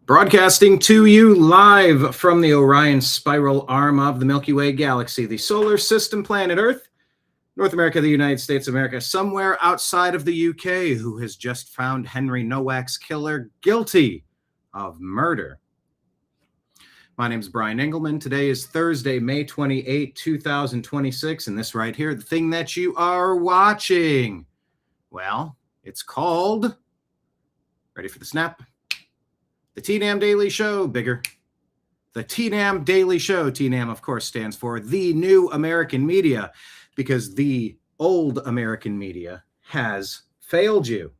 Broadcasting to you live from the Orion spiral arm of the Milky Way galaxy, the solar system, planet Earth, North America, the United States of America, somewhere outside of the UK, who has just found Henry Nowak's killer guilty of murder. My name is Brian Engelman. Today is Thursday, May 28, 2026, and this right here, the thing that you are watching, well, it's called, ready for the snap? The TNAM Daily Show, bigger. The TNAM Daily Show. TNAM, of course, stands for the New American Media, because the old American media has failed you.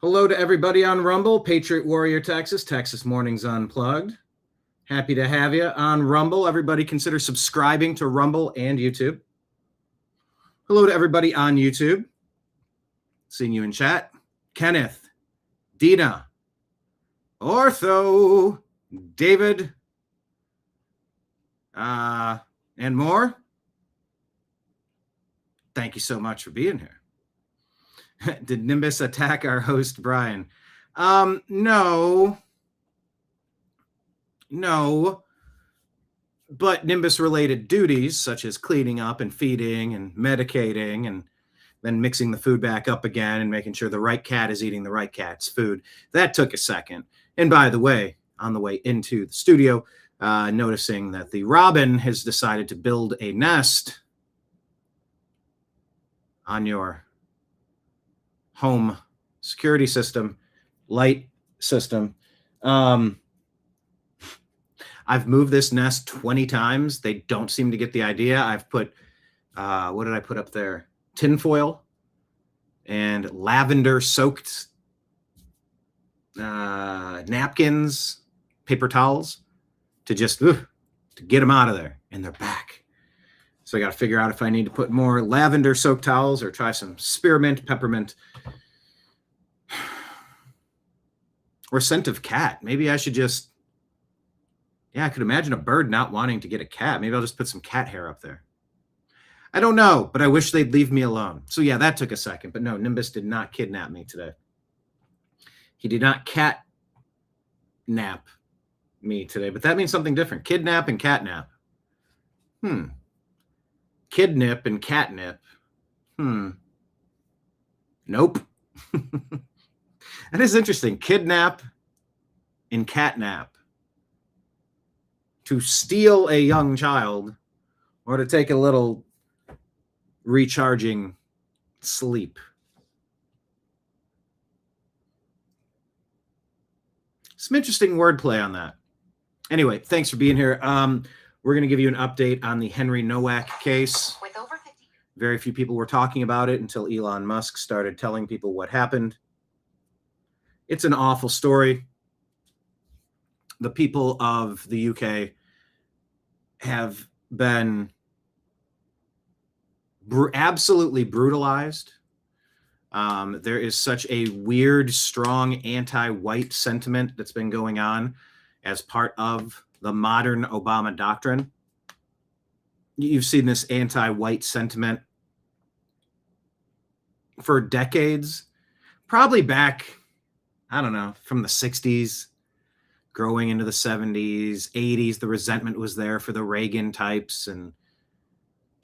Hello to everybody on Rumble, Patriot Warrior Texas, Texas Mornings Unplugged. Happy to have you on Rumble. Everybody consider subscribing to Rumble and YouTube. Hello to everybody on YouTube. Seeing you in chat. Kenneth. Dina, Ortho, David, and more. Thank you so much for being here. Did Nimbus attack our host, Brian? No. But Nimbus-related duties, such as cleaning up and feeding and medicating and then mixing the food back up again and making sure the right cat is eating the right cat's food. That took a second. And by the way, on the way into the studio, noticing that the robin has decided to build a nest on your home security system, light system. I've moved this nest 20 times. They don't seem to get the idea. I've put, what did I put up there? Tinfoil and lavender soaked napkins, paper towels to just to get them out of there, and they're back. So I got to figure out if I need to put more lavender soaked towels or try some spearmint, peppermint, or scent of cat. Maybe I should just, I could imagine a bird not wanting to get a cat. Maybe I'll just put some cat hair up there. I don't know, but I wish they'd leave me alone. So yeah, that took a second. But no, Nimbus did not kidnap me today. He did not catnap me today, but that means something different. Kidnap and catnap. Kidnip and catnip. Nope. That is interesting. Kidnap and catnap. To steal a young child or to take a little recharging sleep. Some interesting wordplay on that. Anyway, thanks for being here. We're going to give you an update on the Henry Nowak case. With over 50. Very few people were talking about it until Elon Musk started telling people what happened. It's an awful story. The people of the UK have been absolutely brutalized. There is such a weird, strong anti-white sentiment that's been going on as part of the modern Obama doctrine. You've seen this anti-white sentiment for decades, probably back, I don't know, from the 60s, growing into the 70s, 80s. The resentment was there for the Reagan types, and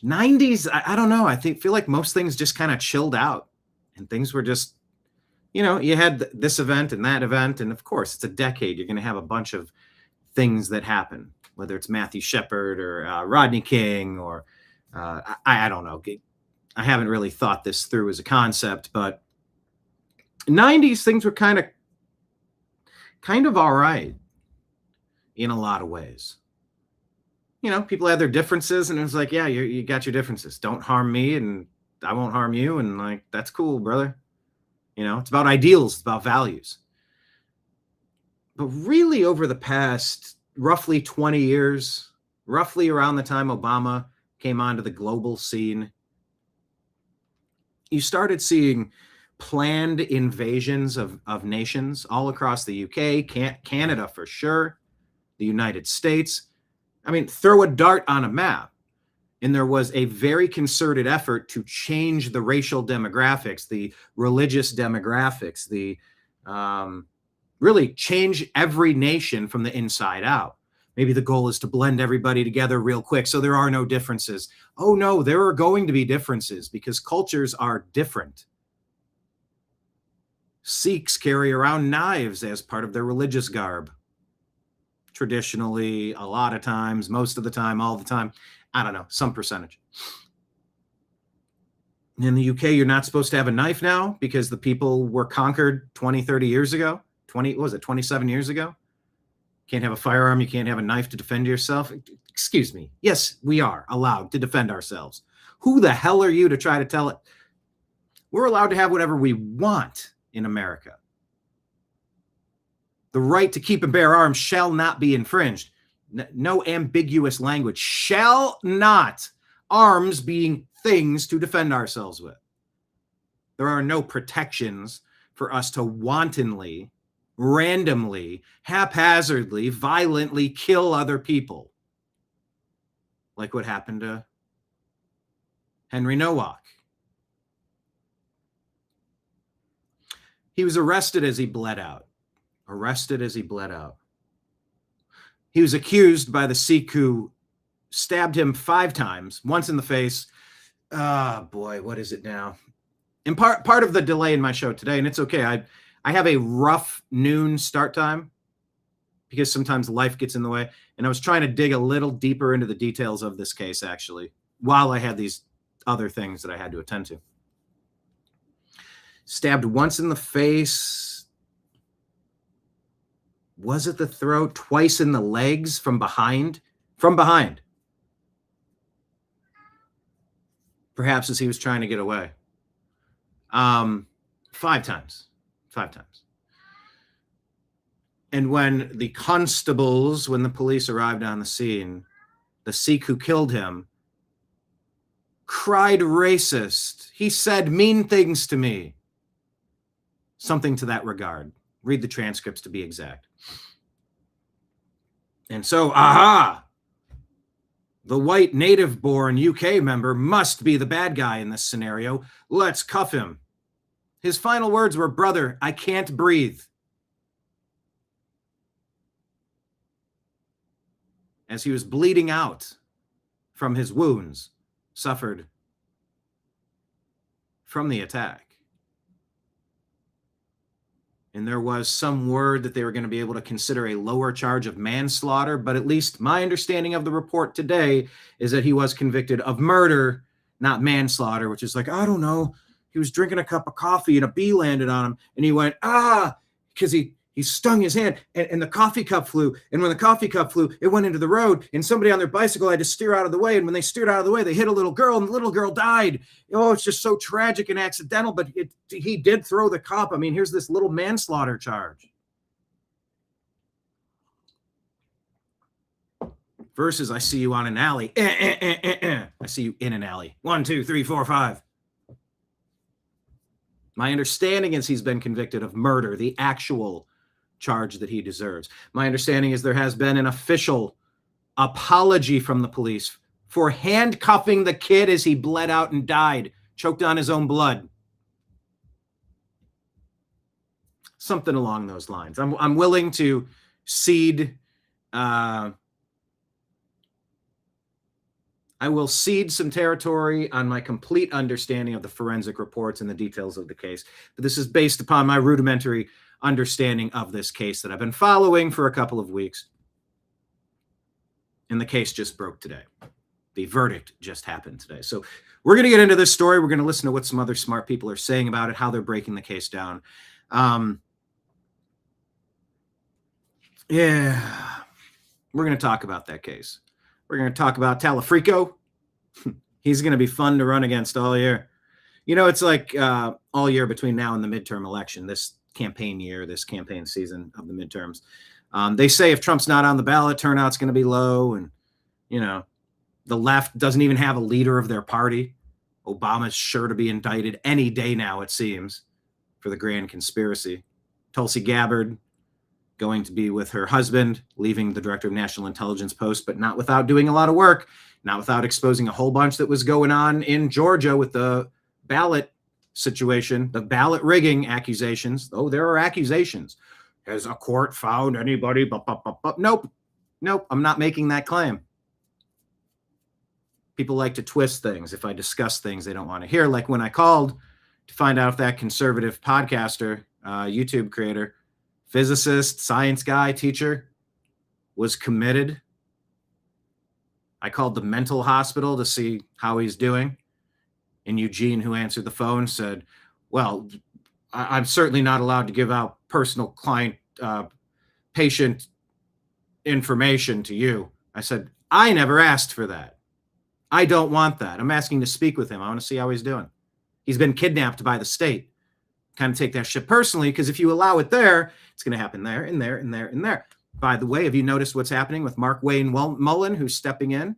90s, I don't know. I feel like most things just kind of chilled out, and things were just, you had this event and that event. And of course, it's a decade. You're going to have a bunch of things that happen, whether it's Matthew Shepard or Rodney King or I don't know. I haven't really thought this through as a concept, but 90s things were kind of all right in a lot of ways. People had their differences, and it was like, yeah, you got your differences. Don't harm me, and I won't harm you. And like, that's cool, brother. It's about ideals, it's about values. But really over the past roughly 20 years, roughly around the time Obama came onto the global scene, you started seeing planned invasions of nations all across the UK, Canada for sure, the United States. I mean, throw a dart on a map, and there was a very concerted effort to change the racial demographics, the religious demographics, the really change every nation from the inside out. Maybe the goal is to blend everybody together real quick so there are no differences. Oh no, there are going to be differences because cultures are different. Sikhs carry around knives as part of their religious garb. Traditionally, a lot of times, most of the time, all the time, I don't know, some percentage. In the UK, you're not supposed to have a knife now because the people were conquered 20, 30 years ago. 27 years ago? Can't have a firearm, you can't have a knife to defend yourself. Excuse me. Yes, we are allowed to defend ourselves. Who the hell are you to try to tell it? We're allowed to have whatever we want in America. The right to keep and bear arms shall not be infringed. No ambiguous language. Shall not. Arms being things to defend ourselves with. There are no protections for us to wantonly, randomly, haphazardly, violently kill other people. Like what happened to Henry Nowak. He was arrested as he bled out. He was accused by the Sikh who stabbed him 5 times, once in the face. Oh boy, what is it now? And part of the delay in my show today, and it's okay, I have a rough noon start time because sometimes life gets in the way. And I was trying to dig a little deeper into the details of this case, actually, while I had these other things that I had to attend to. Stabbed once in the face. Was it the throat? Twice in the legs from behind? From behind. Perhaps as he was trying to get away. 5 times. 5 times. And when the constables, when the police arrived on the scene, the Sikh who killed him cried racist. He said mean things to me. Something to that regard. Read the transcripts to be exact. And so, the white native-born UK member must be the bad guy in this scenario. Let's cuff him. His final words were, "Brother, I can't breathe." As he was bleeding out from his wounds suffered from the attack. And there was some word that they were going to be able to consider a lower charge of manslaughter, but at least my understanding of the report today is that he was convicted of murder, not manslaughter, which is like, I don't know. He was drinking a cup of coffee and a bee landed on him and he went, because he stung his hand and the coffee cup flew. And when the coffee cup flew, it went into the road and somebody on their bicycle had to steer out of the way. And when they steered out of the way, they hit a little girl and the little girl died. Oh, it's just so tragic and accidental, but he did throw the cup. I mean, here's this little manslaughter charge. Versus, I see you on an alley. I see you in an alley. 1, 2, 3, 4, 5. My understanding is he's been convicted of murder, the actual charge that he deserves. My understanding is there has been an official apology from the police for handcuffing the kid as he bled out and died, choked on his own blood. Something along those lines. I'm willing to cede. I will cede some territory on my complete understanding of the forensic reports and the details of the case. But this is based upon my rudimentary understanding of this case that I've been following for a couple of weeks. And the case just broke today. The verdict just happened today. So we're going to get into this story. We're going to listen to what some other smart people are saying about it, how they're breaking the case down. Yeah, we're going to talk about that case. We're going to talk about Talafrico. He's going to be fun to run against all year. You know, it's like all year between now and the midterm election, this campaign year, this campaign season of the midterms. They say if Trump's not on the ballot, turnout's going to be low. And, you know, the left doesn't even have a leader of their party. Obama's sure to be indicted any day now, it seems, for the grand conspiracy. Tulsi Gabbard going to be with her husband, leaving the director of national intelligence post, but not without doing a lot of work, not without exposing a whole bunch that was going on in Georgia with the ballot situation, the ballot rigging accusations. Oh, there are accusations. Has a court found anybody? Nope. I'm not making that claim. People like to twist things if I discuss things they don't want to hear. Like when I called to find out if that conservative podcaster, YouTube creator, physicist, science guy, teacher was committed. I called the mental hospital to see how he's doing. And Eugene, who answered the phone, said, well, I'm certainly not allowed to give out personal client patient information to you. I said, I never asked for that. I don't want that. I'm asking to speak with him. I want to see how he's doing. He's been kidnapped by the state. Kind of take that shit personally, because if you allow it there, it's going to happen there and there and there and there. By the way, have you noticed what's happening with Mark Wayne Mullen, who's stepping in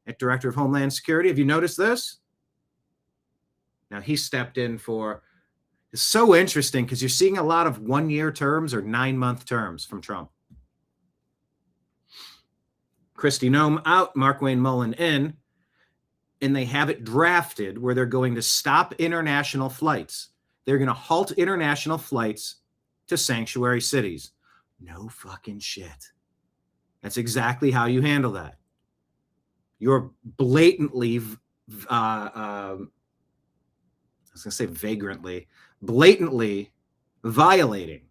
at Director of Homeland Security? Have you noticed this? Now, he stepped in for, it's so interesting because you're seeing a lot of 1-year terms or 9-month terms from Trump. Kristi Noem out, Mark Wayne Mullen in, and they have it drafted where they're going to stop international flights. They're going to halt international flights to sanctuary cities. No fucking shit. That's exactly how you handle that. You're blatantly, I was going to say vagrantly, blatantly violating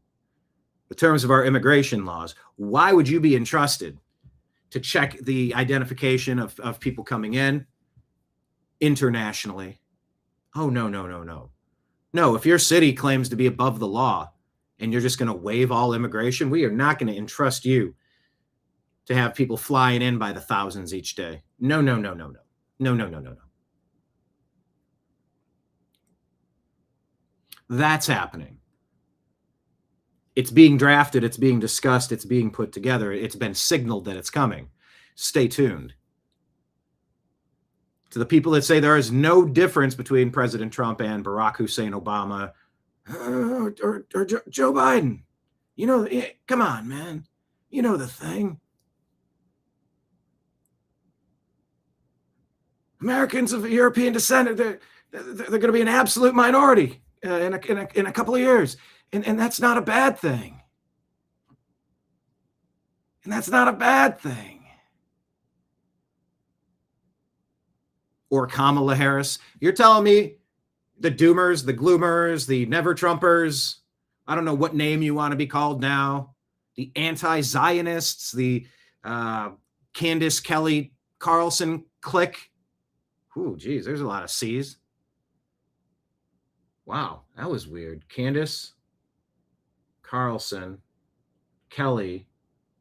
the terms of our immigration laws. Why would you be entrusted to check the identification of people coming in internationally? Oh, no. No, if your city claims to be above the law and you're just going to waive all immigration, we are not going to entrust you to have people flying in by the thousands each day. No. That's happening. It's being drafted, it's being discussed, it's being put together. It's been signaled that it's coming. Stay tuned. To the people that say there is no difference between President Trump and Barack Hussein Obama or Joe Biden. You know, come on, man. You know the thing. Americans of European descent, they're going to be an absolute minority in a couple of years. And that's not a bad thing. And that's not a bad thing. Or Kamala Harris. You're telling me the doomers, the gloomers, the never Trumpers, I don't know what name you want to be called now, the anti-Zionists, the Candace Kelly Carlson clique. Ooh, geez, there's a lot of C's. Wow, that was weird. Candace Carlson Kelly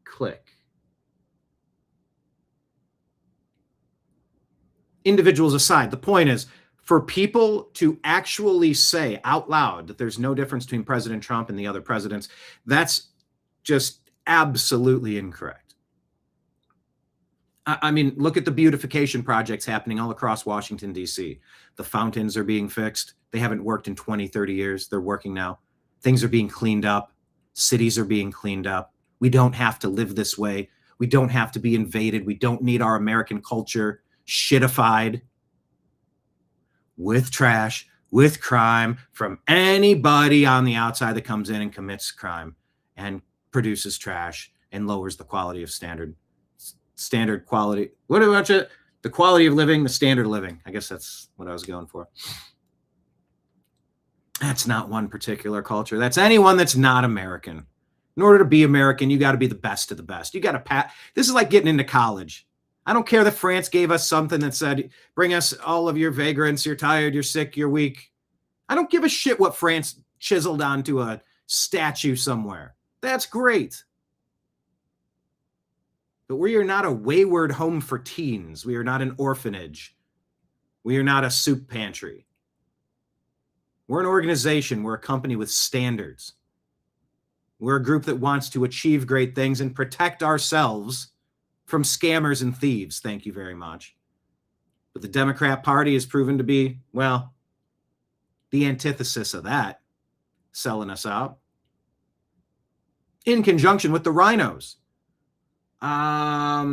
clique. Individuals aside, the point is for people to actually say out loud that there's no difference between President Trump and the other presidents, that's just absolutely incorrect. I mean, look at the beautification projects happening all across Washington, D.C. The fountains are being fixed. They haven't worked in 20, 30 years. They're working now. Things are being cleaned up. Cities are being cleaned up. We don't have to live this way. We don't have to be invaded. We don't need our American culture shitified with trash, with crime from anybody on the outside that comes in and commits crime and produces trash and lowers the quality of standard quality. What about it? The quality of living, the standard of living. I guess that's what I was going for. That's not one particular culture. That's anyone that's not American. In order to be American, you got to be the best of the best. You got to this is like getting into college. I don't care that France gave us something that said, bring us all of your vagrants. You're tired. You're sick. You're weak. I don't give a shit what France chiseled onto a statue somewhere. That's great. But we are not a wayward home for teens. We are not an orphanage. We are not a soup pantry. We're an organization. We're a company with standards. We're a group that wants to achieve great things and protect ourselves from scammers and thieves. Thank you very much. But the Democrat Party has proven to be, well, the antithesis of that, selling us out. In conjunction with the rhinos. I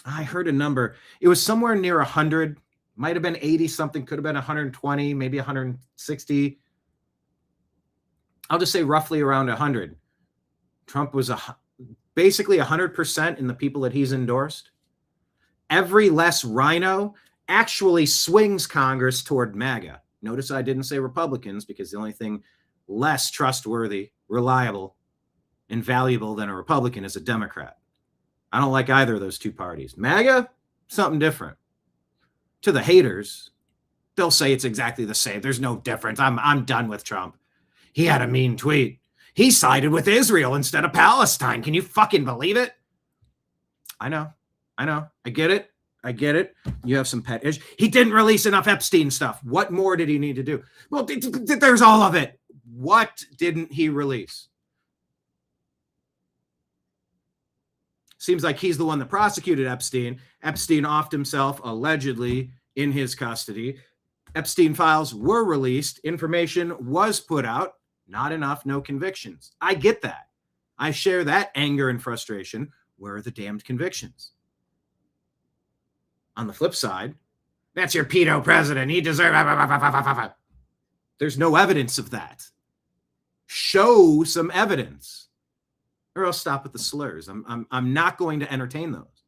heard a number. It was somewhere near 100. Might have been 80 something. Could have been 120, maybe 160. I'll just say roughly around 100 Trump was basically 100% in the people that he's endorsed. Every less rhino actually swings Congress toward MAGA. Notice I didn't say Republicans, because the only thing less trustworthy, reliable, and valuable than a Republican is a Democrat. I don't like either of those two parties. MAGA, something different. To the haters, they'll say it's exactly the same. There's no difference. I'm done with Trump. He had a mean tweet. He sided with Israel instead of Palestine. Can you fucking believe it? I know. I get it. You have some pet issues. He didn't release enough Epstein stuff. What more did he need to do? Well, there's all of it. What didn't he release? Seems like he's the one that prosecuted Epstein. Epstein offed himself, allegedly, in his custody. Epstein files were released. Information was put out. Not enough, no convictions. I get that. I share that anger and frustration. Where are the damned convictions? On the flip side, that's your pedo president. He deserves. There's no evidence of that. Show some evidence, or I'll stop with the slurs. I'm not going to entertain those.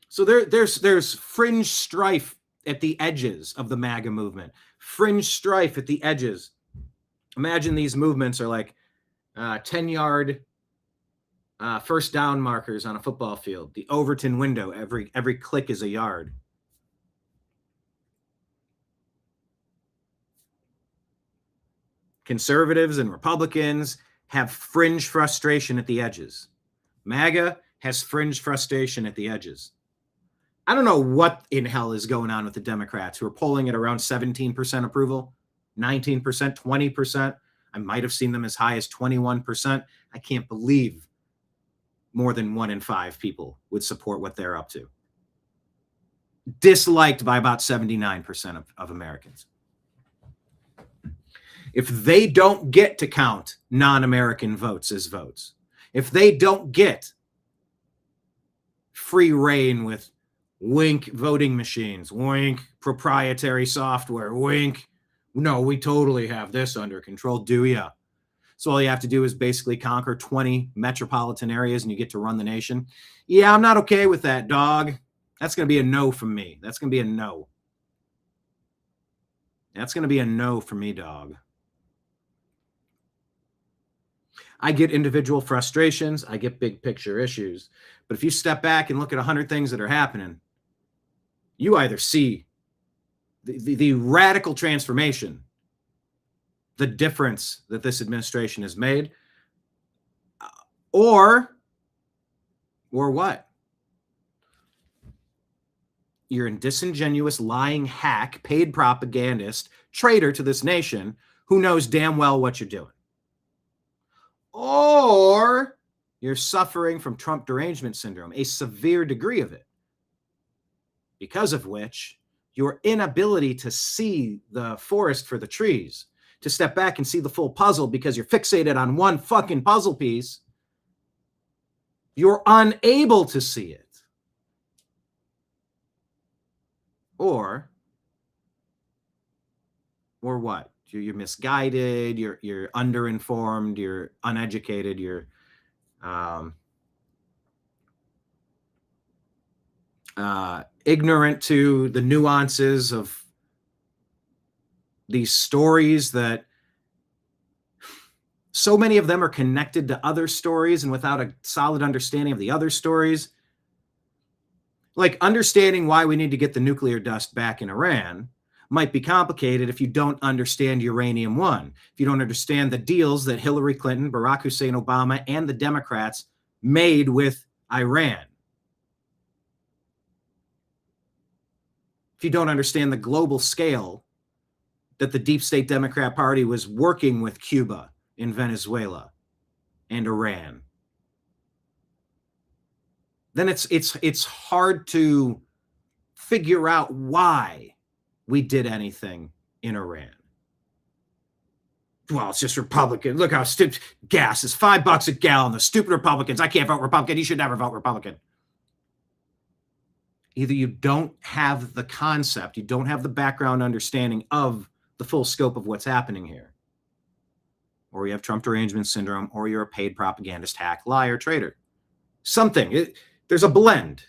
So there's fringe strife at the edges of the MAGA movement. Fringe strife at the edges. Imagine these movements are like 10-yard first down markers on a football field. The Overton window, every click is a yard. Conservatives and Republicans have fringe frustration at the edges. MAGA has fringe frustration at the edges. I don't know what in hell is going on with the Democrats, who are polling at around 17% approval, 19%, 20%. I might have seen them as high as 21%. I can't believe more than 1 in 5 people would support what they're up to. Disliked by about 79% of Americans. If they don't get to count non-American votes as votes, if they don't get free reign with wink voting machines, wink proprietary software, wink, no, we totally have this under control, do ya? So all you have to do is basically conquer 20 metropolitan areas and you get to run the nation. Yeah, I'm not okay with that, dog. That's going to be a no from me. That's going to be a no. That's going to be a no for me, dog. I get individual frustrations. I get big picture issues. But if you step back and look at 100 things that are happening, you either see the radical transformation, the difference that this administration has made, or what? You're a disingenuous, lying hack, paid propagandist, traitor to this nation who knows damn well what you're doing. Or you're suffering from Trump derangement syndrome, a severe degree of it, because of which your inability to see the forest for the trees, to step back and see the full puzzle because you're fixated on one fucking puzzle piece, you're unable to see it. Or what? You're misguided, you're underinformed, you're uneducated, you're ignorant to the nuances of these stories, that so many of them are connected to other stories, and without a solid understanding of the other stories, like understanding why we need to get the nuclear dust back in Iran might be complicated if you don't understand Uranium One, if you don't understand the deals that Hillary Clinton, Barack Hussein Obama, and the Democrats made with Iran. If you don't understand the global scale that the deep state Democrat Party was working with Cuba and Venezuela and Iran, then it's hard to figure out why we did anything in Iran. Well, it's just Republican. Look how stupid gas is $5 a gallon. The stupid Republicans. I can't vote Republican. You should never vote Republican. Either you don't have the concept, you don't have the background understanding of the full scope of what's happening here, or you have Trump derangement syndrome, or you're a paid propagandist, hack, liar, traitor. Something. There's a blend.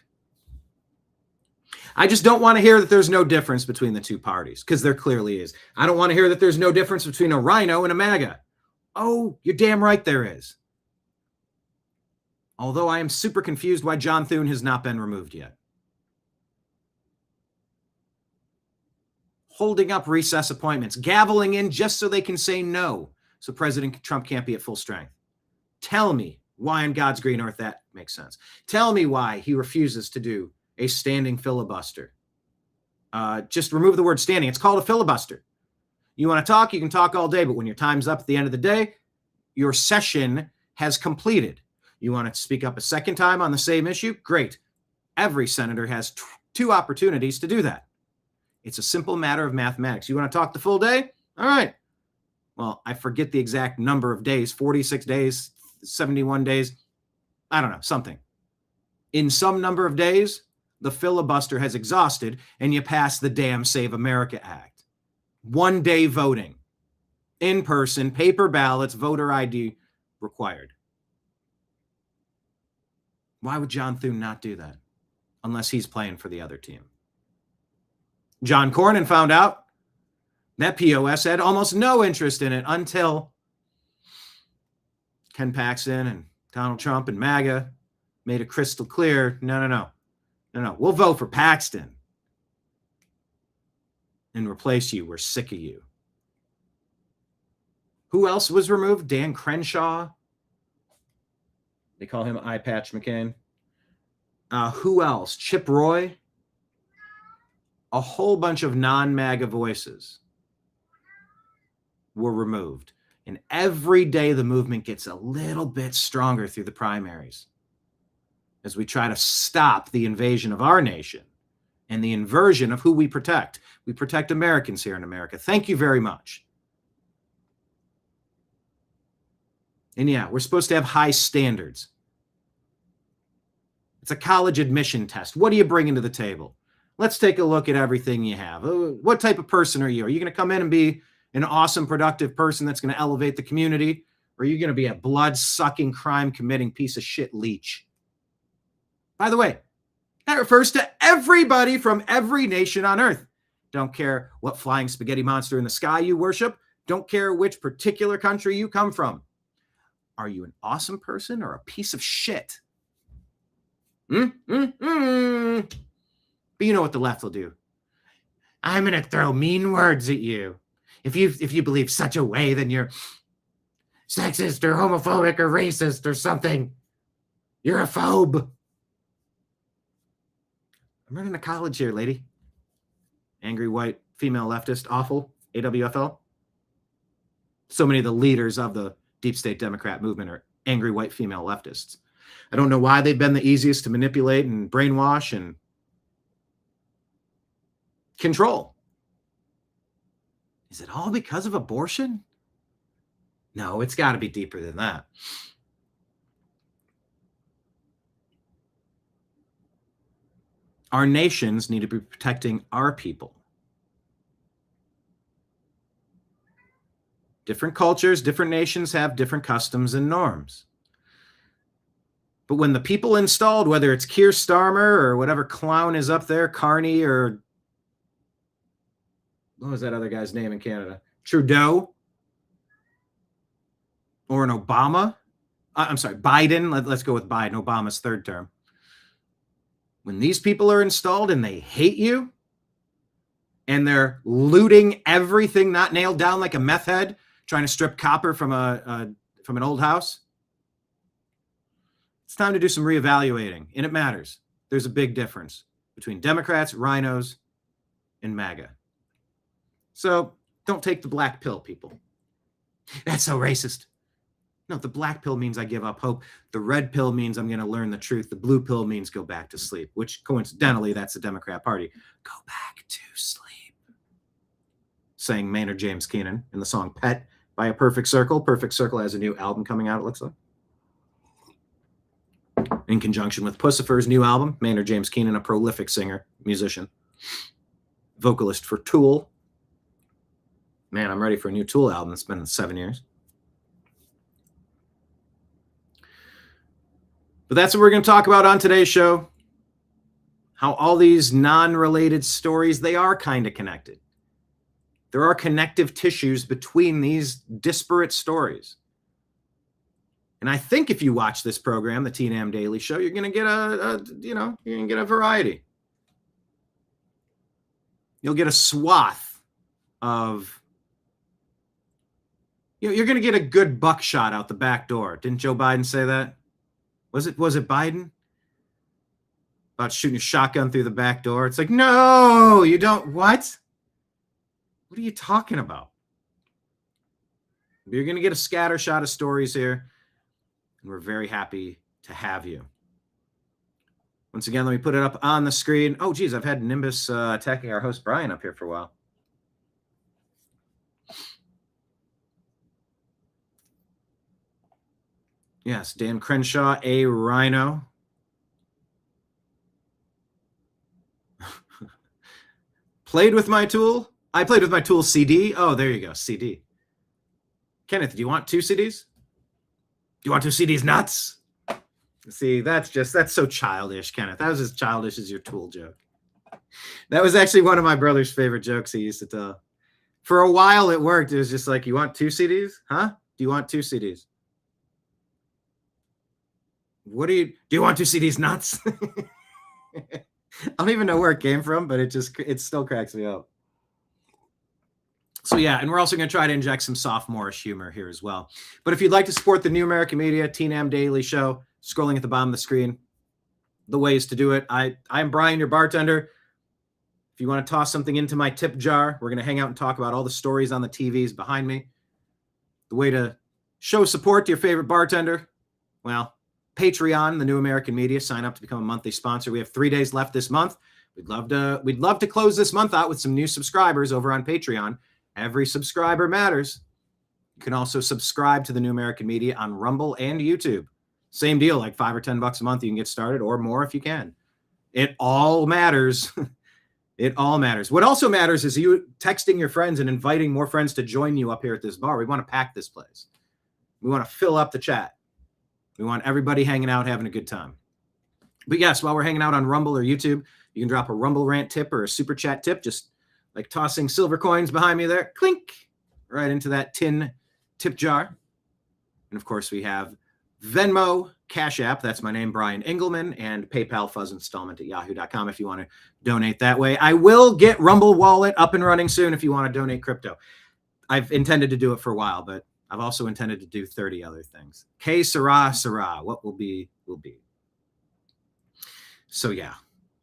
I just don't want to hear that there's no difference between the two parties, because there clearly is. I don't want to hear that there's no difference between a rhino and a MAGA. Oh, you're damn right there is. Although I am super confused why John Thune has not been removed yet. Holding up recess appointments, gaveling in just so they can say no, so President Trump can't be at full strength. Tell me why in God's green earth that makes sense. Tell me why he refuses to do a standing filibuster. Just remove the word standing. It's called a filibuster. You want to talk, you can talk all day, but when your time's up at the end of the day, your session has completed. You want to speak up a second time on the same issue? Great. Every senator has two opportunities to do that. It's a simple matter of mathematics. You want to talk the full day? All right. Well, I forget the exact number of days, 46 days, 71 days. I don't know, something. In some number of days, the filibuster has exhausted and you pass the damn Save America Act. 1 day voting. In person, paper ballots, voter ID required. Why would John Thune not do that? Unless he's playing for the other team. John Cornyn found out that POS had almost no interest in it until Ken Paxton and Donald Trump and MAGA made it crystal clear, no. We'll vote for Paxton and replace you. We're sick of you. Who else was removed? Dan Crenshaw. They call him Eye Patch McCain. Who else? Chip Roy. A whole bunch of non-MAGA voices were removed. And every day the movement gets a little bit stronger through the primaries as we try to stop the invasion of our nation and the inversion of who we protect. We protect Americans here in America. Thank you very much. And yeah, we're supposed to have high standards. It's a college admission test. What are you bringing to the table? Let's take a look at everything you have. What type of person are you? Are you going to come in and be an awesome, productive person that's going to elevate the community? Or are you going to be a blood-sucking, crime-committing piece of shit leech? By the way, that refers to everybody from every nation on earth. Don't care what flying spaghetti monster in the sky you worship. Don't care which particular country you come from. Are you an awesome person or a piece of shit? But you know what the left will do. I'm going to throw mean words at you. If you believe such a way, then you're sexist or homophobic or racist or something. You're a phobe. I'm running a college here, lady. Angry white female leftist, awful, AWFL. So many of the leaders of the deep state Democrat movement are angry white female leftists. I don't know why they've been the easiest to manipulate and brainwash and control. Is it all because of abortion? No, it's got to be deeper than that. Our nations need to be protecting our people. Different cultures, different nations have different customs and norms. But when the people installed, whether it's Keir Starmer or whatever clown is up there, Carney or what was that other guy's name in Canada? Trudeau or an Obama? I'm sorry, Biden. Let's go with Biden, Obama's third term. When these people are installed and they hate you and they're looting everything not nailed down like a meth head, trying to strip copper from an old house, it's time to do some reevaluating, and it matters. There's a big difference between Democrats, rhinos, and MAGA. So don't take the black pill, people. That's so racist. No, the black pill means I give up hope. The red pill means I'm going to learn the truth. The blue pill means go back to sleep, which coincidentally, that's the Democrat Party. Go back to sleep. Sang Maynard James Keenan in the song Pet by A Perfect Circle. Perfect Circle has a new album coming out, it looks like. In conjunction with Pussifer's new album, Maynard James Keenan, a prolific singer, musician, vocalist for Tool. Man, I'm ready for a new Tool album. It's been 7 years. But that's what we're going to talk about on today's show. How all these non-related stories, they are kind of connected. There are connective tissues between these disparate stories. And I think if you watch this program, the TNAM Daily Show, you're going to get you're going to get a variety. You'll get a swath of, you're going to get a good buckshot out the back door. Didn't Joe Biden say that? Was it Biden? About shooting a shotgun through the back door. It's like, no, you don't. What? What are you talking about? You're going to get a scatter shot of stories here. And we're very happy to have you. Once again, let me put it up on the screen. Oh, geez, I've had Nimbus attacking our host Brian up here for a while. Yes, Dan Crenshaw, a rhino. Played with my tool. I played with my tool CD. Oh, there you go, CD. Kenneth, do you want 2 CDs? Do you want 2 CDs nuts? See, that's so childish, Kenneth. That was as childish as your tool joke. That was actually one of my brother's favorite jokes he used to tell. For a while it worked. It was just like, you want 2 CDs? Huh? Do you want 2 CDs? Do you want 2 CDs nuts? I don't even know where it came from, but it still cracks me up. So yeah, and we're also going to try to inject some sophomorish humor here as well. But if you'd like to support the New American Media, TNAM Daily Show, scrolling at the bottom of the screen, the ways to do it. I'm Brian, your bartender. If you want to toss something into my tip jar, we're going to hang out and talk about all the stories on the TVs behind me. The way to show support to your favorite bartender, well, Patreon, the New American Media. Sign up to become a monthly sponsor. We have 3 days left this month. We'd love to close this month out with some new subscribers over on Patreon. Every subscriber matters. You can also subscribe to the New American Media on Rumble and YouTube. Same deal, like $5 or $10 a month. You can get started, or more if you can. It all matters. It all matters. What also matters is you texting your friends and inviting more friends to join you up here at this bar. We want to pack this place. We want to fill up the chat. We want everybody hanging out, having a good time. But yes, while we're hanging out on Rumble or YouTube, you can drop a Rumble rant tip or a super chat tip, just like tossing silver coins behind me there, clink, right into that tin tip jar. And of course, we have Venmo, Cash App, that's my name, Brian Engelman, and PayPal fuzzinstallment@yahoo.com if you want to donate that way. I will get Rumble Wallet up and running soon if you want to donate crypto. I've intended to do it for a while, but I've also intended to do 30 other things. Que sera, sera. What will be, will be. So yeah,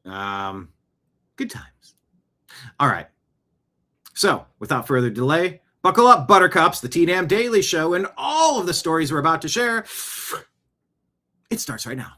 good times. All right. So without further delay, buckle up, buttercups, the TNAM Daily Show, and all of the stories we're about to share. It starts right now.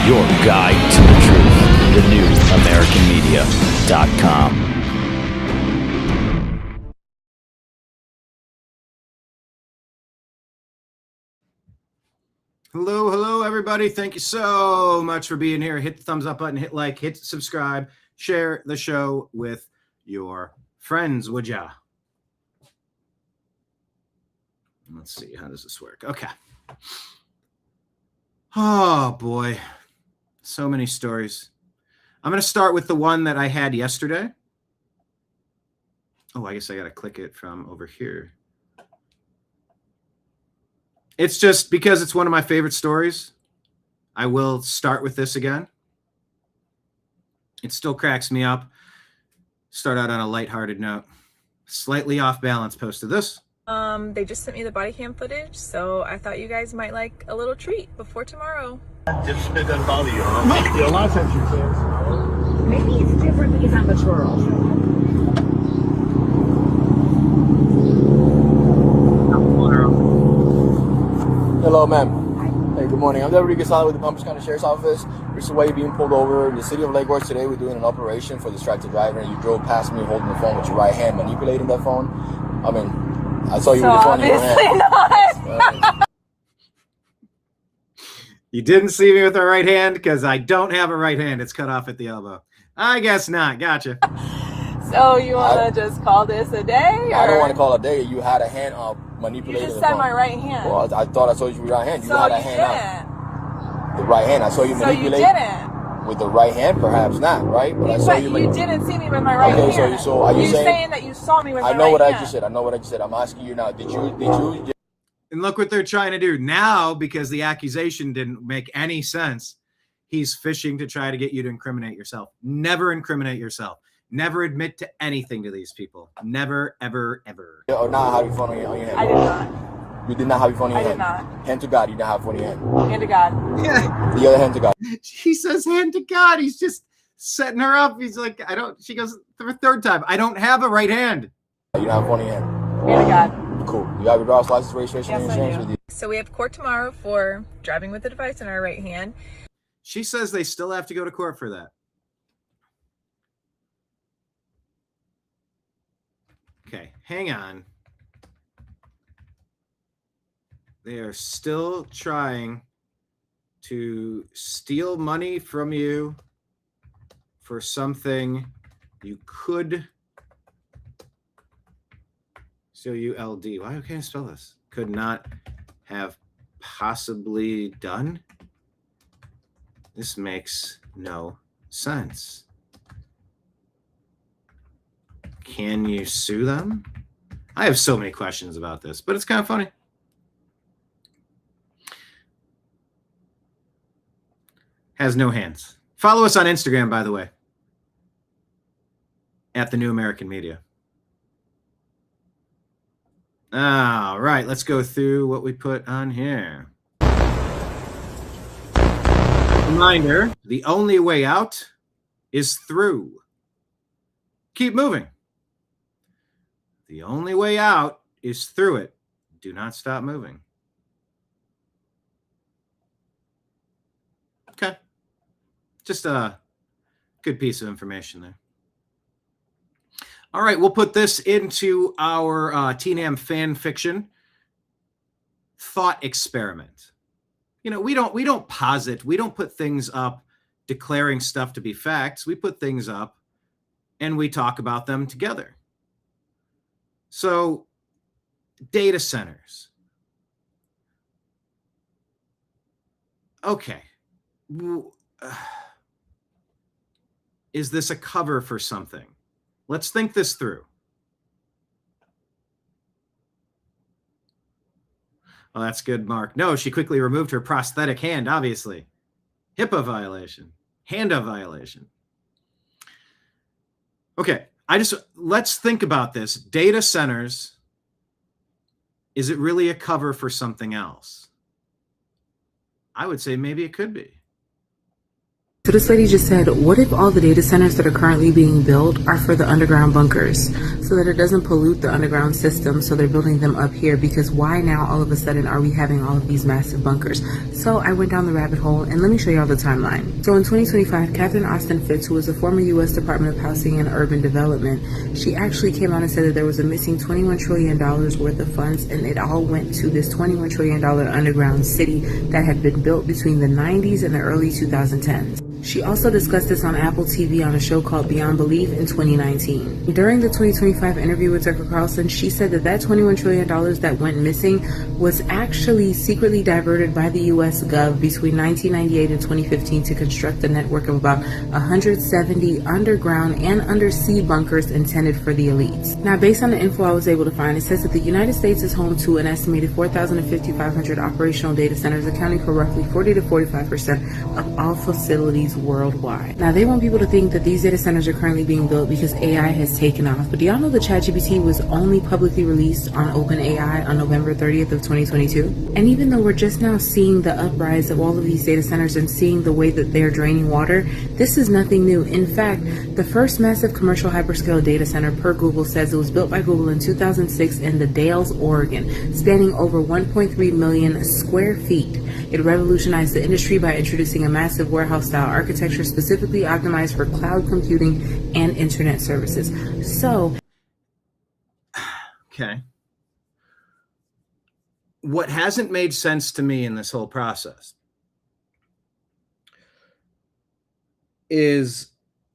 Your guide to the truth, thenewamericanmedia.com. Hello, everybody. Thank you so much for being here. Hit the thumbs up button, hit like, hit subscribe, share the show with your friends, would ya? Let's see, how does this work? Okay. Oh, boy. So many stories. I'm going to start with the one that I had yesterday. Oh, I guess I got to click it from over here. It's just because it's one of my favorite stories. I will start with this again. It still cracks me up. Start out on a lighthearted note. Slightly off balance posted this. They just sent me the body cam footage, so I thought you guys might like a little treat before tomorrow. Just it doesn't bother you, huh? Yeah, a lot of times you can. Maybe it's different because I'm mature. Hello, ma'am. Hey, good morning. I'm Deputy Gasala with the Palm Beach County Sheriff's Office. Recently, being pulled over in the city of Lake Worth today. We're doing an operation for distracted driver, and you drove past me holding the phone with your right hand, manipulating that phone. I mean, I saw you with the phone in your hand. Not. You didn't see me with a right hand because I don't have a right hand. It's cut off at the elbow. I guess not. Gotcha. So you want to just call this a day? Or? I don't want to call it a day. You had a hand up manipulating You just the said phone. my right hand. Well, I thought I saw you with your right hand. You so had a you hand didn't. up. The right hand. I saw you So manipulate. you didn't. With the right hand, perhaps not, right? But I saw you. You didn't see me with my right Okay, hand. so are you saying that you saw me with my right hand? I know what I just said. I know what I just said. I'm asking you now. Did you? And look what they're trying to do now, because the accusation didn't make any sense. He's fishing to try to get you to incriminate yourself. Never incriminate yourself. Never admit to anything to these people. Never, ever, ever. Or not have your phone on your hand? I did not. You did not have your phone in your hand? I did not. Hand to God, you didn't have your phone in your hand. Hand to God. Yeah. The other hand to God. He says hand to God. He's just setting her up. He's like, she goes for a third time. I don't have a right hand. You don't have your phone in your hand. Hand to God. Cool. You have your driver's license, registration, Yes, and I insurance do. with you? So we have court tomorrow for driving with a device in our right hand. She says they still have to go to court for that. Okay, hang on. They are still trying to steal money from you for something you could. C-O-U-L-D. Why can't I spell this? Could not have possibly done. This makes no sense. Can you sue them? I have so many questions about this, but it's kind of funny. Has no hands. Follow us on Instagram, by the way, at The New American Media. All right, let's go through what we put on here. Reminder, the only way out is through. Keep moving. The only way out is through it. Do not stop moving. Okay. Just a good piece of information there. All right, we'll put this into our TNAM fan fiction thought experiment. You know, we don't posit, we don't put things up declaring stuff to be facts. We put things up and we talk about them together. So, data centers. Okay. Is this a cover for something? Let's think this through. Oh, that's good, Mark. No, she quickly removed her prosthetic hand, obviously. HIPAA violation. HANDA violation. Okay, let's think about this. Data centers, is it really a cover for something else? I would say maybe it could be. So this lady just said, what if all the data centers that are currently being built are for the underground bunkers so that it doesn't pollute the underground system? So they're building them up here because why now all of a sudden are we having all of these massive bunkers? So I went down the rabbit hole and let me show y'all the timeline. So in 2025, Catherine Austin Fitts, who was the former U.S. Department of Housing and Urban Development, she actually came out and said that there was a missing $21 trillion worth of funds, and it all went to this $21 trillion underground city that had been built between the 90s and the early 2010s. She also discussed this on Apple TV on a show called Beyond Belief in 2019. During the 2025 interview with Tucker Carlson, she said that $21 trillion that went missing was actually secretly diverted by the U.S. Gov between 1998 and 2015 to construct a network of about 170 underground and undersea bunkers intended for the elites. Now, based on the info I was able to find, it says that the United States is home to an estimated 4,000 to 5,500 operational data centers, accounting for roughly 40 to 45% of all facilities worldwide. Now, they want people to think that these data centers are currently being built because AI has taken off. But do y'all know that ChatGPT was only publicly released on OpenAI on November 30th of 2022? And even though we're just now seeing the uprise of all of these data centers and seeing the way that they're draining water, this is nothing new. In fact, the first massive commercial hyperscale data center, per Google, says it was built by Google in 2006 in the Dalles, Oregon, spanning over 1.3 million square feet. It revolutionized the industry by introducing a massive warehouse-style architecture specifically optimized for cloud computing and internet services. So, okay. What hasn't made sense to me in this whole process is,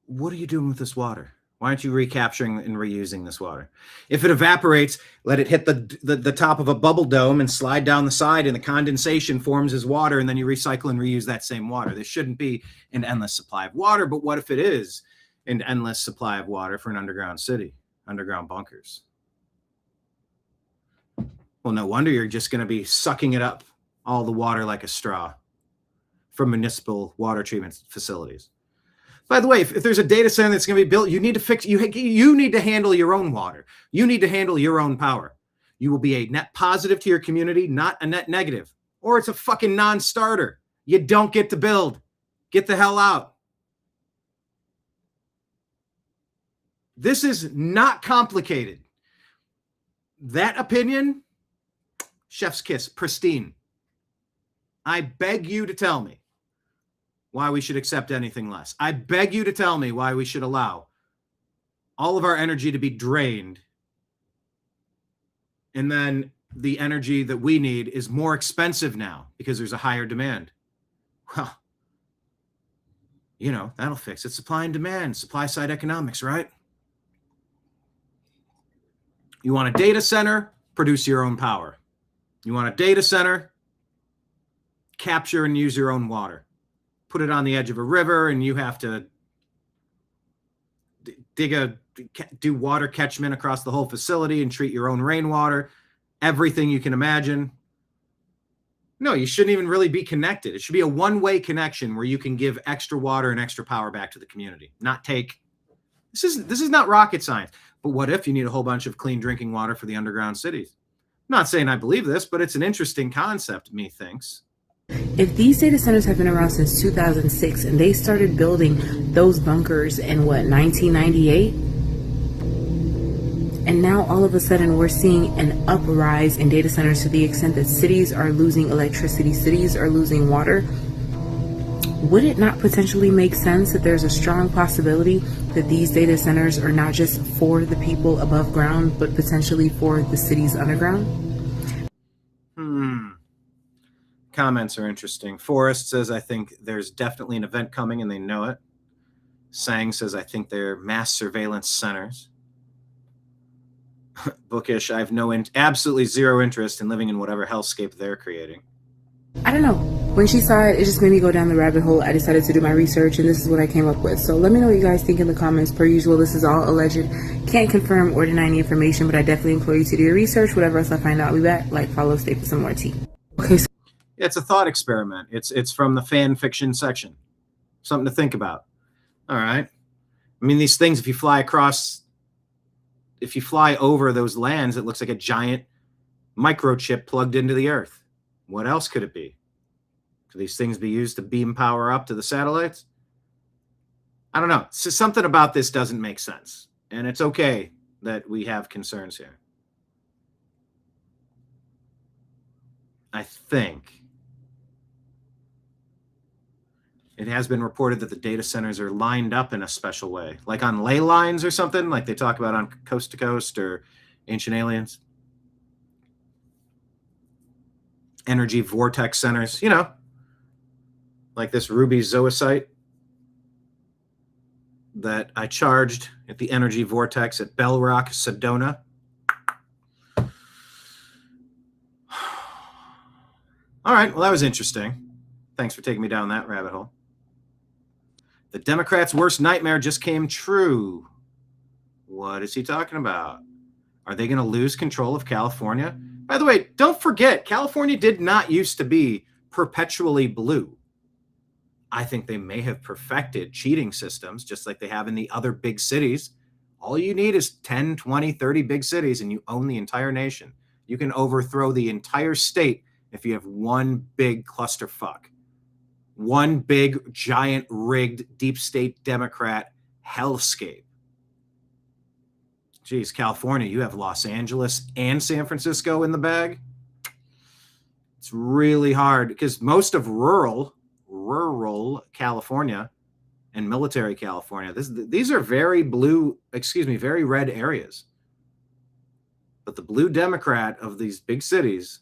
what are you doing with this water? Why aren't you recapturing and reusing this water? If it evaporates, let it hit the top of a bubble dome and slide down the side, and the condensation forms as water, and then you recycle and reuse that same water. There shouldn't be an endless supply of water, but what if it is an endless supply of water for an underground city, underground bunkers? Well, no wonder you're just going to be sucking it up, all the water like a straw, from municipal water treatment facilities. By the way, if there's a data center that's going to be built, you need to fix, you need to handle your own water. You need to handle your own power. You will be a net positive to your community, not a net negative. Or it's a fucking non-starter. You don't get to build. Get the hell out. This is not complicated. That opinion, chef's kiss, pristine. I beg you to tell me why we should accept anything less. I beg you to tell me why we should allow all of our energy to be drained, and then the energy that we need is more expensive now because there's a higher demand. Well, you know, that'll fix it. Supply and demand, supply side economics, right? You want a data center, produce your own power. You want a data center, capture and use your own water. Put it on the edge of a river, and you have to do water catchment across the whole facility and treat your own rainwater, everything you can imagine. No, you shouldn't even really be connected. It should be a one-way connection where you can give extra water and extra power back to the community, not take. This is not rocket science. But what if you need a whole bunch of clean drinking water for the underground cities? I'm not saying I believe this, but it's an interesting concept, methinks. if these data centers have been around since 2006 and they started building those bunkers in 1998, and now all of a sudden we're seeing an uprise in data centers to the extent that cities are losing electricity, cities are losing water, would it not potentially make sense that there's a strong possibility that these data centers are not just for the people above ground, but potentially for the cities underground? Comments are interesting. Forrest says, I think there's definitely an event coming and they know it. Sang says, I think they're mass surveillance centers. Bookish, I have absolutely zero interest in living in whatever hellscape they're creating. I don't know. When she saw it, it just made me go down the rabbit hole. I decided to do my research, and this is what I came up with. So let me know what you guys think in the comments. Per usual, this is all alleged. Can't confirm or deny any information, but I definitely implore you to do your research. Whatever else I find out, I'll be back. Like, follow, stay for some more tea. Okay, so It's a thought experiment. It's from the fan fiction section. Something to think about. All right. I mean, these things, if you fly over those lands, it looks like a giant microchip plugged into the earth. What else could it be? Could these things be used to beam power up to the satellites? I don't know. So something about this doesn't make sense. And it's okay that we have concerns here. I think it has been reported that the data centers are lined up in a special way, like on ley lines or something, like they talk about on Coast to Coast or Ancient Aliens. Energy vortex centers, you know, like this ruby zoisite that I charged at the Energy Vortex at Bell Rock, Sedona. All right, well, that was interesting. Thanks for taking me down that rabbit hole. The Democrats' worst nightmare just came true. What is he talking about? Are they going to lose control of California? By the way, don't forget, California did not used to be perpetually blue. I think they may have perfected cheating systems just like they have in the other big cities. All you need is 10, 20, 30 big cities and you own the entire nation. You can overthrow the entire state if you have one big clusterfuck. One big, giant, rigged, deep state Democrat hellscape. Geez, California, you have Los Angeles and San Francisco in the bag. It's really hard because most of rural California and military California, these are very very red areas. But the blue Democrat of these big cities,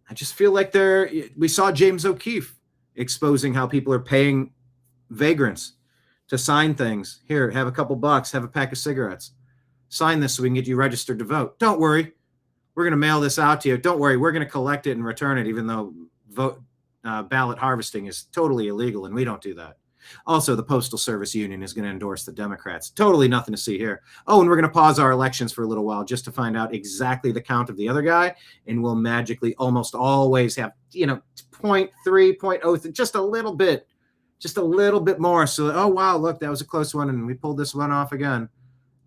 I just feel like we saw James O'Keefe exposing how people are paying vagrants to sign things. Here, have a couple bucks, have a pack of cigarettes. Sign this so we can get you registered to vote. Don't worry. We're going to mail this out to you. Don't worry. We're going to collect it and return it, even though ballot harvesting is totally illegal, and we don't do that. Also, the Postal Service Union is going to endorse the Democrats. Totally nothing to see here. Oh, and we're going to pause our elections for a little while just to find out exactly the count of the other guy, and we'll magically almost always have, 0.3, 0.0, just a little bit more. So, oh, wow, look, that was a close one, and we pulled this one off again.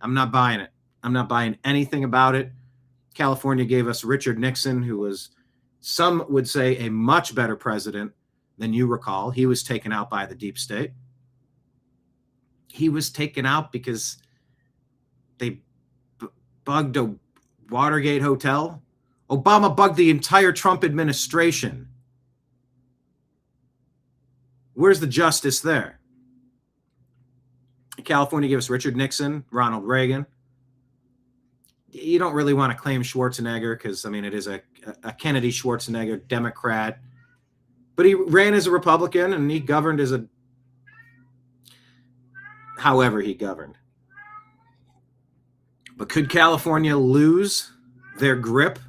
I'm not buying it. I'm not buying anything about it. California gave us Richard Nixon, who was, some would say, a much better president than you recall. He was taken out by the deep state. He was taken out because they bugged a Watergate hotel. Obama bugged the entire Trump administration. Where's the justice there? California gave us Richard Nixon, Ronald Reagan. You don't really want to claim Schwarzenegger because, it is a Kennedy Schwarzenegger Democrat. But he ran as a Republican and he governed as however he governed. But could California lose their grip?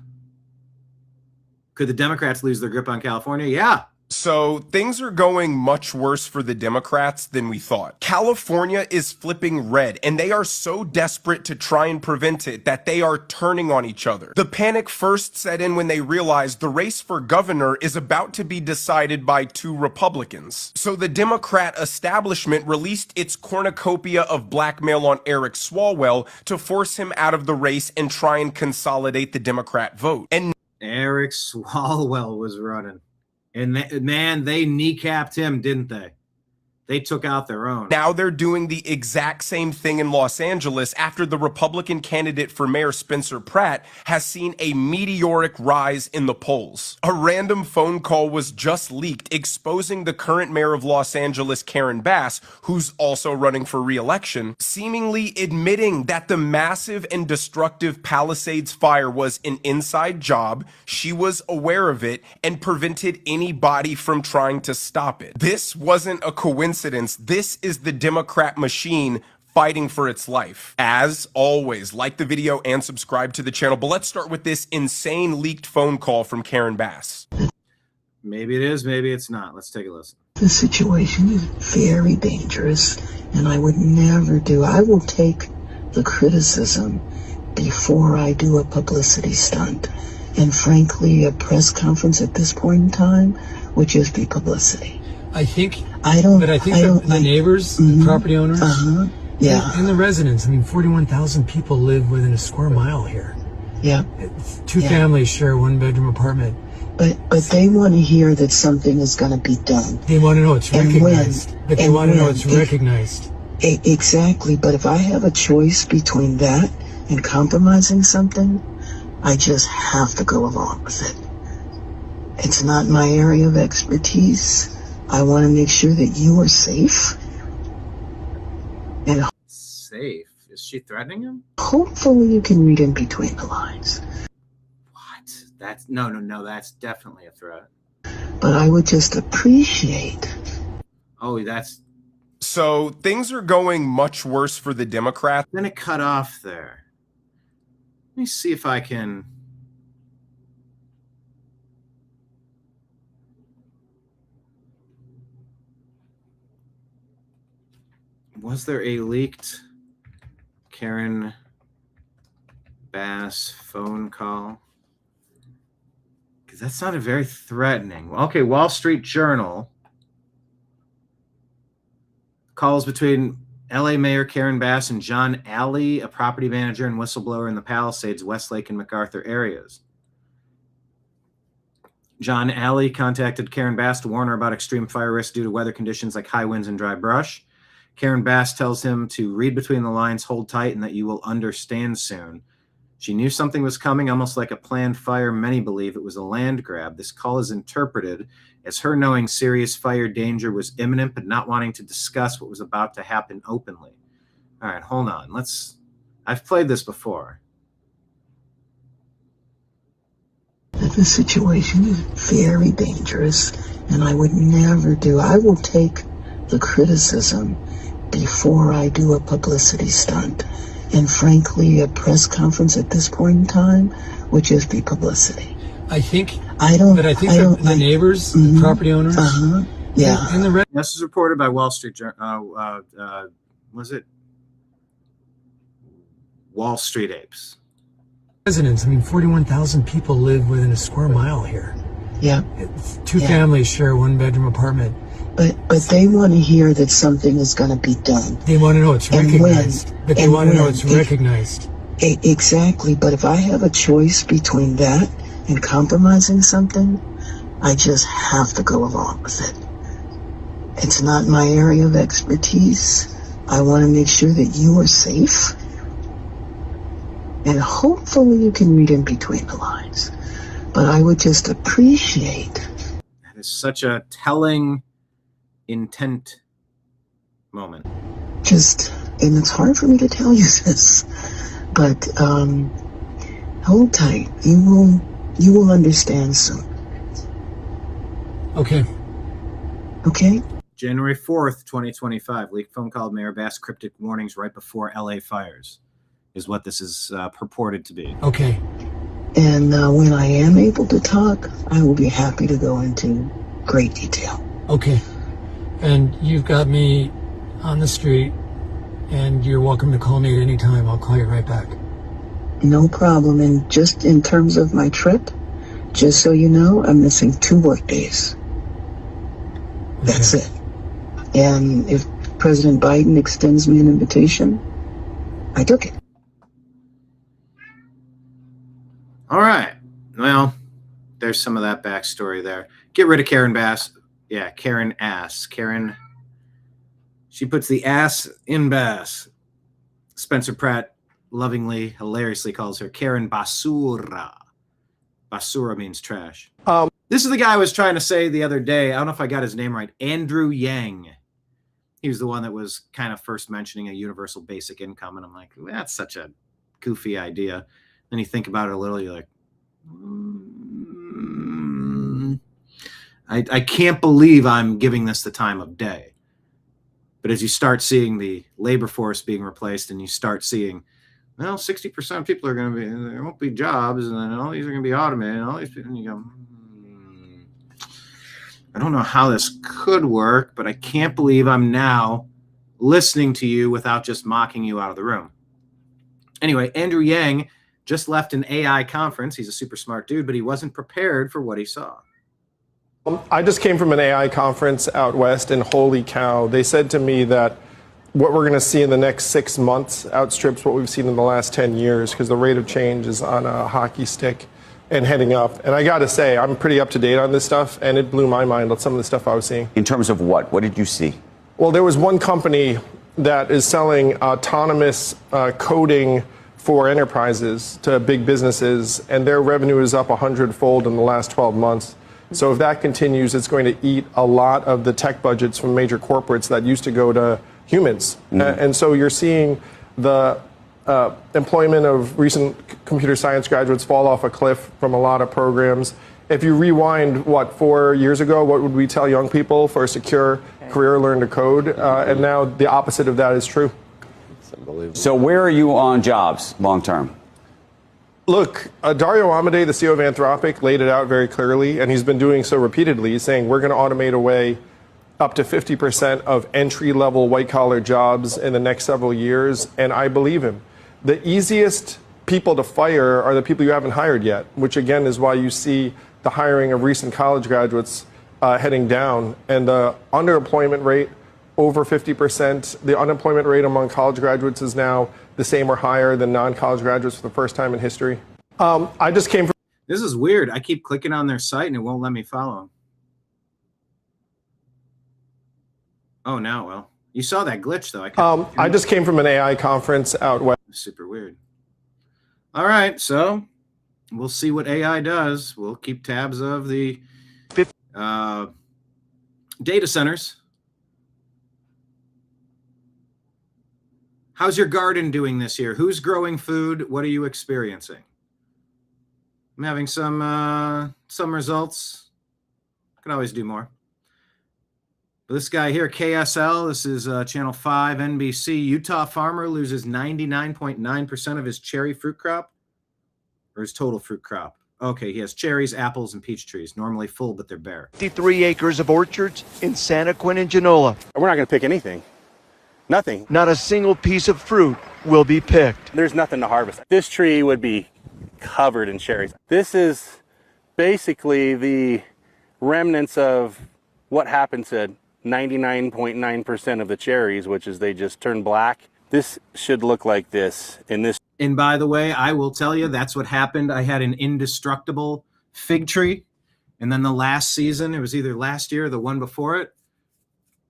Could the Democrats lose their grip on California? Yeah. So things are going much worse for the Democrats than we thought. California is flipping red, and they are so desperate to try and prevent it that they are turning on each other. The panic first set in when they realized the race for governor is about to be decided by two Republicans. So the Democrat establishment released its cornucopia of blackmail on Eric Swalwell to force him out of the race and try and consolidate the Democrat vote. And Eric Swalwell was running. And they kneecapped him, didn't they? They took out their own. Now they're doing the exact same thing in Los Angeles after the Republican candidate for mayor, Spencer Pratt, has seen a meteoric rise in the polls. A random phone call was just leaked exposing the current mayor of Los Angeles, Karen Bass, who's also running for re-election, seemingly admitting that the massive and destructive Palisades fire was an inside job, she was aware of it, and prevented anybody from trying to stop it. This wasn't a coincidence. This is the Democrat machine fighting for its life. As always, like the video and subscribe to the channel. But let's start with this insane leaked phone call from Karen Bass. Maybe it is, maybe it's not. Let's take a listen. The situation is very dangerous, and I would never I will take the criticism before I do a publicity stunt. And frankly, a press conference at this point in time would just be publicity. I think the neighbors, the property owners, and the residents. 41,000 people live within a square mile here. Yeah. Two families share a one-bedroom apartment. But they want to hear that something is going to be done. They want to know it's recognized. Recognized. Exactly. But if I have a choice between that and compromising something, I just have to go along with it. It's not my area of expertise. I want to make sure that you are safe. And safe? Is she threatening him? Hopefully you can read in between the lines. What? That's no, that's definitely a threat. But I would just appreciate. Oh, that's So things are going much worse for the Democrats. Then it cut off there. Let me see if I can. Was there a leaked Karen Bass phone call? Because that sounded very threatening. Okay, Wall Street Journal. Calls between LA Mayor Karen Bass and John Alley, a property manager and whistleblower in the Palisades, Westlake, and MacArthur areas. John Alley contacted Karen Bass to warn her about extreme fire risk due to weather conditions like high winds and dry brush. Karen Bass tells him to read between the lines, hold tight, and that you will understand soon. She knew something was coming, almost like a planned fire. Many believe it was a land grab. This call is interpreted as her knowing serious fire danger was imminent, but not wanting to discuss what was about to happen openly. All right, hold on. I've played this before. The situation is very dangerous, and I would never do. I will take the criticism before I do a publicity stunt. And frankly, a press conference at this point in time would just be publicity. I think the neighbors, the property owners, yeah. And the This is reported by Wall Street Journal. Was it Wall Street Apes? residents. I mean, 41,000 people live within a square mile here. Yeah. Two families share a one-bedroom apartment. But they want to hear that something is going to be done. They want to know it's recognized. But they want to know it's recognized. Exactly. But if I have a choice between that and compromising something, I just have to go along with it. It's not my area of expertise. I want to make sure that you are safe. And hopefully you can read in between the lines. But I would just appreciate. That is such a telling intent moment. And it's hard for me to tell you this, but hold tight. You will understand soon. Okay. Okay? January 4th, 2025. Leaked phone call, Mayor Bass, cryptic warnings right before LA fires is what this is purported to be. Okay. And when I am able to talk, I will be happy to go into great detail. Okay. And you've got me on the street, and you're welcome to call me at any time. I'll call you right back. No problem. And just in terms of my trip, just so you know, I'm missing 2 work days. Okay. That's it. And if President Biden extends me an invitation, I took it. All right. Well, there's some of that backstory there. Get rid of Karen Bass. Yeah, Karen Ass. Karen, she puts the ass in Bass. Spencer Pratt lovingly, hilariously calls her Karen Basura. Basura means trash. This is the guy I was trying to say the other day. I don't know if I got his name right. Andrew Yang. He was the one that was kind of first mentioning a universal basic income. And I'm like, well, that's such a goofy idea. Then you think about it a little, you're like, I can't believe I'm giving this the time of day. But as you start seeing the labor force being replaced and you start seeing, well, 60% of people are going to be, there won't be jobs, and then all these are going to be automated, and all these people, and you go, I don't know how this could work, but I can't believe I'm now listening to you without just mocking you out of the room. Anyway, Andrew Yang just left an AI conference. He's a super smart dude, but he wasn't prepared for what he saw. I just came from an AI conference out west, and holy cow, they said to me that what we're going to see in the next 6 months outstrips what we've seen in the last 10 years because the rate of change is on a hockey stick and heading up. And I got to say, I'm pretty up to date on this stuff, and it blew my mind on some of the stuff I was seeing. In terms of what? What did you see? Well, there was one company that is selling autonomous coding for enterprises to big businesses, and their revenue is up 100-fold in the last 12 months. So if that continues, it's going to eat a lot of the tech budgets from major corporates that used to go to humans. And so you're seeing the employment of recent computer science graduates fall off a cliff from a lot of programs. If you rewind, 4 years ago, what would we tell young people for a secure career, learn to code? And now the opposite of that is true. So where are you on jobs long term? Look, Dario Amodei, the CEO of Anthropic, laid it out very clearly, and he's been doing so repeatedly. He's saying we're going to automate away up to 50% of entry-level white-collar jobs in the next several years, and I believe him. The easiest people to fire are the people you haven't hired yet, which again is why you see the hiring of recent college graduates heading down, and the underemployment rate over 50%. The unemployment rate among college graduates is now the same or higher than non-college graduates for the first time in history. I just came from... This is weird. I keep clicking on their site and it won't let me follow them. Oh, now, well, you saw that glitch though. I just came from an AI conference out west. Super weird. All right, so we'll see what AI does. We'll keep tabs of the data centers. How's your garden doing this year? Who's growing food? What are you experiencing? I'm having some results. Can always do more. But this guy here, KSL, this is Channel 5, NBC. Utah farmer loses 99.9% of his cherry fruit crop, or his total fruit crop. Okay, he has cherries, apples, and peach trees, normally full, but they're bare. 53 acres of orchards in Santa Quin and Genola. We're not going to pick anything. Nothing. Not a single piece of fruit will be picked. There's nothing to harvest. This tree would be covered in cherries. This is basically the remnants of what happened to 99.9% of the cherries, which is they just turn black. This should look like this in this. And by the way, I will tell you, that's what happened. I had an indestructible fig tree. And then the last season, it was either last year or the one before it,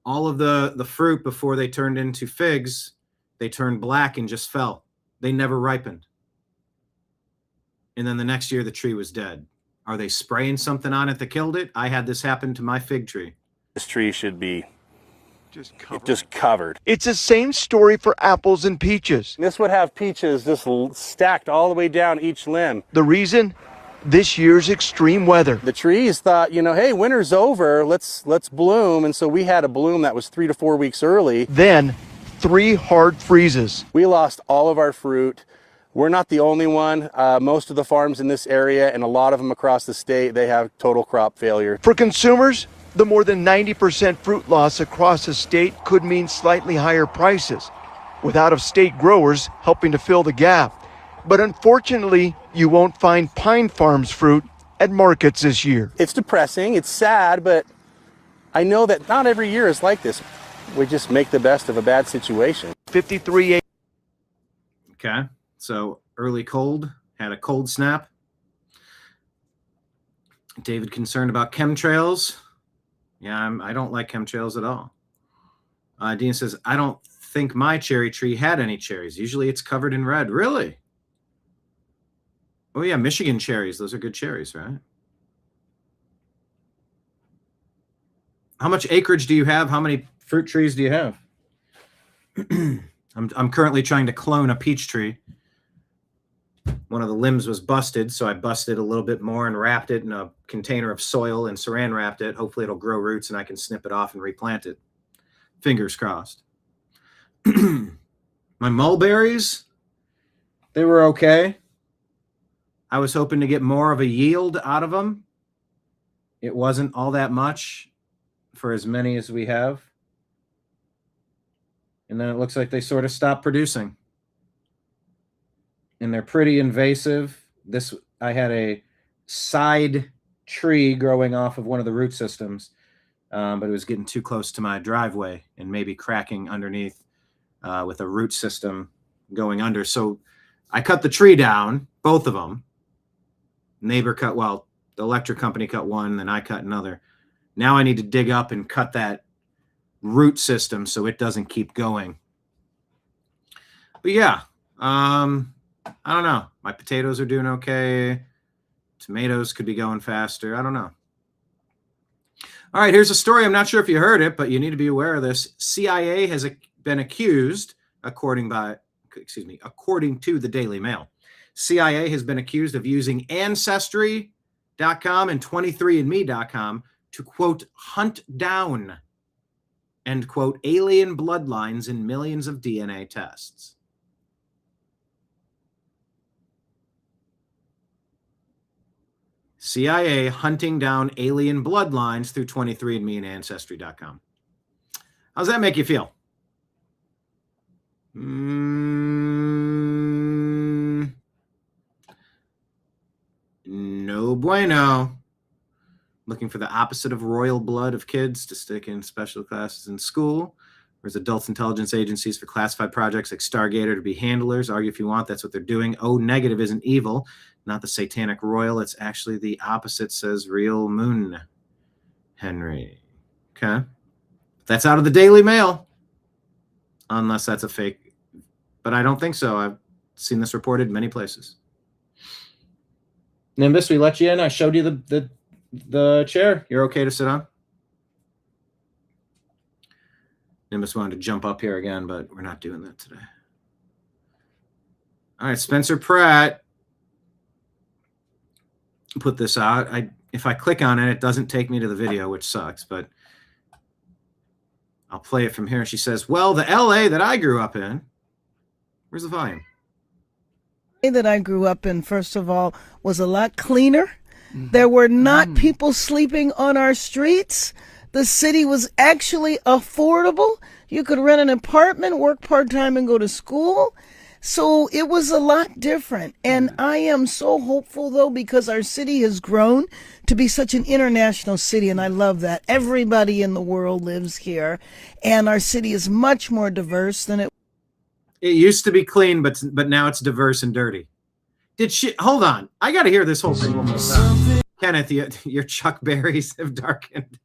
all of the fruit before they turned into figs, they turned black and just fell. They never ripened. And then the next year, the tree was dead. Are they spraying something on it that killed it? I had this happen to my fig tree. This tree should be just covered. It's the same story for apples and peaches. This would have peaches just stacked all the way down each limb. The reason? This year's extreme weather. The trees thought, hey, winter's over, let's bloom. And so we had a bloom that was 3 to 4 weeks early. Then 3 hard freezes. We lost all of our fruit. We're not the only one. Most of the farms in this area and a lot of them across the state, they have total crop failure. For consumers, the more than 90% fruit loss across the state could mean slightly higher prices, with out-of-state growers helping to fill the gap. But unfortunately, you won't find Pine Farms fruit at markets this year. It's depressing, it's sad, but I know that not every year is like this. We just make the best of a bad situation. 53. Okay, so early cold, had a cold snap. David concerned about chemtrails. Yeah, I don't like chemtrails at all. Dean says, I don't think my cherry tree had any cherries. Usually it's covered in red. Really? Oh, yeah, Michigan cherries. Those are good cherries, right? How much acreage do you have? How many fruit trees do you have? I'm currently trying to clone a peach tree. One of the limbs was busted, so I busted a little bit more and wrapped it in a container of soil and saran wrapped it. Hopefully it'll grow roots and I can snip it off and replant it. Fingers crossed. My mulberries, they were okay. I was hoping to get more of a yield out of them. It wasn't all that much for as many as we have. And then it looks like they sort of stopped producing. And they're pretty invasive. I had a side tree growing off of one of the root systems, but it was getting too close to my driveway and maybe cracking underneath with a root system going under. So I cut the tree down, both of them. Neighbor cut, well, the electric company cut one, then I cut another. Now I need to dig up and cut that root system so it doesn't keep going. But yeah, I don't know. My potatoes are doing okay. Tomatoes could be going faster. I don't know. All right, here's a story. I'm not sure if you heard it, but you need to be aware of this. CIA has been accused, according to the Daily Mail. CIA has been accused of using Ancestry and 23andme.com to, quote, hunt down, end quote, alien bloodlines in millions of DNA tests. CIA hunting down alien bloodlines through 23andme and Ancestry.com. How's that make you feel? No bueno. Looking for the opposite of royal blood of kids to stick in special classes in school. There's adult intelligence agencies for classified projects like Stargazer to be handlers. Argue if you want, that's what they're doing. O negative isn't evil, not the satanic royal. It's actually the opposite, says Real Moon Henry. Okay. That's out of the Daily Mail. Unless that's a fake. But I don't think so. I've seen this reported many places. Nimbus, we let you in. I showed you the chair. You're okay to sit on? Nimbus wanted to jump up here again, but we're not doing that today. All right, Spencer Pratt put this out. If I click on it, it doesn't take me to the video, which sucks, but I'll play it from here. She says, well, the LA that I grew up in, where's the volume? That I grew up in, first of all, was a lot cleaner. There were not people sleeping on our streets. The city was actually affordable. You could rent an apartment, work part-time, and go to school. So it was a lot different. And I am so hopeful, though, because our city has grown to be such an international city, and I love that. Everybody in the world lives here, and our city is much more diverse than it. It used to be clean, but now it's diverse and dirty. Hold on. I got to hear this whole thing one more time. Kenneth, your Chuck Berries have darkened.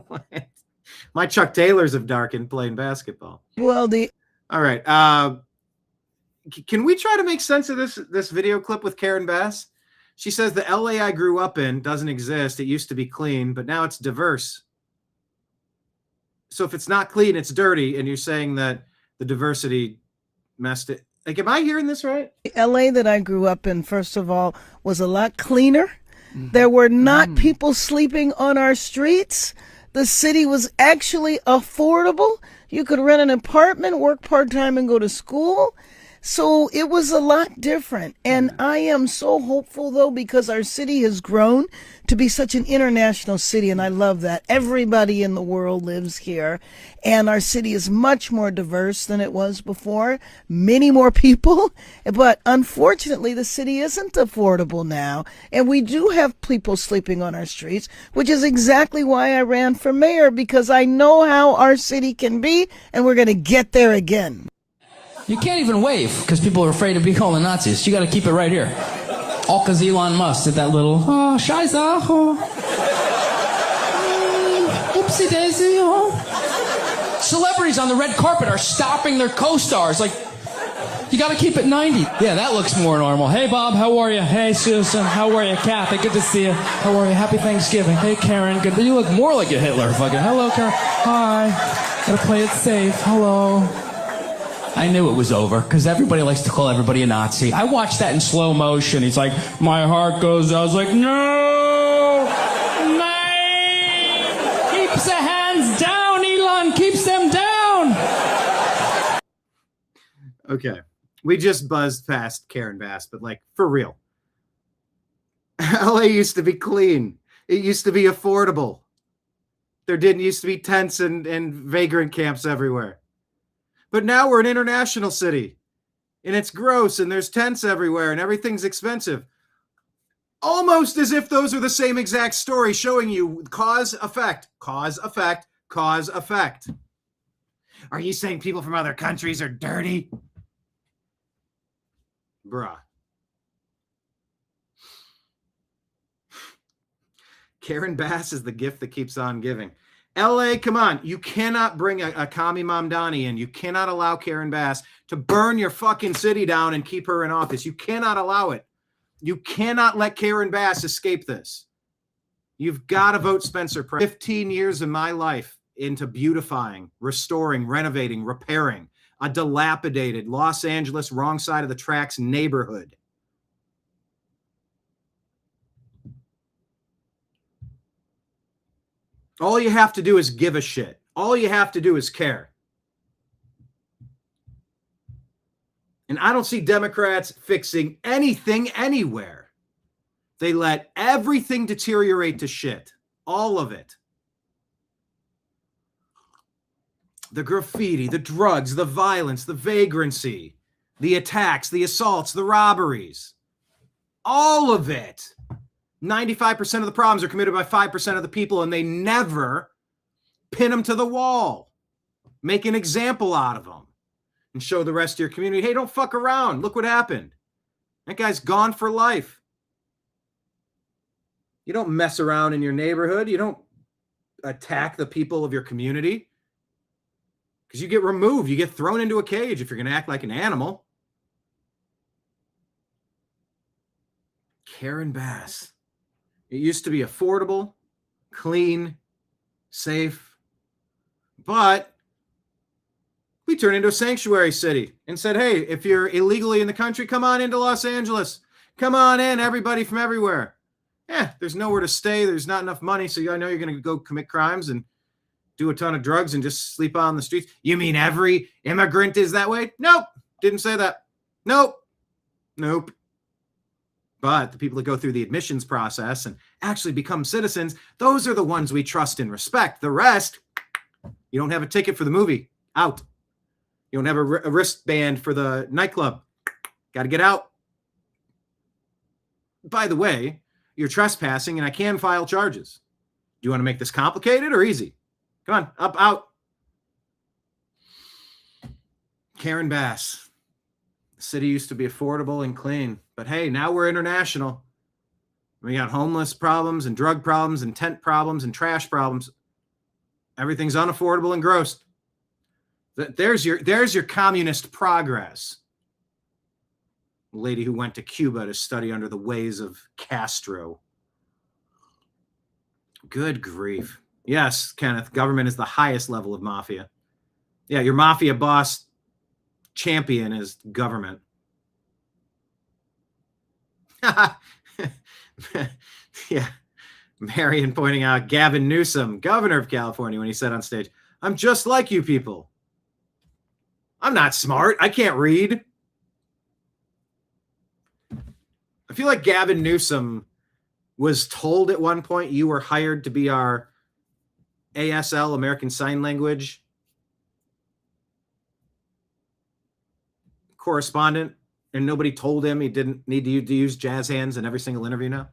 What? My Chuck Taylors have darkened playing basketball. Well, all right. Can we try to make sense of this video clip with Karen Bass? She says the LA I grew up in doesn't exist. It used to be clean, but now it's diverse. So if it's not clean, it's dirty, and you're saying that the diversity messed it. Like, am I hearing this right? LA that I grew up in, first of all, was a lot cleaner. There were not people sleeping on our streets. The city was actually affordable. You could rent an apartment, work part-time, and go to school. So it was a lot different. And I am so hopeful, though, because our city has grown to be such an international city, and I love that. Everybody in the world lives here, and our city is much more diverse than it was before. Many more people, but unfortunately, the city isn't affordable now, and we do have people sleeping on our streets, which is exactly why I ran for mayor, because I know how our city can be, and we're going to get there again. You can't even wave because people are afraid of being called Nazis. You got to keep it right here. All because Elon Musk did that little, oh, scheiße, oh. Oopsie daisy, oh. Celebrities on the red carpet are stopping their co-stars. Like, you got to keep it 90. Yeah, that looks more normal. Hey, Bob, how are you? Hey, Susan, how are you? Kathy, good to see you. How are you? Happy Thanksgiving. Hey, Karen, good. You look more like a Hitler. Fucking, hello, Karen. Hi. Gotta play it safe. Hello. I knew it was over, because everybody likes to call everybody a Nazi. I watched that in slow motion. He's like, my heart goes out. I was like, no! Keeps the hands down, Elon! Keeps them down! Okay. We just buzzed past Karen Bass, but like, for real. LA used to be clean. It used to be affordable. There didn't used to be tents and vagrant camps everywhere. But now we're an international city, and it's gross, and there's tents everywhere, and everything's expensive. Almost as if those are the same exact story, showing you cause, effect, cause, effect, cause, effect. Are you saying people from other countries are dirty? Bruh. Karen Bass is the gift that keeps on giving. LA, come on. You cannot bring a commie Mamdani in. You cannot allow Karen Bass to burn your fucking city down and keep her in office. You cannot allow it. You cannot let Karen Bass escape this. You've got to vote Spencer Pratt. 15 years of my life into beautifying, restoring, renovating, repairing a dilapidated Los Angeles, wrong side of the tracks neighborhood. All you have to do is give a shit. All you have to do is care. And I don't see Democrats fixing anything anywhere. They let everything deteriorate to shit. All of it. The graffiti, the drugs, the violence, the vagrancy, the attacks, the assaults, the robberies. All of it. 95% of the problems are committed by 5% of the people, and they never pin them to the wall. Make an example out of them and show the rest of your community, hey, don't fuck around. Look what happened. That guy's gone for life. You don't mess around in your neighborhood. You don't attack the people of your community because you get removed. You get thrown into a cage if you're going to act like an animal. Karen Bass. It used to be affordable, clean, safe, but we turned into a sanctuary city and said, hey, if you're illegally in the country, come on into Los Angeles. Come on in, everybody from everywhere. There's nowhere to stay. There's not enough money, so I know you're going to go commit crimes and do a ton of drugs and just sleep on the streets. You mean every immigrant is that way? Nope. Didn't say that. Nope. But the people that go through the admissions process and actually become citizens, those are the ones we trust and respect. The rest, you don't have a ticket for the movie. Out. You don't have a wristband for the nightclub. Got to get out. By the way, you're trespassing and I can file charges. Do you want to make this complicated or easy? Come on, up, out. Karen Bass. The city used to be affordable and clean, but hey, now we're international. We got homeless problems and drug problems and tent problems and trash problems. Everything's unaffordable and gross. There's your communist progress. The lady who went to Cuba to study under the ways of Castro. Good grief. Yes, Kenneth, government is the highest level of mafia. Yeah, your mafia boss champion is government. Yeah. Marion pointing out Gavin Newsom, governor of California, when he said on stage, I'm just like you people. I'm not smart. I can't read. I feel like Gavin Newsom was told at one point you were hired to be our ASL, American Sign Language correspondent, and nobody told him he didn't need to use jazz hands in every single interview now.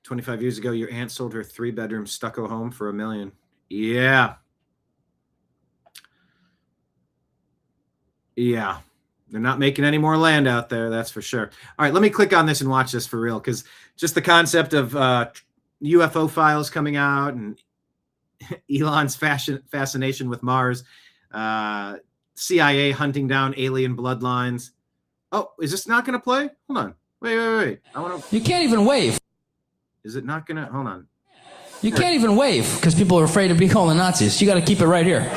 $25 years ago, your aunt sold her 3-bedroom stucco home for $1 million. Yeah. Yeah. They're not making any more land out there, that's for sure. All right, let me click on this and watch this for real, because just the concept of UFO files coming out and Elon's fascination with Mars, CIA hunting down alien bloodlines. Oh, is this not going to play? Hold on. Wait. You can't even wave. Is it not going to? Hold on. You can't even wave because people are afraid of being called Nazis. You got to keep it right here.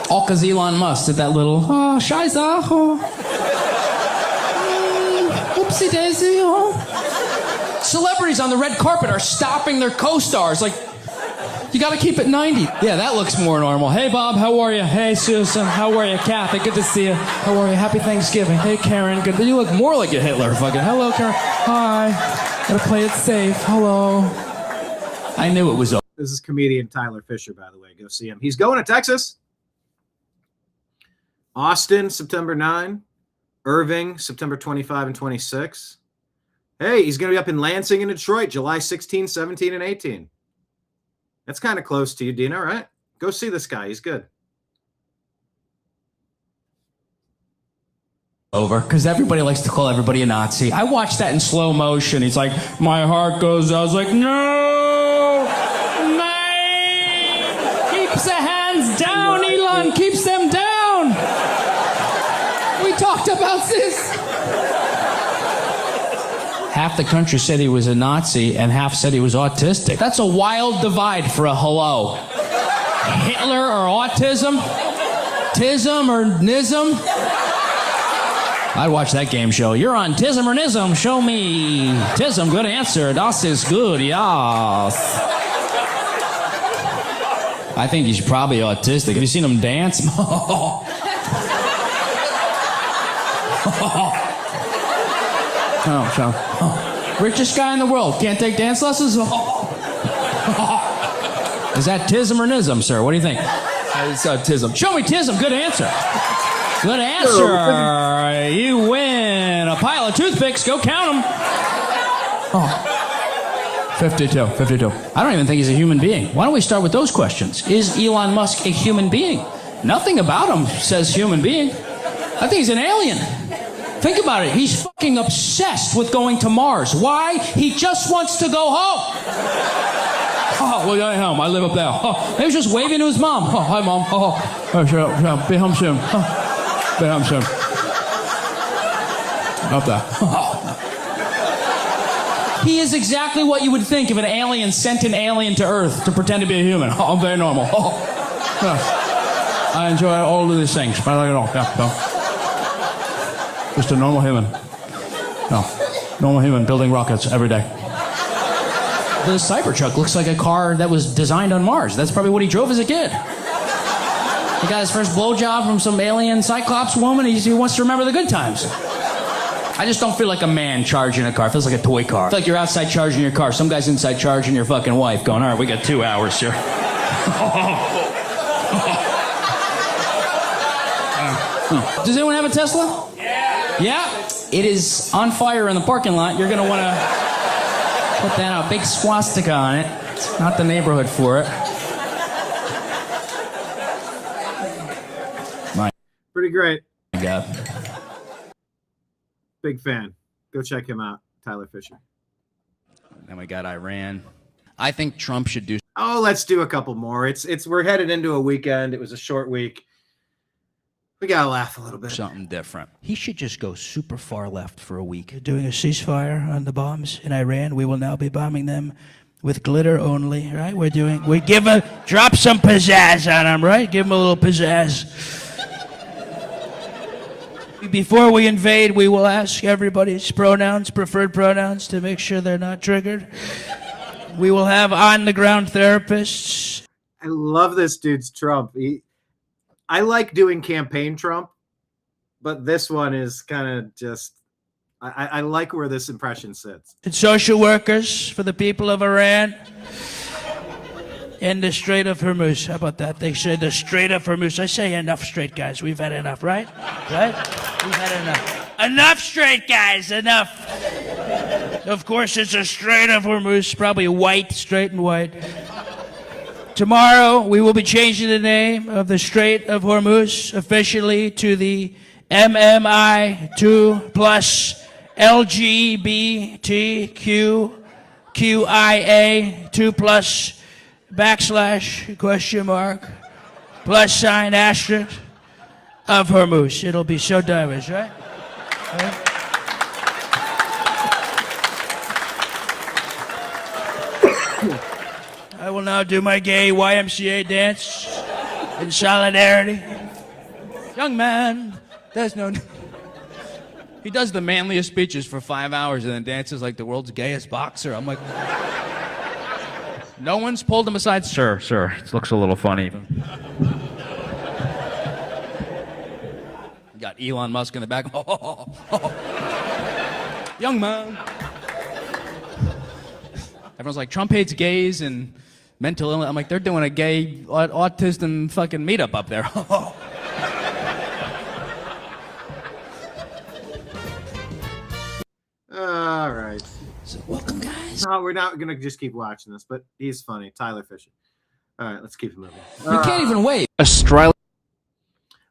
All because Elon Musk did that little, scheiße, whoopsie daisy, Celebrities on the red carpet are stopping their co-stars. Like, you got to keep it 90. Yeah, that looks more normal. Hey, Bob, how are you? Hey, Susan, how are you? Kathy, good to see you. How are you? Happy Thanksgiving. Hey, Karen, good. You look more like a Hitler. Fucking hello, Karen. Hi. Gotta play it safe. Hello. I knew it was over. This is comedian Tyler Fisher, by the way. Go see him. He's going to Texas. Austin, September 9. Irving, September 25 and 26. Hey, he's going to be up in Lansing and Detroit, July 16, 17, and 18. That's kind of close to you, Dina, right? Go see this guy. He's good. Over, because everybody likes to call everybody a Nazi. I watched that in slow motion. He's like, my heart goes. I was like, no, man, keeps the hands down, Elon, keeps them down. We talked about this. Half the country said he was a Nazi, and half said he was autistic. That's a wild divide for a hello. Hitler or autism? Tism or nism? I'd watch that game show. You're on Tism or Nism. Show me Tism. Good answer. Das is good. Yes. I think he's probably autistic. Have you seen him dance? Richest guy in the world. Can't take dance lessons? Is that Tism or Nism, sir? What do you think? It's Tism. Show me Tism. Good answer. Good answer. You win a pile of toothpicks. Go count them. 52. I don't even think he's a human being. Why don't we start with those questions? Is Elon Musk a human being? Nothing about him says human being. I think he's an alien. Think about it. He's fucking obsessed with going to Mars. Why? He just wants to go home. Oh, well, I am. I live up there. Oh, he was just waving to his mom. Oh, hi, Mom. Oh, sure. Be home soon. Be home soon. Up there. He is exactly what you would think if an alien sent an alien to Earth to pretend to be a human. Oh, I'm very normal. Oh, yeah. I enjoy all of these things. I like it all. Yeah, no. Just a normal human. No, normal human building rockets every day. The Cybertruck looks like a car that was designed on Mars. That's probably what he drove as a kid. He got his first blowjob from some alien Cyclops woman. He wants to remember the good times. I just don't feel like a man charging a car. It feels like a toy car. I feel like you're outside charging your car. Some guy's inside charging your fucking wife going, all right, we got 2 hours here. Does anyone have a Tesla? Yeah? It is on fire in the parking lot. You're going to want to put that a big swastika on it. It's not the neighborhood for it. Pretty great. My God. Big fan. Go check him out, Tyler Fisher. Then we got Iran. I think Trump should do. Oh, let's do a couple more. We're headed into a weekend. It was a short week. We gotta laugh a little bit. Something different. He should just go super far left for a week. Doing a ceasefire on the bombs in Iran. We will now be bombing them with glitter only, right? Drop some pizzazz on them, right? Give them a little pizzazz. Before we invade, we will ask everybody's preferred pronouns, to make sure they're not triggered. We will have on-the-ground therapists. I love this dude's Trump. I like doing campaign Trump, but this one is kind of just, I like where this impression sits. And social workers for the people of Iran and the Strait of Hormuz. How about that? They say the Strait of Hormuz. I say enough straight guys. We've had enough, right? Right? We've had enough. Enough straight guys, enough. Of course, it's a Strait of Hormuz, probably white, straight and white. Tomorrow, we will be changing the name of the Strait of Hormuz officially to the MMI2 plus LGBTQIA 2 plus / plus sign asterisk of Hormuz. It'll be so diverse, right? I will now do my gay YMCA dance in solidarity. Young man, there's no... He does the manliest speeches for 5 hours and then dances like the world's gayest boxer. I'm like... No one's pulled him aside. Sir, it looks a little funny. You got Elon Musk in the back. Young man. Everyone's like, Trump hates gays and mental illness. I'm like, they're doing a gay autism fucking meetup up there. All right. So welcome, guys. No, we're not going to just keep watching this, but he's funny. Tyler Fisher. All right, let's keep it moving. You can't even wait.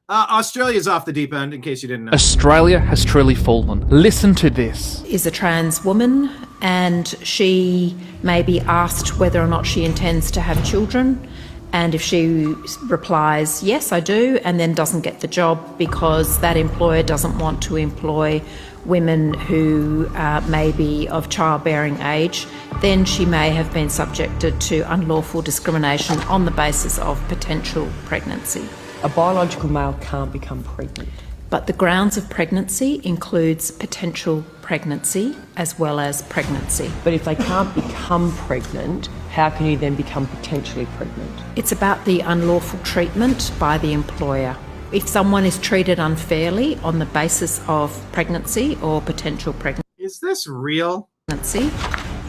Australia's off the deep end, in case you didn't know. Australia has truly fallen. Listen to this. Is a trans woman, and she may be asked whether or not she intends to have children. And if she replies, yes, I do, and then doesn't get the job because that employer doesn't want to employ women who may be of childbearing age, then she may have been subjected to unlawful discrimination on the basis of potential pregnancy. A biological male can't become pregnant. But the grounds of pregnancy includes potential pregnancy as well as pregnancy. But if they can't become pregnant, how can you then become potentially pregnant? It's about the unlawful treatment by the employer. If someone is treated unfairly on the basis of pregnancy or potential pregnancy, is this real?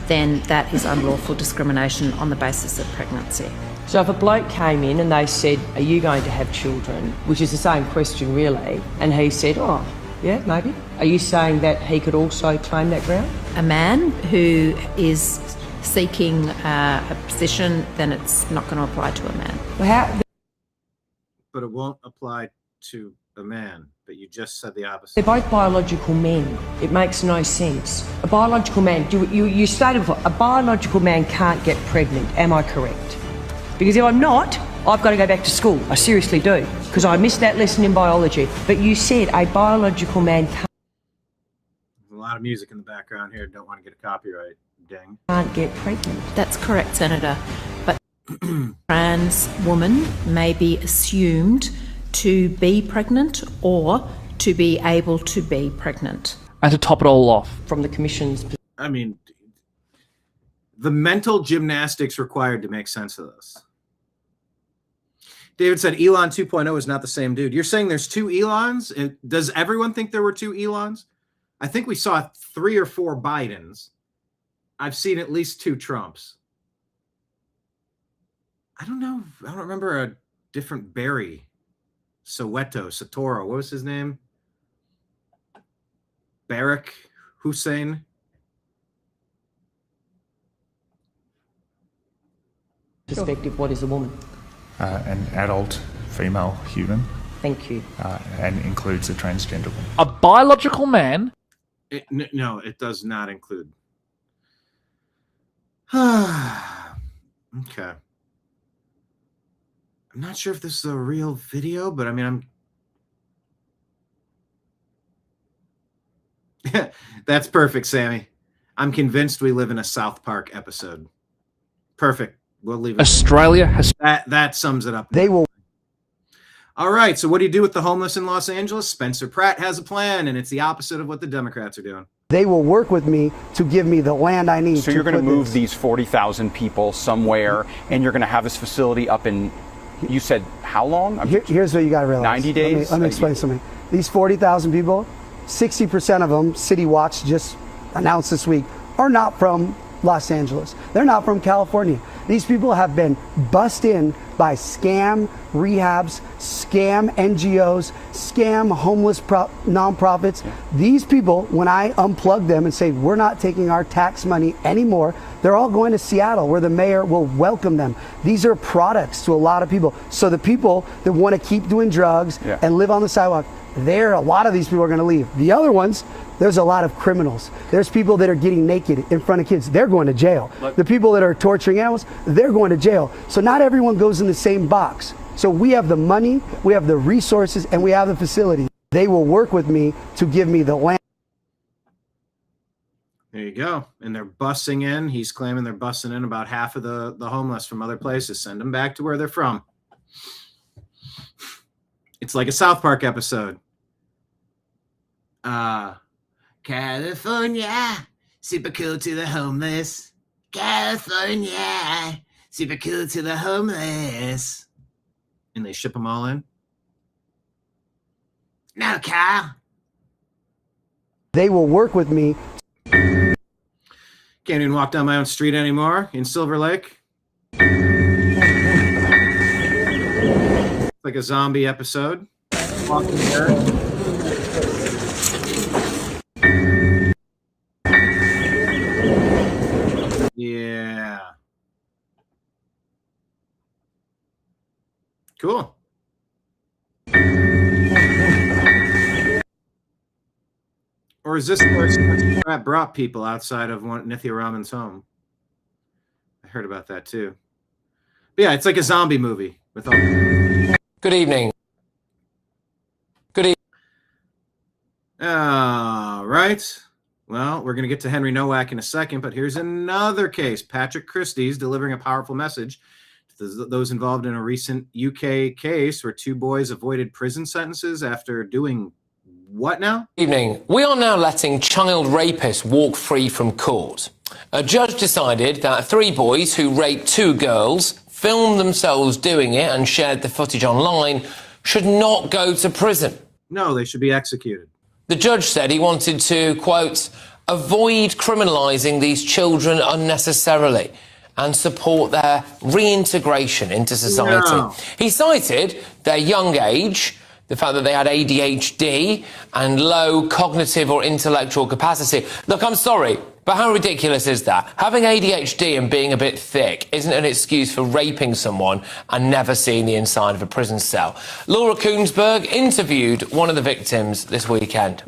Then that is unlawful discrimination on the basis of pregnancy. So if a bloke came in and they said, are you going to have children? Which is the same question really. And he said, oh, yeah, maybe. Are you saying that he could also claim that ground? A man who is seeking a position, then it's not going to apply to a man. Well, but it won't apply to a man. But you just said the opposite. They're both biological men. It makes no sense. A biological man, you stated before, a biological man can't get pregnant. Am I correct? Because if I'm not, I've got to go back to school. I seriously do. Because I missed that lesson in biology. But you said a biological man can't. There's a lot of music in the background here. Don't want to get a copyright ding. Can't get pregnant. That's correct, Senator. But trans woman may be assumed to be pregnant or to be able to be pregnant. And to top it all off, from the Commission's... I mean, the mental gymnastics required to make sense of this. David said Elon 2.0 is not the same dude. You're saying there's two Elons? Does everyone think there were two Elons? I think we saw 3 or 4 Bidens. I've seen at least 2 Trumps. I don't know. I don't remember a different Barry. Satoru. What was his name? Barack Hussein. Perspective, what is a woman? An adult female human. Thank you. And includes a transgender woman. A biological man? No, it does not include. Okay. I'm not sure if this is a real video, but I mean, That's perfect, Sammy. I'm convinced we live in a South Park episode. Perfect. We'll leave it. Australia has... That sums it up. They will. All right, so what do you do with the homeless in Los Angeles? Spencer Pratt has a plan, and it's the opposite of what the Democrats are doing. They will work with me to give me the land I need. So you're going to move these 40,000 people somewhere, and you're going to have this facility up in, you said, how long? Here's what you got to realize. 90 days? Let me explain something. These 40,000 people, 60% of them, City Watch just announced this week, are not from Los Angeles. They're not from California. These people have been bussed in by scam rehabs, scam NGOs, scam homeless nonprofits. These people, when I unplug them and say, we're not taking our tax money anymore, they're all going to Seattle where the mayor will welcome them. These are products to a lot of people. So the people that want to keep doing drugs and live on the sidewalk, a lot of these people are going to leave. The other ones, there's a lot of criminals. There's people that are getting naked in front of kids. They're going to jail. The people that are torturing animals, they're going to jail. So not everyone goes in the same box. So we have the money, we have the resources, and we have the facilities. They will work with me to give me the land. There you go. And they're bussing in. He's claiming they're bussing in about half of the homeless from other places. Send them back to where they're from. It's like a South Park episode. California, super cool to the homeless. California, super cool to the homeless. And they ship them all in. No, Kyle. They will work with me. Can't even walk down my own street anymore in Silver Lake. Like a zombie episode. Walking there. Yeah. Cool. Or is this where Spencer Pratt brought people outside of Nithya Raman's home? I heard about that too. But yeah, it's like a zombie movie with all. Good evening. Good evening. All right. Well, we're going to get to Henry Nowak in a second, but here's another case. Patrick Christie's delivering a powerful message to those involved in a recent UK case where 2 boys avoided prison sentences after doing What now? Evening. We are now letting child rapists walk free from court. A judge decided that 3 boys who raped 2 girls, filmed themselves doing it and shared the footage online, should not go to prison. No, they should be executed. The judge said he wanted to, quote, avoid criminalising these children unnecessarily and support their reintegration into society. No. He cited their young age, the fact that they had ADHD and low cognitive or intellectual capacity. Look, I'm sorry, but how ridiculous is that? Having ADHD and being a bit thick isn't an excuse for raping someone and never seeing the inside of a prison cell. Laura Koonsberg interviewed one of the victims this weekend.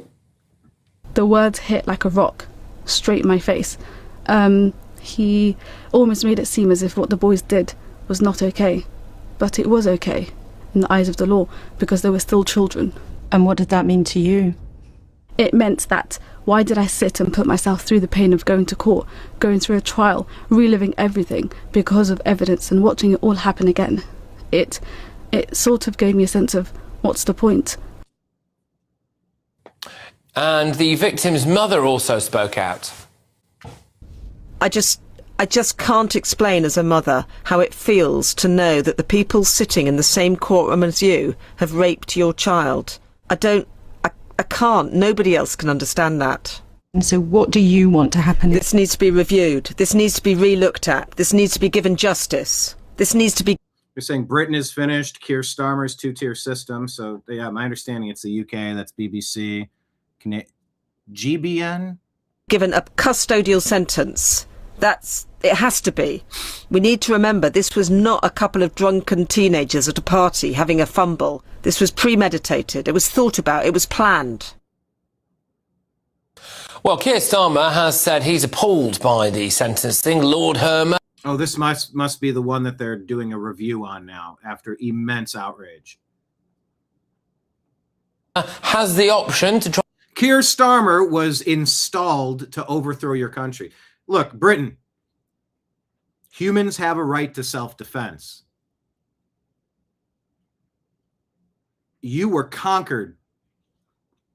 The words hit like a rock, straight in my face. He almost made it seem as if what the boys did was not okay. But it was okay in the eyes of the law, because they were still children. And what did that mean to you? It meant that, why did I sit and put myself through the pain of going to court, going through a trial, reliving everything because of evidence and watching it all happen again? It sort of gave me a sense of, what's the point? And the victim's mother also spoke out. I just can't explain as a mother how it feels to know that the people sitting in the same courtroom as you have raped your child. I can't. Nobody else can understand that. And so what do you want to happen? This needs to be reviewed. This needs to be re-looked at. This needs to be given justice. This needs to be... You're saying Britain is finished, Keir Starmer's 2-tier system. So, yeah, my understanding it's the UK, that's BBC, GBN? Given a custodial sentence. It has to be. We need to remember this was not a couple of drunken teenagers at a party having a fumble. This was premeditated. It was thought about. It was planned. Well, Keir Starmer has said he's appalled by the sentencing. Lord Herman. Oh, this must be the one that they're doing a review on now after immense outrage. Has the option to try... Keir Starmer was installed to overthrow your country. Look, Britain, humans have a right to self-defense. You were conquered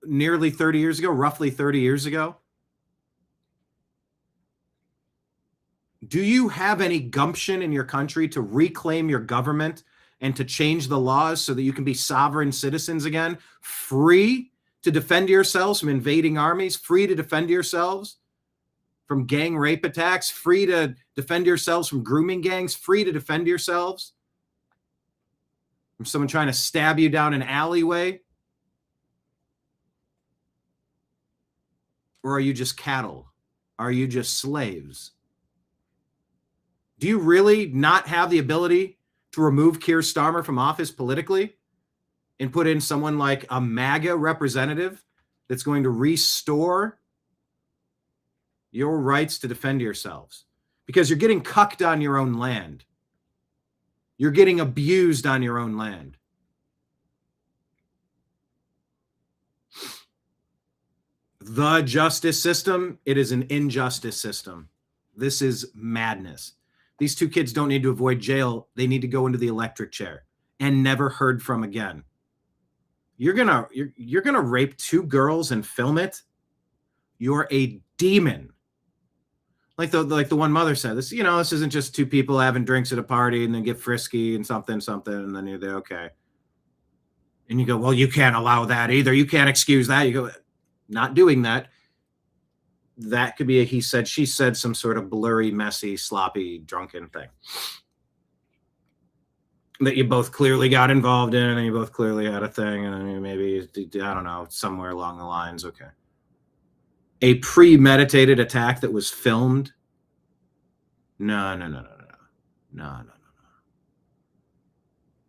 nearly 30 years ago, roughly 30 years ago. Do you have any gumption in your country to reclaim your government and to change the laws so that you can be sovereign citizens again, free to defend yourselves from invading armies, free to defend yourselves from gang rape attacks, free to defend yourselves from grooming gangs, free to defend yourselves from someone trying to stab you down an alleyway? Or are you just cattle? Are you just slaves? Do you really not have the ability to remove Keir Starmer from office politically and put in someone like a MAGA representative that's going to restore your rights to defend yourselves? Because you're getting cucked on your own land. You're getting abused on your own land. The justice system, it is an injustice system. This is madness. These 2 kids don't need to avoid jail. They need to go into the electric chair and never heard from again. You're gonna rape 2 girls and film it? You're a demon. Like the one mother said, this isn't just 2 people having drinks at a party and then get frisky and something, and then you're there, okay. And you go, well, you can't allow that either. You can't excuse that. You go, not doing that. That could be a he said, she said, some sort of blurry, messy, sloppy, drunken thing that you both clearly got involved in, and you both clearly had a thing, and maybe, I don't know, somewhere along the lines, okay. A premeditated attack that was filmed? No.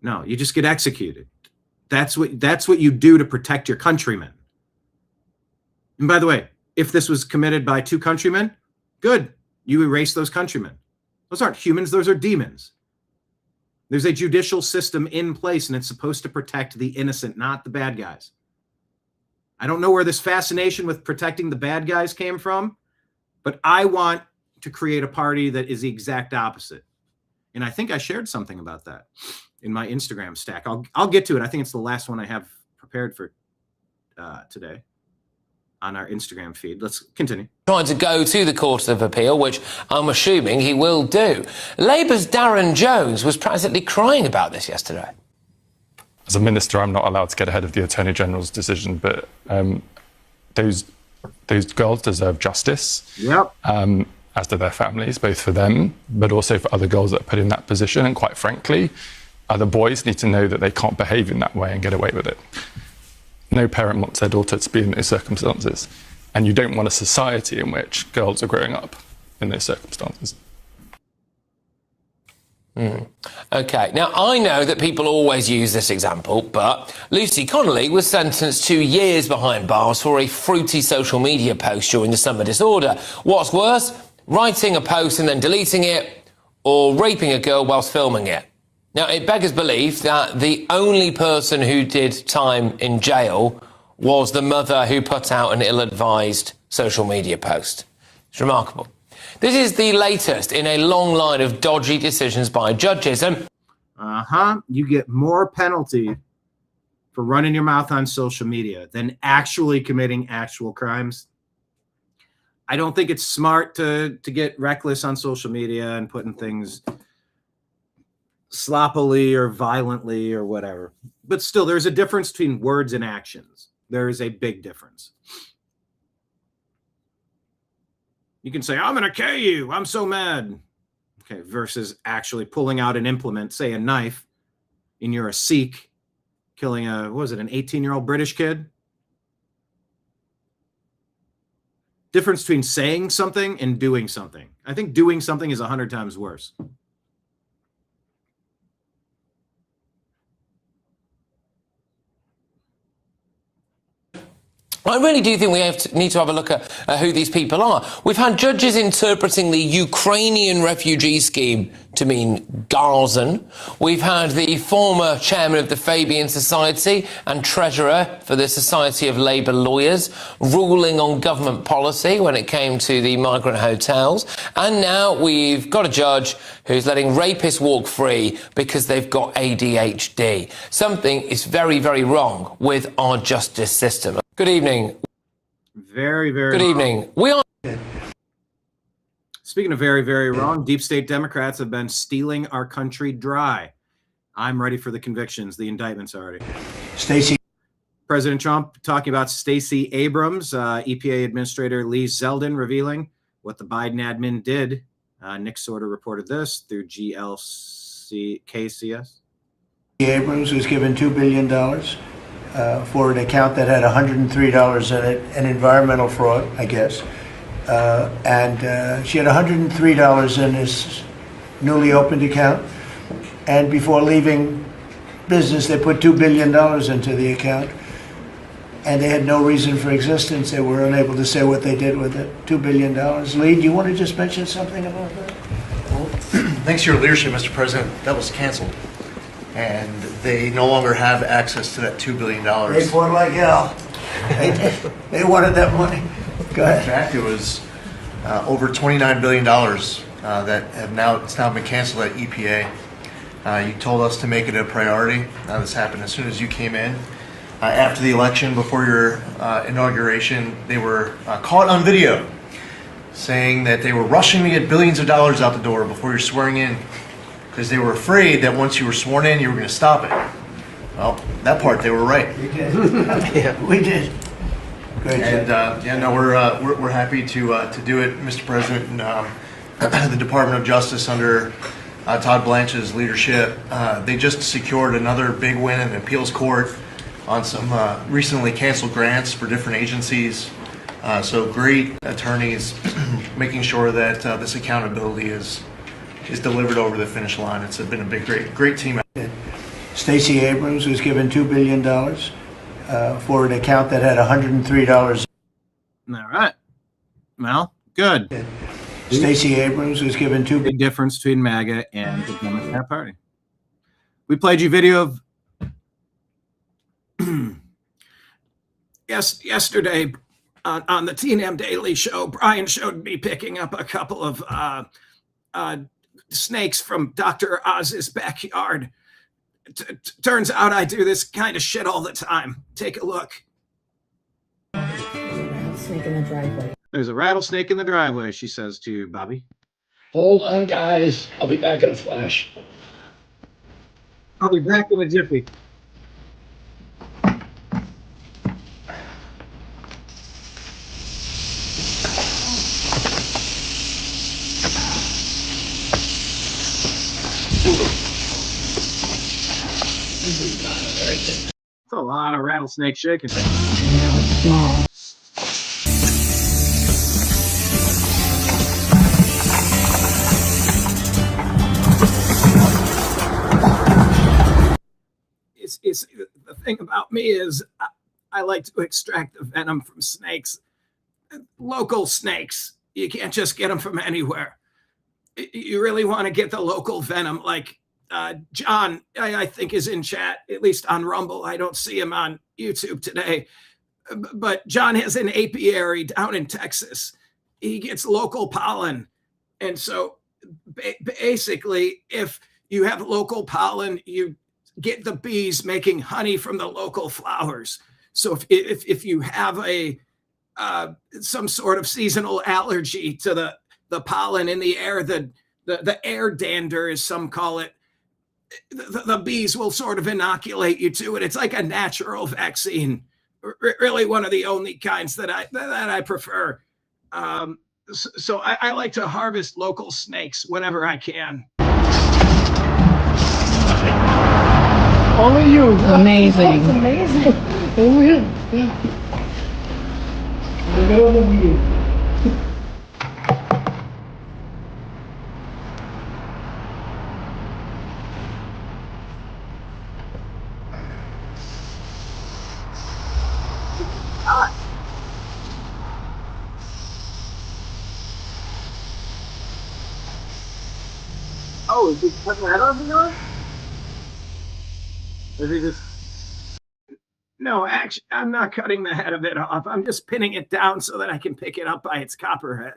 No, you just get executed. That's what you do to protect your countrymen. And by the way, if this was committed by 2 countrymen, good. You erase those countrymen. Those aren't humans, those are demons. There's a judicial system in place, and it's supposed to protect the innocent, not the bad guys. I don't know where this fascination with protecting the bad guys came from, but I want to create a party that is the exact opposite. And I think I shared something about that in my Instagram stack. I'll get to it. I think it's the last one I have prepared for today on our Instagram feed. Let's continue. Trying to go to the Court of Appeal, which I'm assuming he will do. Labour's Darren Jones was practically crying about this yesterday. As a minister, I'm not allowed to get ahead of the Attorney General's decision, but those girls deserve justice. Yep. As do their families, both for them, but also for other girls that are put in that position. And quite frankly, other boys need to know that they can't behave in that way and get away with it. No parent wants their daughter to be in those circumstances. And you don't want a society in which girls are growing up in those circumstances. OK, now I know that people always use this example, but Lucy Connolly was sentenced to years behind bars for a fruity social media post during the summer disorder. What's worse, writing a post and then deleting it, or raping a girl whilst filming it. Now, it beggars belief that the only person who did time in jail was the mother who put out an ill-advised social media post. It's remarkable. This is the latest in a long line of dodgy decisions by judges. And you get more penalty for running your mouth on social media than actually committing actual crimes. I don't think it's smart to get reckless on social media and putting things sloppily or violently or whatever. But still, there's a difference between words and actions. There is a big difference. You can say, I'm going to kill you. I'm so mad. Okay, versus actually pulling out an implement, say a knife, and you're a Sikh, killing an 18-year-old British kid. Difference between saying something and doing something. I think doing something is 100 times worse. I really do think we need to have a look at who these people are. We've had judges interpreting the Ukrainian refugee scheme to mean Gazan. We've had the former chairman of the Fabian Society and treasurer for the Society of Labour Lawyers ruling on government policy when it came to the migrant hotels. And now we've got a judge who's letting rapists walk free because they've got ADHD. Something is very, very wrong with our justice system. Good evening. Very, very Good evening. We are... Speaking of very, very wrong, deep state Democrats have been stealing our country dry. I'm ready for the convictions, the indictments already. President Trump talking about Stacey Abrams, EPA Administrator Lee Zeldin revealing what the Biden admin did. Nick Sorter reported this through KCS. Abrams was given $2 billion for an account that had $103 in it, an environmental fraud, I guess. And she had $103 in this newly opened account. And before leaving business, they put $2 billion into the account. And they had no reason for existence. They were unable to say what they did with it. $2 billion. Lee, do you want to just mention something about that? Well, thanks to your leadership, Mr. President, that was canceled. And they no longer have access to that $2 billion. They fought like hell. They wanted that money. Go ahead. In fact, it was over $29 billion that it's now been canceled at EPA. You told us to make it a priority. This happened as soon as you came in. After the election, before your inauguration, they were caught on video saying that they were rushing to get billions of dollars out the door before you're swearing in, because they were afraid that once you were sworn in, you were going to stop it. Well, that part they were right. We did. Yeah, we did. Great. And we're happy to do it, Mr. President. And, the Department of Justice under Todd Blanche's leadership, they just secured another big win in the appeals court on some recently canceled grants for different agencies. So great attorneys making sure that this accountability is delivered over the finish line. It's been a great team. Stacey Abrams was given $2 billion for an account that had $103. All right. Well, good. Stacey Abrams was given $2 billion. Big difference between MAGA and the Democrat Party. We played you video of yesterday on the TNAM Daily Show. Brian showed me picking up a couple of snakes from Dr. Oz's backyard. Turns out I do this kind of shit all the time. Take a look. rattlesnake in the driveway. There's a rattlesnake in the driveway, she says to Bobby. Hold on, guys. I'll be back in a flash. I'll be back in a jiffy. It's a lot of rattlesnake shaking. It's the thing about me is I like to extract the venom from snakes, local snakes. You can't just get them from anywhere. You really want to get the local venom, like John, I think, is in chat, at least on Rumble. I don't see him on YouTube today. But John has an apiary down in Texas. He gets local pollen. And so basically, if you have local pollen, you get the bees making honey from the local flowers. So if you have a some sort of seasonal allergy to the pollen in the air, the air dander, as some call it, the bees will sort of inoculate you to it. It's like a natural vaccine, really one of the only kinds that I prefer. So I like to harvest local snakes whenever I can. Only you. Amazing. That's amazing. Oh, yeah. Look at all the weed. Oh, is he cutting that off now? Is he just... No, actually, I'm not cutting the head of it off. I'm just pinning it down so that I can pick it up by its copperhead.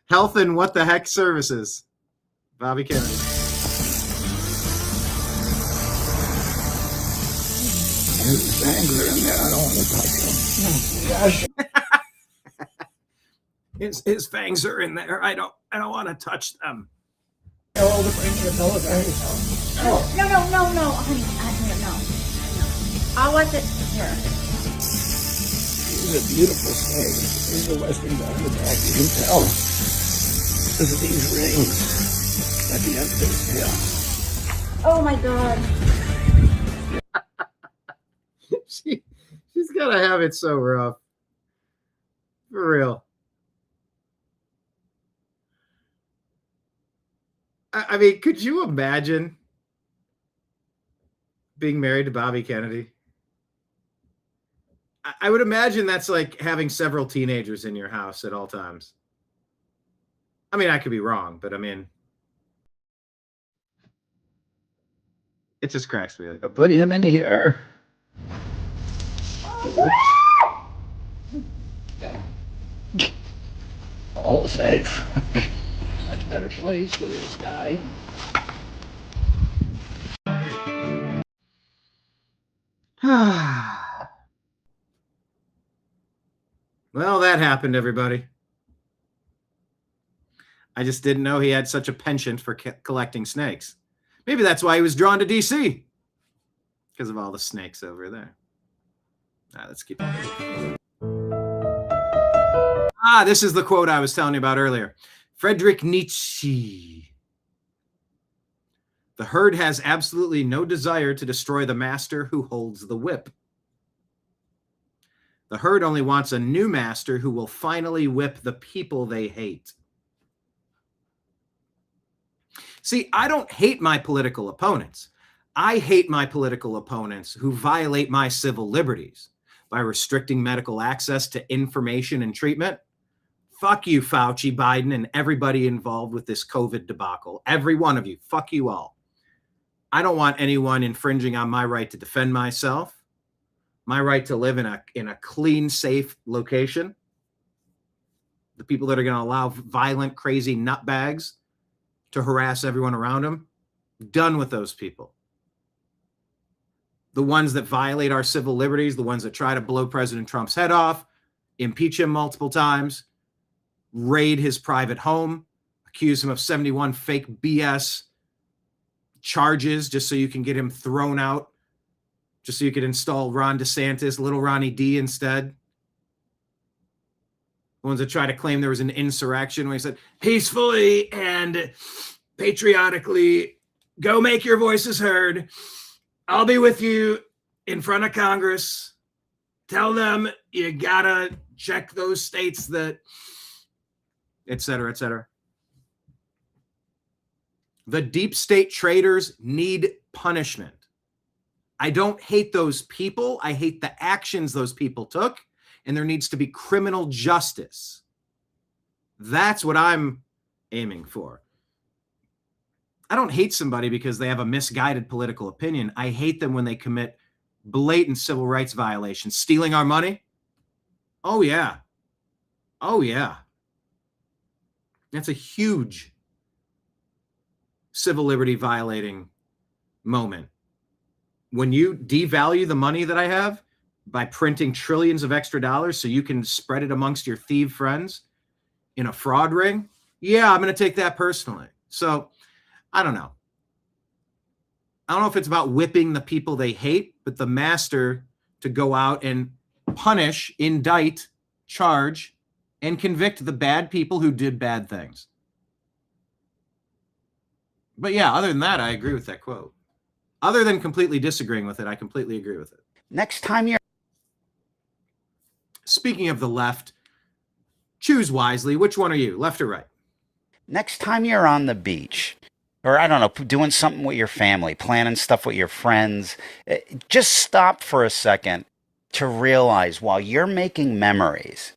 Health and what the heck services. Bobby Kennedy. There's anger in there. I don't want to touch them. His fangs are in there. I don't want to touch them. Oh, No, honey, no. I'll let it here. He's a beautiful snake. He's a western dog in the back. You can tell. Look at these rings at the end of his tail. Oh my God. She's gotta have it so rough. For real. I mean, could you imagine being married to Bobby Kennedy? I would imagine that's like having several teenagers in your house at all times. I mean, I could be wrong, but I mean, it just cracks me. Put him in here. All safe. Much better place for this guy. Well, that happened, everybody. I just didn't know he had such a penchant for collecting snakes. Maybe that's why he was drawn to DC, because of all the snakes over there. Let's keep on. This is the quote I was telling you about earlier. Friedrich Nietzsche. The herd has absolutely no desire to destroy the master who holds the whip. The herd only wants a new master who will finally whip the people they hate. See, I don't hate my political opponents. I hate my political opponents who violate my civil liberties by restricting medical access to information and treatment. Fuck you, Fauci, Biden, and everybody involved with this COVID debacle. Every one of you. Fuck you all. I don't want anyone infringing on my right to defend myself, my right to live in a clean, safe location. the people that are going to allow violent, crazy nutbags to harass everyone around them. Done with those people. The ones that violate our civil liberties, the ones that try to blow President Trump's head off, impeach him multiple times, raid his private home, accuse him of 71 fake BS charges just so you can get him thrown out, just so you could install Ron DeSantis, little Ronnie D instead. The ones that try to claim there was an insurrection when he said, peacefully and patriotically, go make your voices heard. I'll be with you in front of Congress. Tell them you gotta check those states that, et cetera, et cetera. The deep state traitors need punishment. I don't hate those people. I hate the actions those people took, and there needs to be criminal justice. That's what I'm aiming for. I don't hate somebody because they have a misguided political opinion. I hate them when they commit blatant civil rights violations. Stealing our money? Oh, yeah. Oh, yeah. That's a huge civil liberty violating moment. When you devalue the money that I have by printing trillions of extra dollars so you can spread it amongst your thief friends in a fraud ring, yeah, I'm going to take that personally. So I don't know. I don't know if it's about whipping the people they hate, but the master to go out and punish, indict, charge, and convict the bad people who did bad things. But yeah, other than that, I agree with that quote. Other than completely disagreeing with it, I completely agree with it. Next time you're... Speaking of the left, choose wisely. Which one are you, left or right? Next time you're on the beach, or I don't know, doing something with your family, planning stuff with your friends, just stop for a second to realize while you're making memories,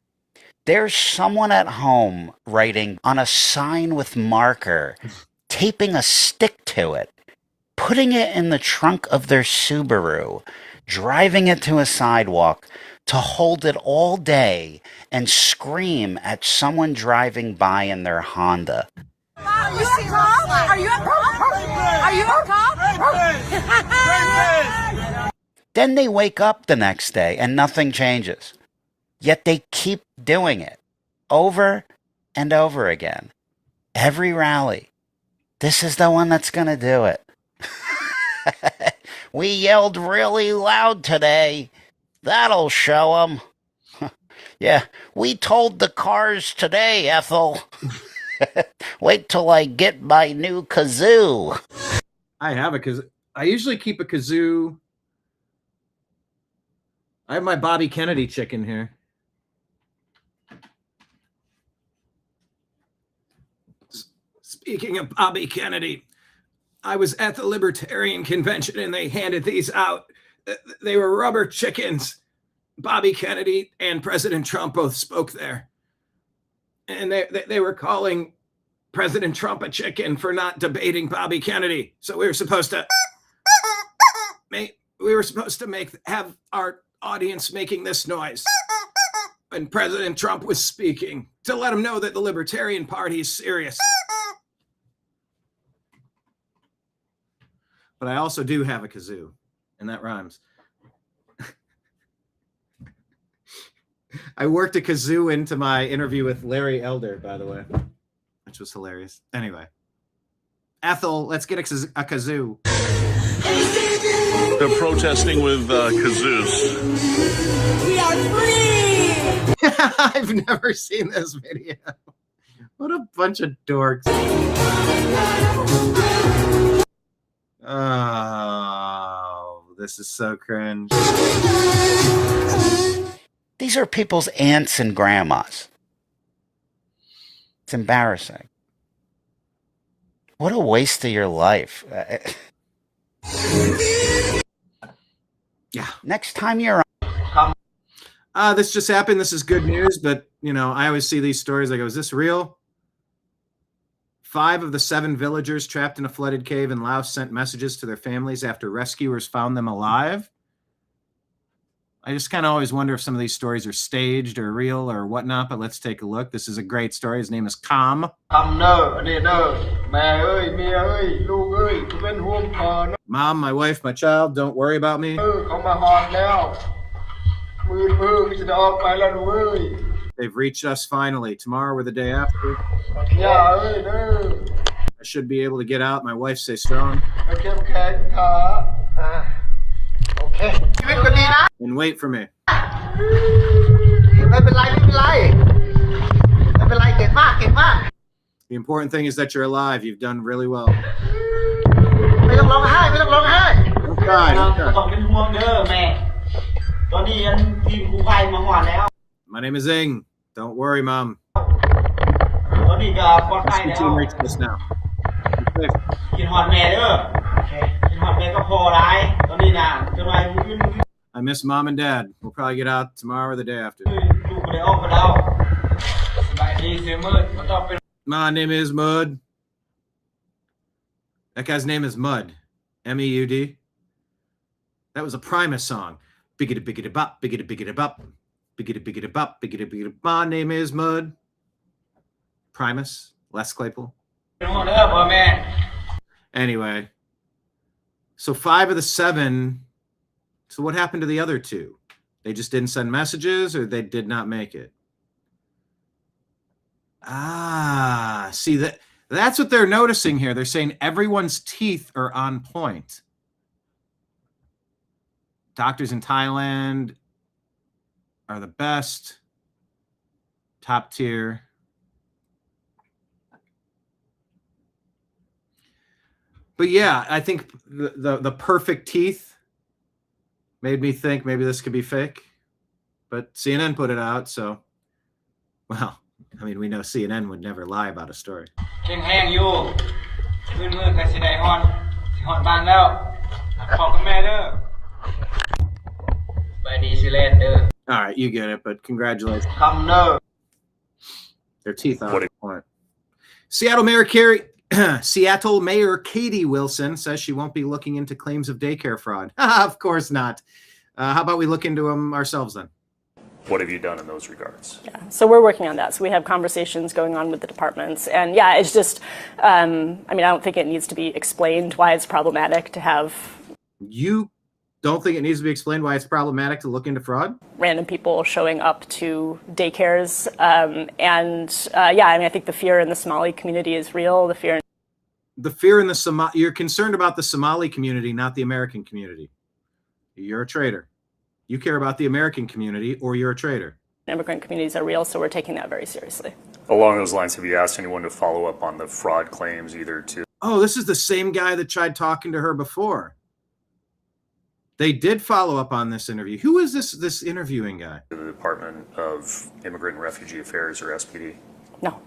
there's someone at home writing on a sign with marker, taping a stick to it, putting it in the trunk of their Subaru, driving it to a sidewalk to hold it all day and scream at someone driving by in their Honda. Are you a cop? Are you a cop? Are you a cop? Then they wake up the next day and nothing changes. Yet they keep doing it over and over again. Every rally. This is the one that's going to do it. We yelled really loud today. That'll show them. Yeah, we told the cars today, Ethel. Wait till I get my new kazoo. I have a kazoo. I usually keep a kazoo. I have my Bobby Kennedy chicken here. Speaking of Bobby Kennedy, I was at the Libertarian Convention and they handed these out. They were rubber chickens. Bobby Kennedy and President Trump both spoke there. And they were calling President Trump a chicken for not debating Bobby Kennedy. So we were supposed to have our audience making this noise when President Trump was speaking to let him know that the Libertarian Party is serious. But I also do have a kazoo, and that rhymes. I worked a kazoo into my interview with Larry Elder, by the way, which was hilarious. Anyway, Ethel, let's get a kazoo. They're protesting with kazoos. We are free! I've never seen this video. What a bunch of dorks. Oh, this is so cringe. These are people's aunts and grandmas. It's embarrassing. What a waste of your life. Yeah. Next time you're on. This just happened. This is good news, but, you know, I always see these stories. I go, is this real? 5 of the 7 villagers trapped in a flooded cave in Laos sent messages to their families after rescuers found them alive. I just kind of always wonder if some of these stories are staged or real or whatnot, but let's take a look. This is a great story. His name is Mom, my wife, my child, don't worry about me. They've reached us finally. Tomorrow or the day after. I should be able to get out. My wife stays strong. And wait for me. The important thing is that you're alive. You've done really well. Don't cry, don't cry. My name is Ing. Don't worry, Mom. Rescue team reached us now. I miss Mom and Dad. We'll probably get out tomorrow or the day after. My name is Mud. That guy's name is Mud. M-E-U-D. That was a Primus song. Biggity biggity bop, biggity biggity bop, biggity biggity bop, biggity biggity. My name is Mud. Primus, Les Claypool. Anyway, so 5 of the 7. So what happened to the other 2? They just didn't send messages, or they did not make it? See that's what they're noticing here. They're saying everyone's teeth are on point. Doctors in Thailand are the best. Top tier. But yeah, I think the perfect teeth made me think maybe this could be fake. But CNN put it out, so, well, I mean, we know CNN would never lie about a story. All right, you get it, but congratulations. Their teeth are on point. Seattle Mayor Katie Wilson says she won't be looking into claims of daycare fraud. Of course not. How about we look into them ourselves then? What have you done in those regards? Yeah, so we're working on that. So we have conversations going on with the departments. And yeah, it's just, I mean, I don't think it needs to be explained why it's problematic to have. You don't think it needs to be explained why it's problematic to look into fraud? Random people showing up to daycares. Yeah, I mean, I think the fear in the Somali community is real. The fear in the Somali, you're concerned about the Somali community, not the American community. You're a traitor. You care about the American community, or you're a traitor. Immigrant communities are real, so we're taking that very seriously. Along those lines, have you asked anyone to follow up on the fraud claims, either to... Oh, this is the same guy that tried talking to her before. They did follow up on this interview. Who is this interviewing guy? The Department of Immigrant and Refugee Affairs, or SPD? No.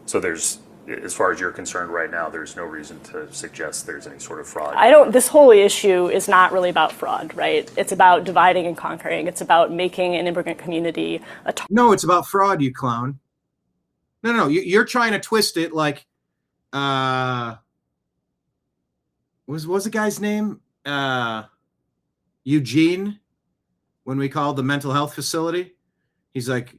So there's, as far as you're concerned right now, there's no reason to suggest there's any sort of fraud? This whole issue is not really about fraud, right? It's about dividing and conquering. It's about making an immigrant community No, it's about fraud, you clown. No, you're trying to twist it like, what was the guy's name? Eugene, when we called the mental health facility. He's like,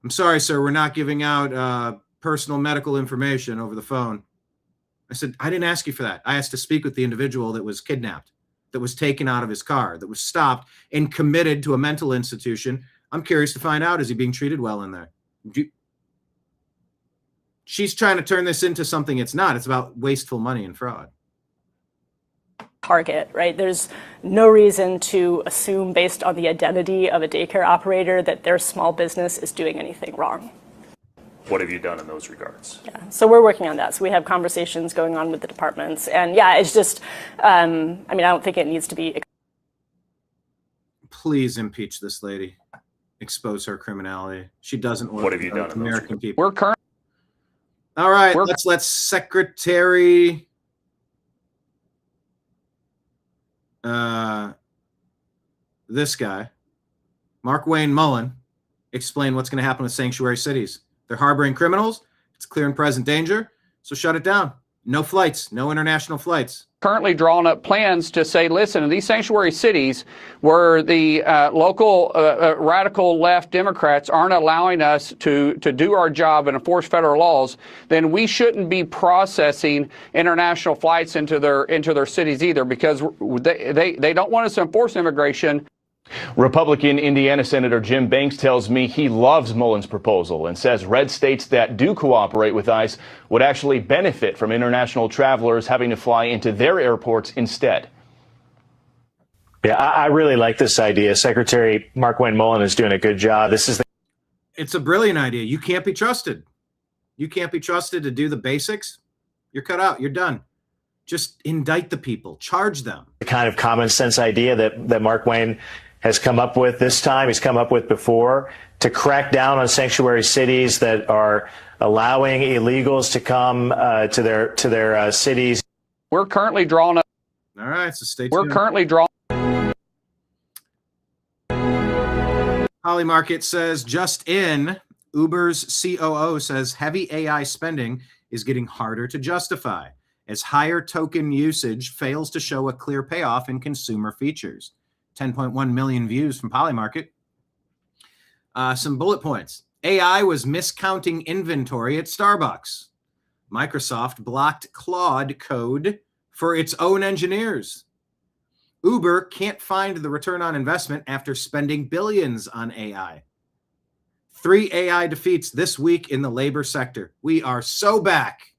I'm sorry, sir, we're not giving out personal medical information over the phone. I said, I didn't ask you for that. I asked to speak with the individual that was kidnapped, that was taken out of his car, that was stopped and committed to a mental institution. I'm curious to find out, is he being treated well in there? She's trying to turn this into something it's not. It's about wasteful money and fraud. Target, right? There's no reason to assume based on the identity of a daycare operator that their small business is doing anything wrong. What have you done in those regards? Yeah, so we're working on that. So we have conversations going on with the departments. And yeah, it's just, I mean, I don't think it needs to be. Please impeach this lady. Expose her criminality. She doesn't want What have you done in American those people. We're current. All right, let's Secretary this guy, Mark Wayne Mullen, explain what's going to happen with sanctuary cities. They're harboring criminals. It's clear and present danger. So shut it down. No flights, no international flights. Currently drawing up plans to say, listen, in these sanctuary cities where the local radical left Democrats aren't allowing us to do our job and enforce federal laws, then we shouldn't be processing international flights into their cities either, because they don't want us to enforce immigration. Republican Indiana Senator Jim Banks tells me he loves Mullen's proposal and says red states that do cooperate with ICE would actually benefit from international travelers having to fly into their airports instead. Yeah, I really like this idea. Secretary Markwayne Mullen is doing a good job. It's a brilliant idea. You can't be trusted. You can't be trusted to do the basics. You're cut out. You're done. Just indict the people. Charge them. The kind of common sense idea that Markwayne has come up with this time, he's come up with before, to crack down on sanctuary cities that are allowing illegals to come to their cities. We're currently drawing up. All right, so stay tuned. We're currently drawing. Polymarket says, just in, Uber's COO says heavy AI spending is getting harder to justify as higher token usage fails to show a clear payoff in consumer features. 10.1 million views from Polymarket. Some bullet points. AI was miscounting inventory at Starbucks. Microsoft blocked Claude code for its own engineers. Uber can't find the return on investment after spending billions on AI. 3 AI defeats this week in the labor sector. We are so back.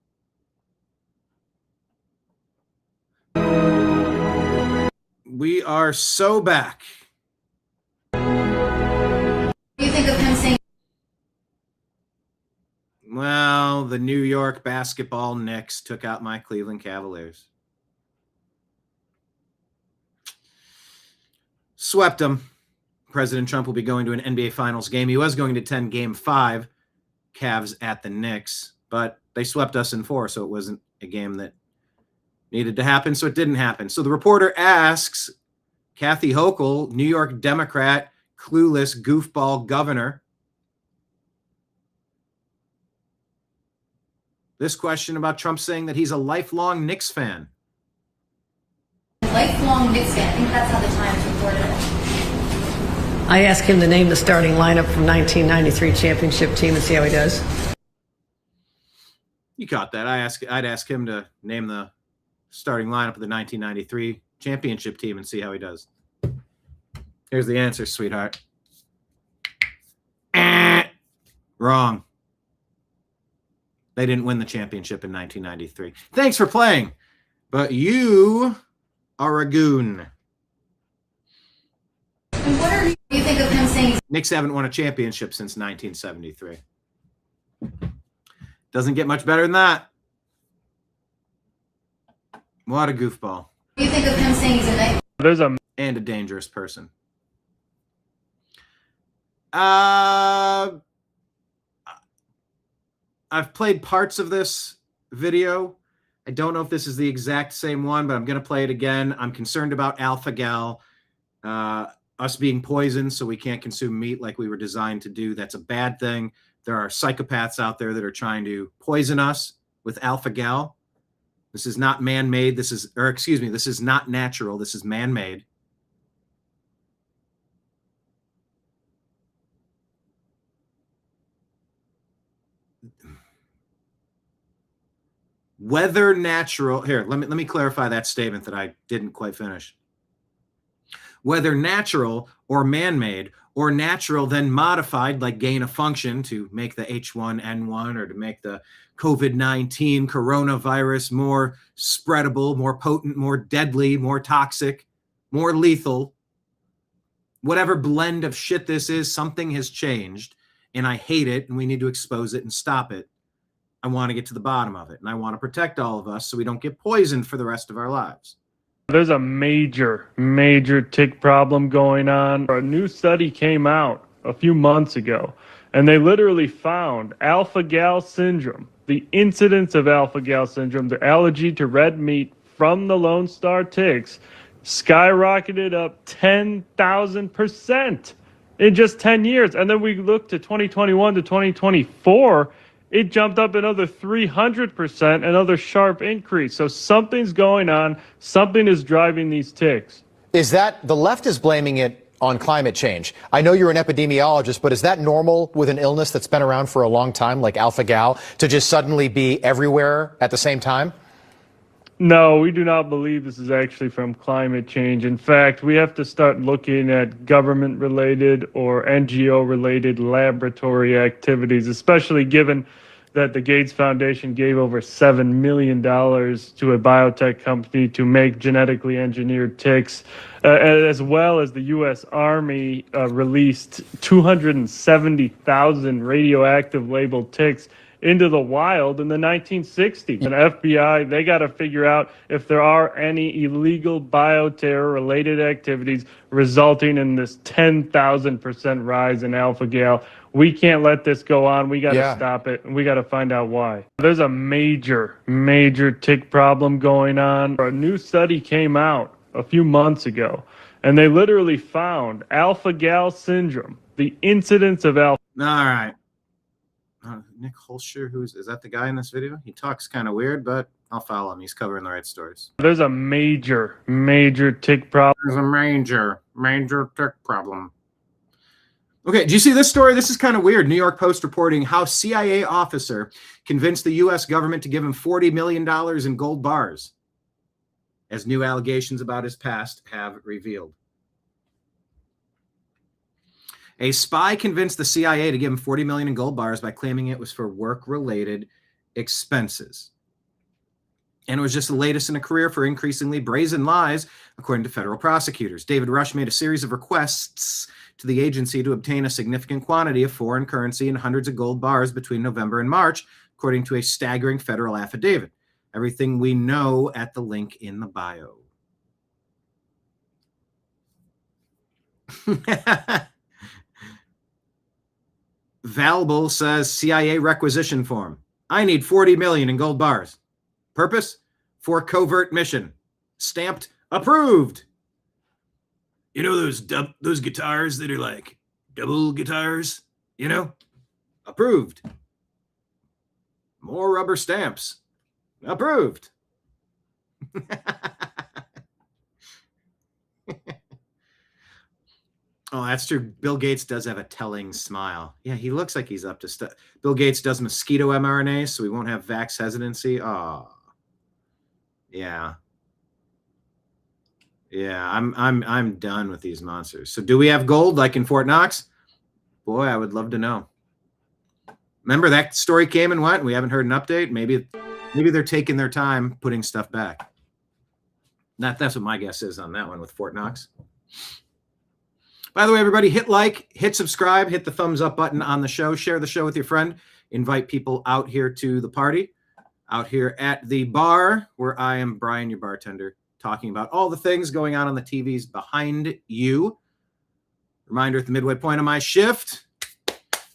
We are so back. What do you think of him saying? Well, the New York basketball Knicks took out my Cleveland Cavaliers. Swept them. President Trump will be going to an NBA Finals game. He was going to attend Game 5, Cavs at the Knicks, but they swept us in 4, so it wasn't a game that needed to happen, so it didn't happen. So the reporter asks Kathy Hochul, New York Democrat, clueless goofball governor, this question about Trump saying that he's a lifelong Knicks fan. Lifelong Knicks fan. I think that's how the Times reported it. I asked him to name the starting lineup from 1993 championship team and see how he does. You caught that. I'd ask him to name the starting lineup of the 1993 championship team and see how he does. Here's the answer, sweetheart. Wrong. They didn't win the championship in 1993. Thanks for playing, but you are a goon. And what do you think of him saying? Knicks haven't won a championship since 1973. Doesn't get much better than that. What a goofball. What do you think of him saying he's a nice and a dangerous person? I've played parts of this video. I don't know if this is the exact same one, but I'm going to play it again. I'm concerned about alpha-gal, us being poisoned so we can't consume meat like we were designed to do. That's a bad thing. There are psychopaths out there that are trying to poison us with alpha-gal. This is not man-made. This is not natural. This is man-made. Whether natural, here, let me clarify that statement that I didn't quite finish. Whether natural or man-made, or natural then modified like gain of function to make the H1N1 or to make the COVID-19 coronavirus more spreadable, more potent, more deadly, more toxic, more lethal. Whatever blend of shit this is, something has changed, and I hate it, and we need to expose it and stop it. I want to get to the bottom of it, and I want to protect all of us so we don't get poisoned for the rest of our lives. There's a major tick problem going on. A new study came out a few months ago, and they literally found alpha-gal syndrome, the incidence of alpha-gal syndrome, the allergy to red meat from the Lone Star ticks, skyrocketed up 10,000% in just 10 years. And then we look to 2021 to 2024, it jumped up another 300%, another sharp increase. So something's going on. Something is driving these ticks. Is that the left is blaming it on climate change? I know you're an epidemiologist, but is that normal with an illness that's been around for a long time, like alpha-gal, to just suddenly be everywhere at the same time? No, we do not believe this is actually from climate change. In fact, we have to start looking at government-related or NGO-related laboratory activities, especially given that the Gates Foundation gave over $7 million to a biotech company to make genetically engineered ticks, as well as the U.S. Army released 270,000 radioactive labeled ticks into the wild in the 1960s. And FBI, they got to figure out if there are any illegal bioterror-related activities resulting in this 10,000% rise in alpha-gal. We can't let this go on. We got to stop it, and we got to find out why. There's a major tick problem going on. A new study came out a few months ago, and they literally found alpha-gal syndrome, the incidence of alpha. All right. Nick Holscher, is that the guy in this video? He talks kind of weird, but I'll follow him. He's covering the right stories. There's a major tick problem. There's a major tick problem. Okay, do you see this story? This is kind of weird. New York Post reporting how CIA officer convinced the U.S. government to give him $40 million in gold bars, as new allegations about his past have revealed. A spy convinced the CIA to give him $40 million in gold bars by claiming it was for work-related expenses. And it was just the latest in a career for increasingly brazen lies, according to federal prosecutors. David Rush made a series of requests to the agency to obtain a significant quantity of foreign currency and hundreds of gold bars between November and March, according to a staggering federal affidavit. Everything we know at the link in the bio. Valble says CIA requisition form. I need 40 million in gold bars. Purpose? For covert mission. Stamped approved. You know those guitars that are like double guitars? You know? Approved. More rubber stamps. Approved. Oh, that's true. Bill Gates does have a telling smile. Yeah, he looks like he's up to stuff. Bill Gates does mosquito mRNA, so we won't have vax hesitancy. Oh, yeah, yeah. I'm done with these monsters. So, do we have gold like in Fort Knox? Boy, I would love to know. Remember that story came and went, and we haven't heard an update. Maybe they're taking their time putting stuff back. That's what my guess is on that one with Fort Knox. By the way, everybody, hit like, hit subscribe, hit the thumbs up button on the show, share the show with your friend, invite people out here to the party, out here at the bar where I am Brian, your bartender, talking about all the things going on the TVs behind you. Reminder at the midway point of my shift,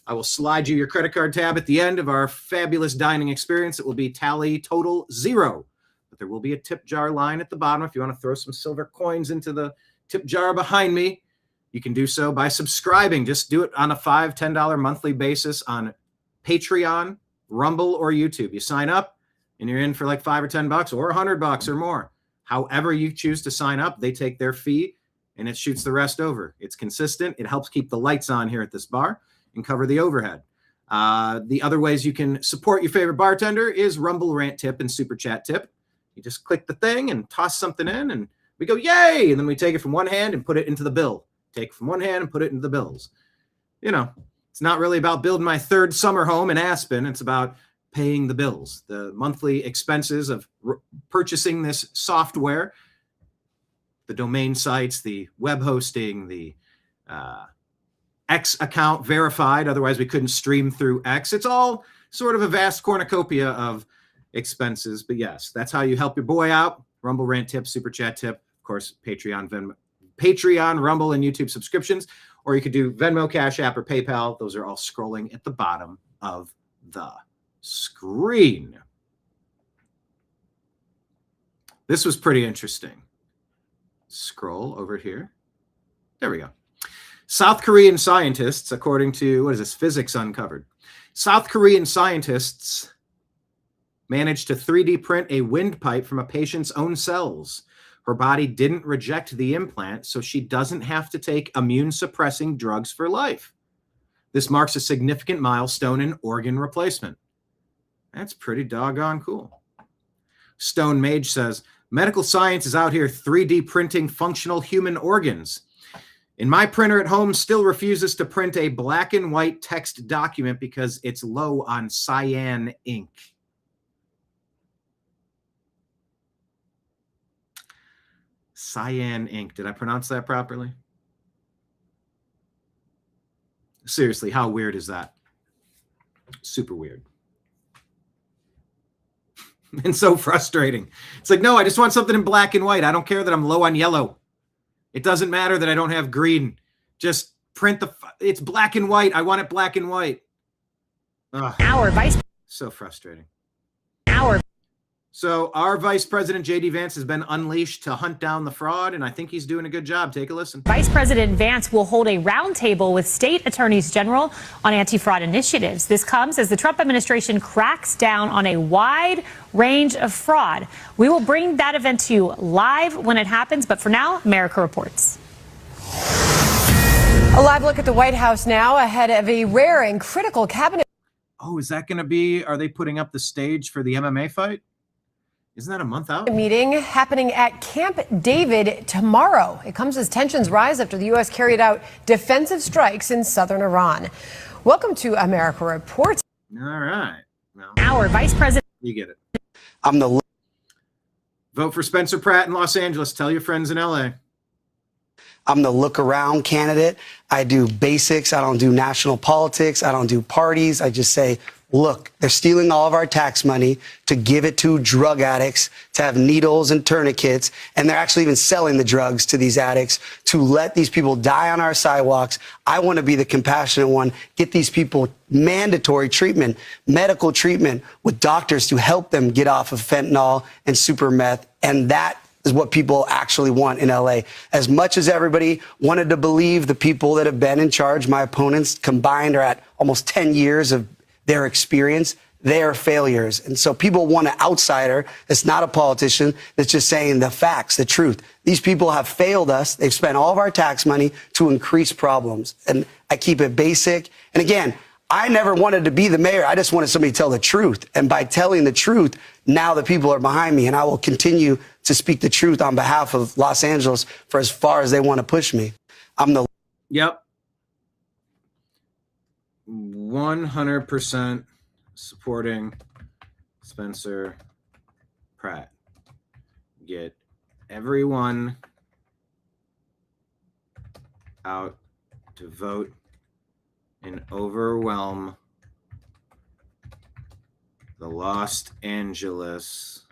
I will slide you your credit card tab at the end of our fabulous dining experience. It will be tally total 0, but there will be a tip jar line at the bottom if you want to throw some silver coins into the tip jar behind me. You can do so by subscribing. Just do it on a $5, $10 monthly basis on Patreon, Rumble, or YouTube. You sign up and you're in for like $5 or $10 or $100 or more. However you choose to sign up, they take their fee and it shoots the rest over. It's consistent. It helps keep the lights on here at this bar and cover the overhead. The other ways you can support your favorite bartender is Rumble Rant Tip and Super Chat Tip. You just click the thing and toss something in and we go, yay! And then we take it from one hand and put it into the bill. Take from one hand and put it into the bills. You know, it's not really about building my third summer home in Aspen. It's about paying the bills, the monthly expenses of purchasing this software, the domain sites, the web hosting, the X account verified. Otherwise, we couldn't stream through X. It's all sort of a vast cornucopia of expenses. But yes, that's how you help your boy out. Rumble Rant Tip, Super Chat Tip, of course, Patreon, Rumble, and YouTube subscriptions, or you could do Venmo, Cash App, or PayPal. Those are all scrolling at the bottom of the screen. This was pretty interesting. Scroll over here. There we go. South Korean scientists, according to, what is this, Physics Uncovered, South Korean scientists managed to 3D print a windpipe from a patient's own cells. Her body didn't reject the implant, so she doesn't have to take immune-suppressing drugs for life. This marks a significant milestone in organ replacement. That's pretty doggone cool. Stone Mage says, medical science is out here 3D printing functional human organs. And my printer at home still refuses to print a black and white text document because it's low on cyan ink. Cyan ink. Did I pronounce that properly? Seriously, how weird is that? Super weird. And so frustrating. It's like, no, I just want something in black and white. I don't care that I'm low on yellow. It doesn't matter that I don't have green. Just print it's black and white. I want it black and white. Ugh. So frustrating. So our Vice President, J.D. Vance, has been unleashed to hunt down the fraud, and I think he's doing a good job. Take a listen. Vice President Vance will hold a roundtable with state attorneys general on anti-fraud initiatives. This comes as the Trump administration cracks down on a wide range of fraud. We will bring that event to you live when it happens, but for now, America Reports. A live look at the White House now ahead of a rare and critical cabinet. Oh, is that going to be, are they putting up the stage for the MMA fight? Isn't that a month out? Meeting happening at Camp David tomorrow. It comes as tensions rise after the U.S. carried out defensive strikes in southern Iran. Welcome to America Reports. All right. Well, our Vice President. You get it. I'm the Vote for Spencer Pratt in Los Angeles. Tell your friends in L.A. I'm the look around candidate. I do basics. I don't do national politics. I don't do parties. I just say, look, they're stealing all of our tax money to give it to drug addicts, to have needles and tourniquets, and they're actually even selling the drugs to these addicts to let these people die on our sidewalks. I want to be the compassionate one, get these people mandatory treatment, medical treatment with doctors to help them get off of fentanyl and super meth, and that is what people actually want in LA. As much as everybody wanted to believe the people that have been in charge, my opponents combined are at almost 10 years of their experience, they are failures. And so people want an outsider that's not a politician, that's just saying the facts, the truth. These people have failed us. They've spent all of our tax money to increase problems. And I keep it basic. And again, I never wanted to be the mayor. I just wanted somebody to tell the truth. And by telling the truth, now the people are behind me. And I will continue to speak the truth on behalf of Los Angeles for as far as they want to push me. I'm the... Yep. 100% supporting Spencer Pratt. Get everyone out to vote and overwhelm the Los Angeles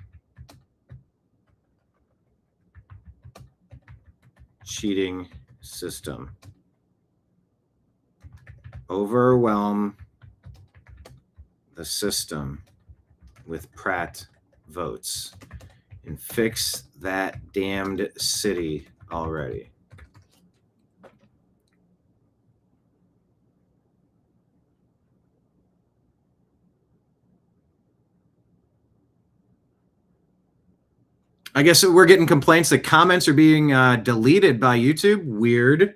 cheating system. Overwhelm the system with Pratt votes and fix that damned city already. I guess we're getting complaints that comments are being deleted by YouTube. Weird.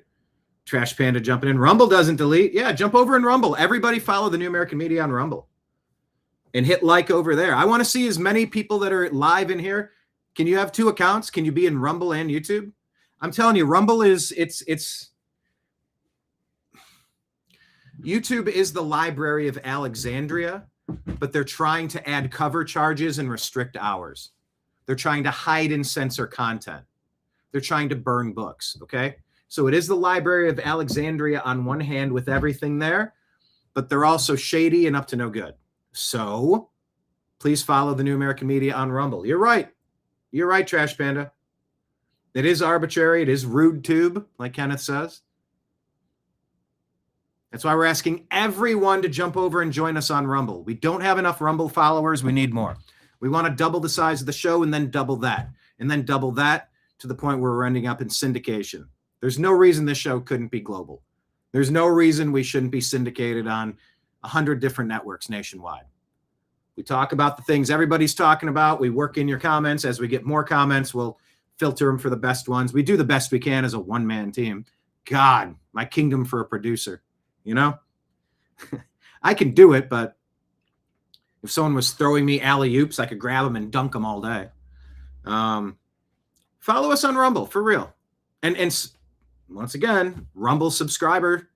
Trash Panda jumping in. Rumble doesn't delete. Yeah, jump over in Rumble. Everybody follow the New American Media on Rumble. And hit like over there. I want to see as many people that are live in here. Can you have two accounts? Can you be in Rumble and YouTube? I'm telling you, Rumble is, it's YouTube is the Library of Alexandria, but they're trying to add cover charges and restrict hours. They're trying to hide and censor content. They're trying to burn books, okay? So it is the Library of Alexandria on one hand with everything there, but they're also shady and up to no good. So please follow the New American Media on Rumble. You're right. You're right, Trash Panda. It is arbitrary. It is rude tube, like Kenneth says. That's why we're asking everyone to jump over and join us on Rumble. We don't have enough Rumble followers. We need more. We want to double the size of the show and then double that. And then double that to the point where we're ending up in syndication. There's no reason this show couldn't be global. There's no reason we shouldn't be syndicated on 100 different networks nationwide. We talk about the things everybody's talking about. We work in your comments. As we get more comments, we'll filter them for the best ones. We do the best we can as a one-man team. God, my kingdom for a producer, you know? I can do it, but if someone was throwing me alley-oops, I could grab them and dunk them all day. Follow us on Rumble, for real. And once again, Rumble subscriber.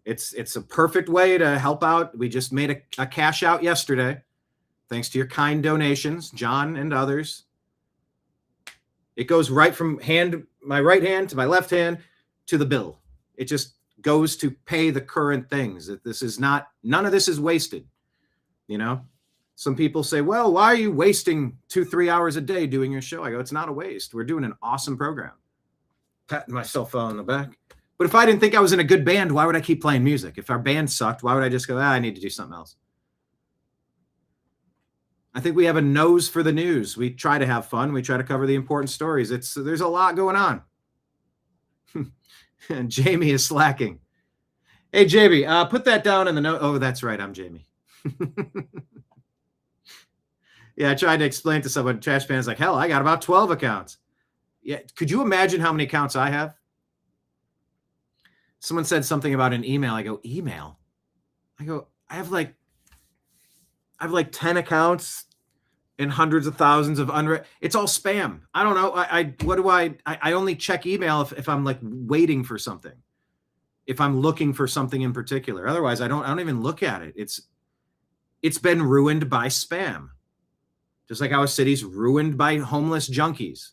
It's a perfect way to help out. We just made a cash out yesterday. Thanks to your kind donations, John and others. It goes right from my right hand to my left hand to the bill. It just goes to pay the current things. None of this is wasted. You know, some people say, well, why are you wasting 2-3 hours a day doing your show? I go, it's not a waste. We're doing an awesome program. Patting myself on the back. But if I didn't think I was in a good band, why would I keep playing music? If our band sucked, why would I just go, I need to do something else? I think we have a nose for the news. We try to have fun. We try to cover the important stories. There's a lot going on. And Jamie is slacking. Hey, Jamie, put that down in the note. Oh, that's right. I'm Jamie. Yeah, I tried to explain to someone, Trash Pan's like, hell, I got about 12 accounts. Yeah, could you imagine how many accounts I have? Someone said something about an email. I go, email? I go, I have like 10 accounts and hundreds of thousands of unread. It's all spam. I don't know. I only check email if I'm like waiting for something. If I'm looking for something in particular. Otherwise, I don't even look at it. It's been ruined by spam. Just like our city's ruined by homeless junkies,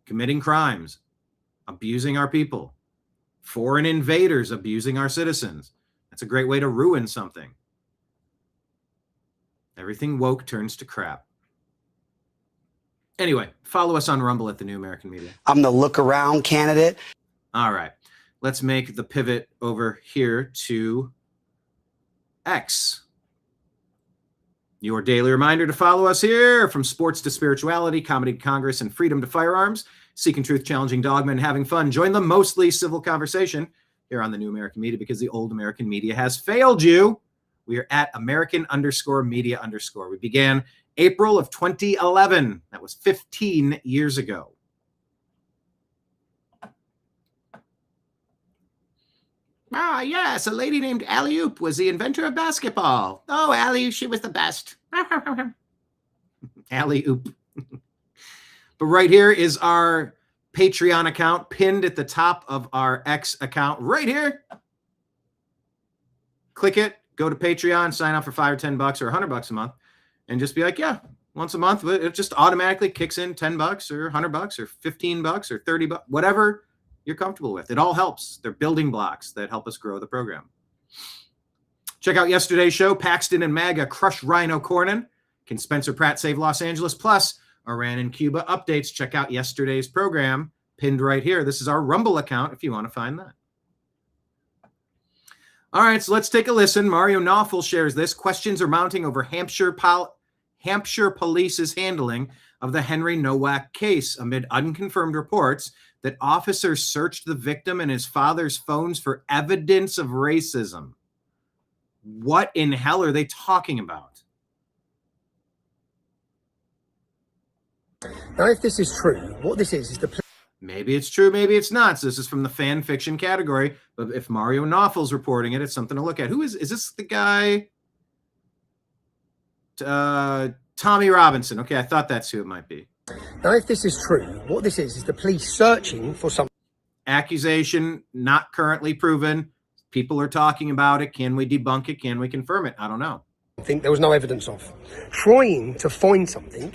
committing crimes, abusing our people. Foreign invaders abusing our citizens. That's a great way to ruin something. Everything woke turns to crap. Anyway, follow us on Rumble at the New American Media. I'm the look around candidate. All right. Let's make the pivot over here to X. Your daily reminder to follow us here, from sports to spirituality, comedy to Congress, and freedom to firearms. Seeking truth, challenging dogma, and having fun. Join the mostly civil conversation here on the New American Media, because the old American media has failed you. We are at American_media_. We began April of 2011. That was 15 years ago. Ah, yes, a lady named Alley-oop was the inventor of basketball. Oh, Allie, she was the best. Alley-oop. But right here is our Patreon account pinned at the top of our X account right here. Click it, go to Patreon, sign up for $5 or $10 or $100 a month, and just be like, yeah, once a month, it just automatically kicks in $10 or $100 or $15 or $30, whatever you're comfortable with. It all helps. They're building blocks that help us grow the program. Check out yesterday's show. Paxton and MAGA crush Rhino Cornyn. Can Spencer Pratt save Los Angeles? Plus, Iran and Cuba updates. Check out yesterday's program pinned right here. This is our Rumble account if you want to find that. All right, so let's take a listen. Mario Nawful shares this. Questions are mounting over Hampshire police's handling of the Henry Nowak case amid unconfirmed reports that officers searched the victim and his father's phones for evidence of racism. What in hell are they talking about? Now, if this is true, what this is the... Maybe it's true, maybe it's not. So this is from the fan fiction category. But if Mario Nawful's reporting it, it's something to look at. Who is this the guy? Tommy Robinson. Okay, I thought that's who it might be. Now, if this is true, what this is the police searching for some... Accusation not currently proven. People are talking about it. Can we debunk it? Can we confirm it? I don't know. I think there was no evidence of. Trying to find something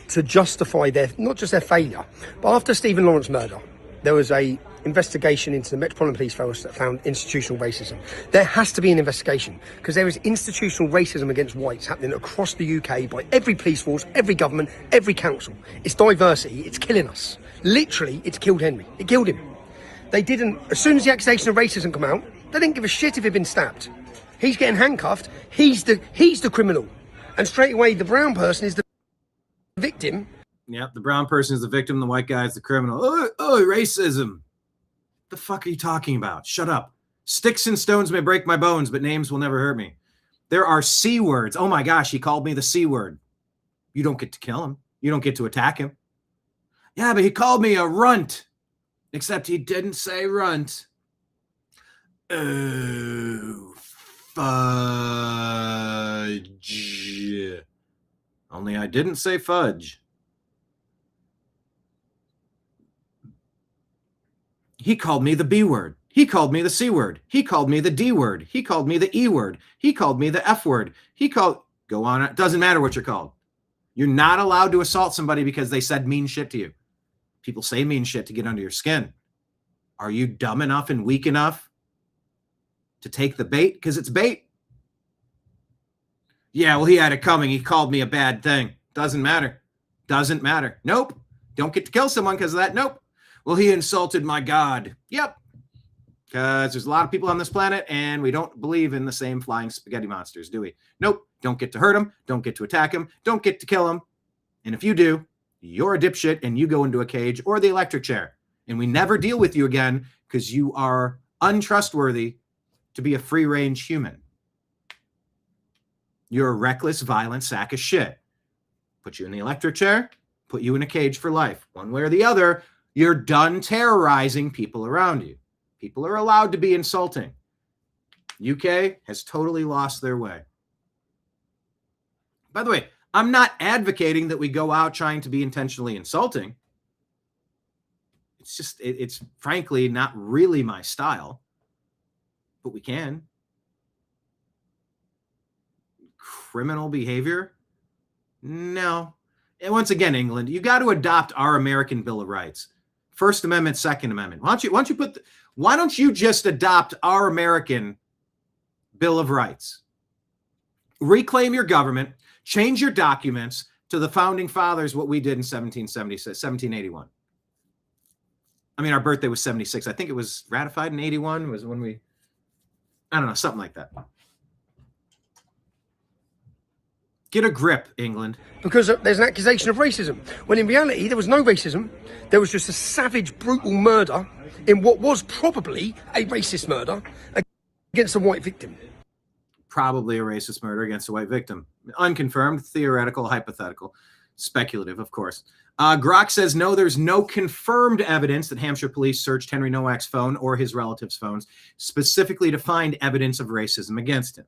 to justify not just their failure, but after Stephen Lawrence murder, there was a investigation into the Metropolitan Police Force that found institutional racism. There has to be an investigation, because there is institutional racism against whites happening across the UK by every police force, every government, every council. It's diversity. It's killing us. Literally, it's killed Henry. It killed him. They didn't, as soon as the accusation of racism came out, they didn't give a shit if he'd been stabbed. He's getting handcuffed. He's the criminal. And straight away, the brown person is the victim. Yep, the brown person is the victim, the white guy is the criminal. Oh, racism. The fuck are you talking about? Shut up. Sticks and stones may break my bones, but names will never hurt me. There are C words. Oh my gosh, he called me the C word. You don't get to kill him. You don't get to attack him. Yeah, but he called me a runt. Except he didn't say runt. Oh, fudge. Only I didn't say fudge. He called me the B word. He called me the C word. He called me the D word. He called me the E word. He called me the F word. Go on. It doesn't matter what you're called. You're not allowed to assault somebody because they said mean shit to you. People say mean shit to get under your skin. Are you dumb enough and weak enough to take the bait? Because it's bait. Yeah, well, he had it coming. He called me a bad thing. Doesn't matter. Doesn't matter. Nope. Don't get to kill someone because of that. Nope. Well, he insulted my God. Yep. Because there's a lot of people on this planet and we don't believe in the same flying spaghetti monsters, do we? Nope. Don't get to hurt him. Don't get to attack him. Don't get to kill him. And if you do, you're a dipshit and you go into a cage or the electric chair. And we never deal with you again because you are untrustworthy to be a free-range human. You're a reckless, violent sack of shit. Put you in the electric chair, put you in a cage for life. One way or the other, you're done terrorizing people around you. People are allowed to be insulting. UK has totally lost their way. By the way, I'm not advocating that we go out trying to be intentionally insulting. It's just, it's frankly not really my style, but we can. Criminal behavior? No. And once again, England, you got to adopt our American Bill of Rights. First Amendment, Second Amendment. Why don't you just adopt our American Bill of Rights? Reclaim your government, change your documents to the founding fathers, what we did in 1781. I mean, our birthday was 76. I think it was ratified in 81 was when we, I don't know, something like that. Get a grip, England. Because there's an accusation of racism, when in reality there was no racism. There was just a savage, brutal murder in what was probably a racist murder against a white victim. Probably a racist murder against a white victim. Unconfirmed, theoretical, hypothetical, speculative, of course. Grok says, no, there's no confirmed evidence that Hampshire police searched Henry Nowak's phone or his relatives' phones specifically to find evidence of racism against him.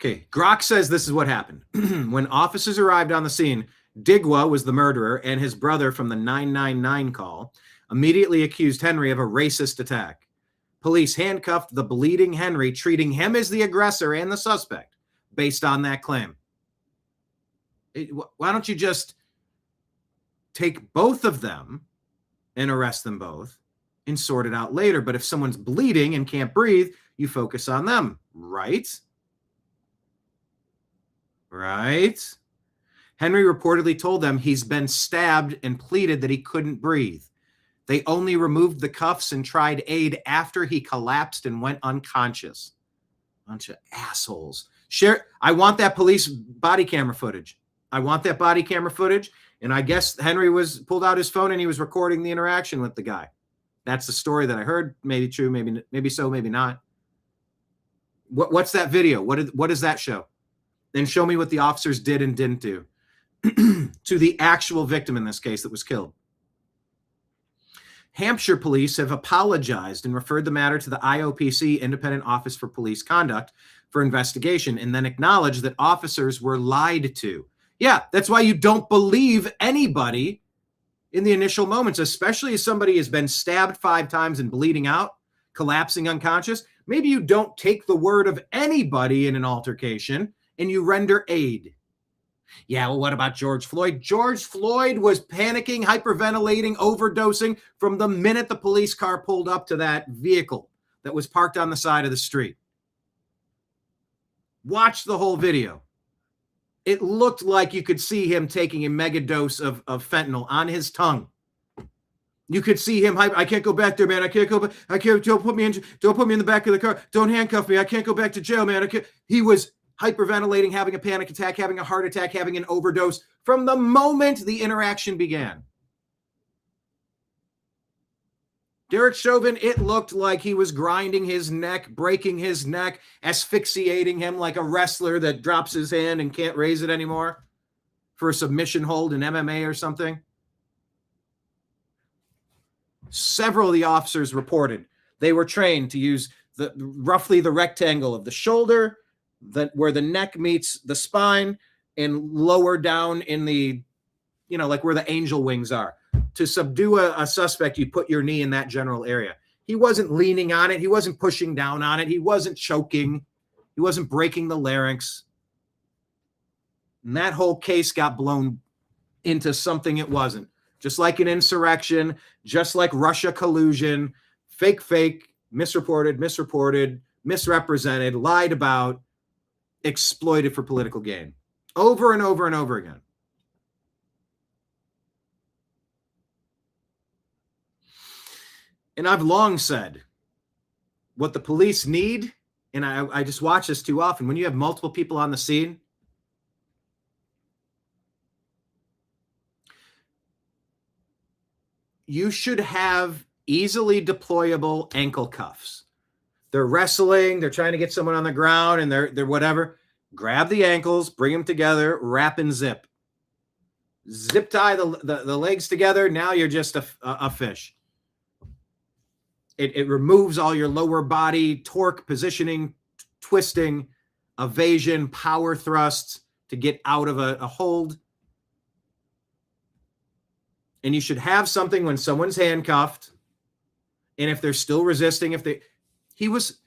Okay, Grok says this is what happened. When officers arrived on the scene, Digwa was the murderer, and his brother from the 999 call immediately accused Henry of a racist attack. Police handcuffed the bleeding Henry, treating him as the aggressor and the suspect based on that claim. Why don't you just take both of them and arrest them both and sort it out later? But if someone's bleeding and can't breathe, you focus on them, right? Right? Henry reportedly told them he's been stabbed and pleaded that he couldn't breathe. They only removed the cuffs and tried aid after he collapsed and went unconscious. Bunch of assholes. I want that police body camera footage. I want that body camera footage. And I guess Henry pulled out his phone and he was recording the interaction with the guy. That's the story that I heard. Maybe true, maybe so, maybe not. What's that video? What does that show? Then show me what the officers did and didn't do to the actual victim in this case that was killed. Hampshire police have apologized and referred the matter to the IOPC, Independent Office for Police Conduct, for investigation, and then acknowledged that officers were lied to. Yeah, that's why you don't believe anybody in the initial moments, especially if somebody has been stabbed 5 times and bleeding out, collapsing unconscious. Maybe you don't take the word of anybody in an altercation and you render aid. Yeah, well, what about George Floyd? George Floyd was panicking, hyperventilating, overdosing from the minute the police car pulled up to that vehicle that was parked on the side of the street. Watch the whole video. It looked like you could see him taking a mega dose of fentanyl on his tongue. You could see him. I can't go back there, man. I can't go back. I can't. Don't put me in the back of the car. Don't handcuff me. I can't go back to jail, man. He was hyperventilating, having a panic attack, having a heart attack, having an overdose from the moment the interaction began. Derek Chauvin, it looked like he was grinding his neck, breaking his neck, asphyxiating him like a wrestler that drops his hand and can't raise it anymore for a submission hold in MMA or something. Several of the officers reported they were trained to use roughly the rectangle of the shoulder, where the neck meets the spine, and lower down in the, like where the angel wings are. To subdue a suspect, you put your knee in that general area. He wasn't leaning on it. He wasn't pushing down on it. He wasn't choking. He wasn't breaking the larynx. And that whole case got blown into something it wasn't. Just like an insurrection, just like Russia collusion, fake, misreported, misrepresented, lied about, exploited for political gain. Over and over and over again. And I've long said what the police need, and I just watch this too often, when you have multiple people on the scene, you should have easily deployable ankle cuffs. They're wrestling, they're trying to get someone on the ground, and they're whatever. Grab the ankles, bring them together, wrap and zip. Zip tie the legs together. Now you're just a fish. It removes all your lower body torque, positioning, twisting, evasion, power thrusts to get out of a hold. And you should have something when someone's handcuffed, and if they're still resisting, he was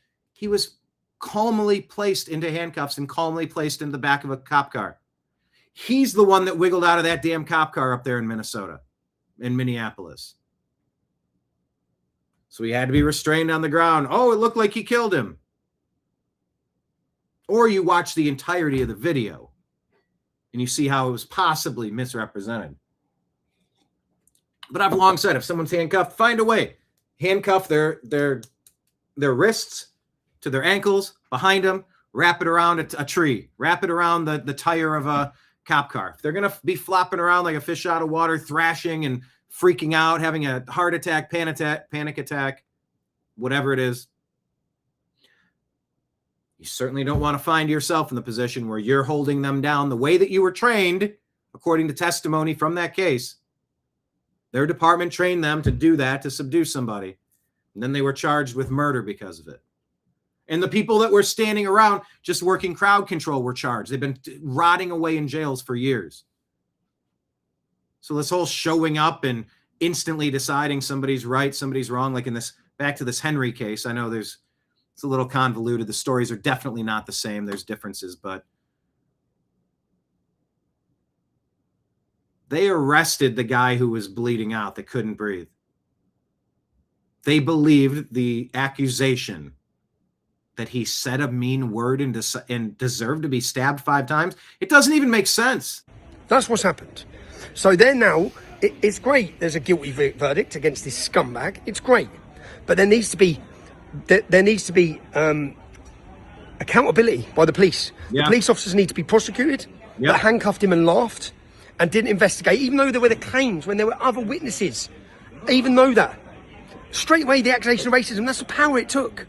calmly placed into handcuffs and calmly placed in the back of a cop car. He's the one that wiggled out of that damn cop car up there in Minnesota, in Minneapolis. So he had to be restrained on the ground. Oh, it looked like he killed him. Or you watch the entirety of the video and you see how it was possibly misrepresented. But I've long said, if someone's handcuffed, find a way. Handcuff their wrists to their ankles, behind them, wrap it around a tree, wrap it around the tire of a cop car. If they're going to be flopping around like a fish out of water, thrashing and freaking out, having a heart attack, panic attack, whatever it is, you certainly don't want to find yourself in the position where you're holding them down the way that you were trained, according to testimony from that case. Their department trained them to do that, to subdue somebody. And then they were charged with murder because of it. And the people that were standing around just working crowd control were charged. They've been rotting away in jails for years. So this whole showing up and instantly deciding somebody's right, somebody's wrong, like in this, back to this Henry case, I know it's a little convoluted. The stories are definitely not the same. There's differences, but they arrested the guy who was bleeding out, that couldn't breathe. They believed the accusation that he said a mean word and deserved to be stabbed 5 times. It doesn't even make sense. That's what's happened. So then now, it's great. There's a guilty verdict against this scumbag. It's great. But there needs to be accountability by the police. Yeah. The police officers need to be prosecuted that handcuffed him and laughed and didn't investigate, even though there were the claims, when there were other witnesses. Even though that. Straight away, the accusation of racism, that's the power it took.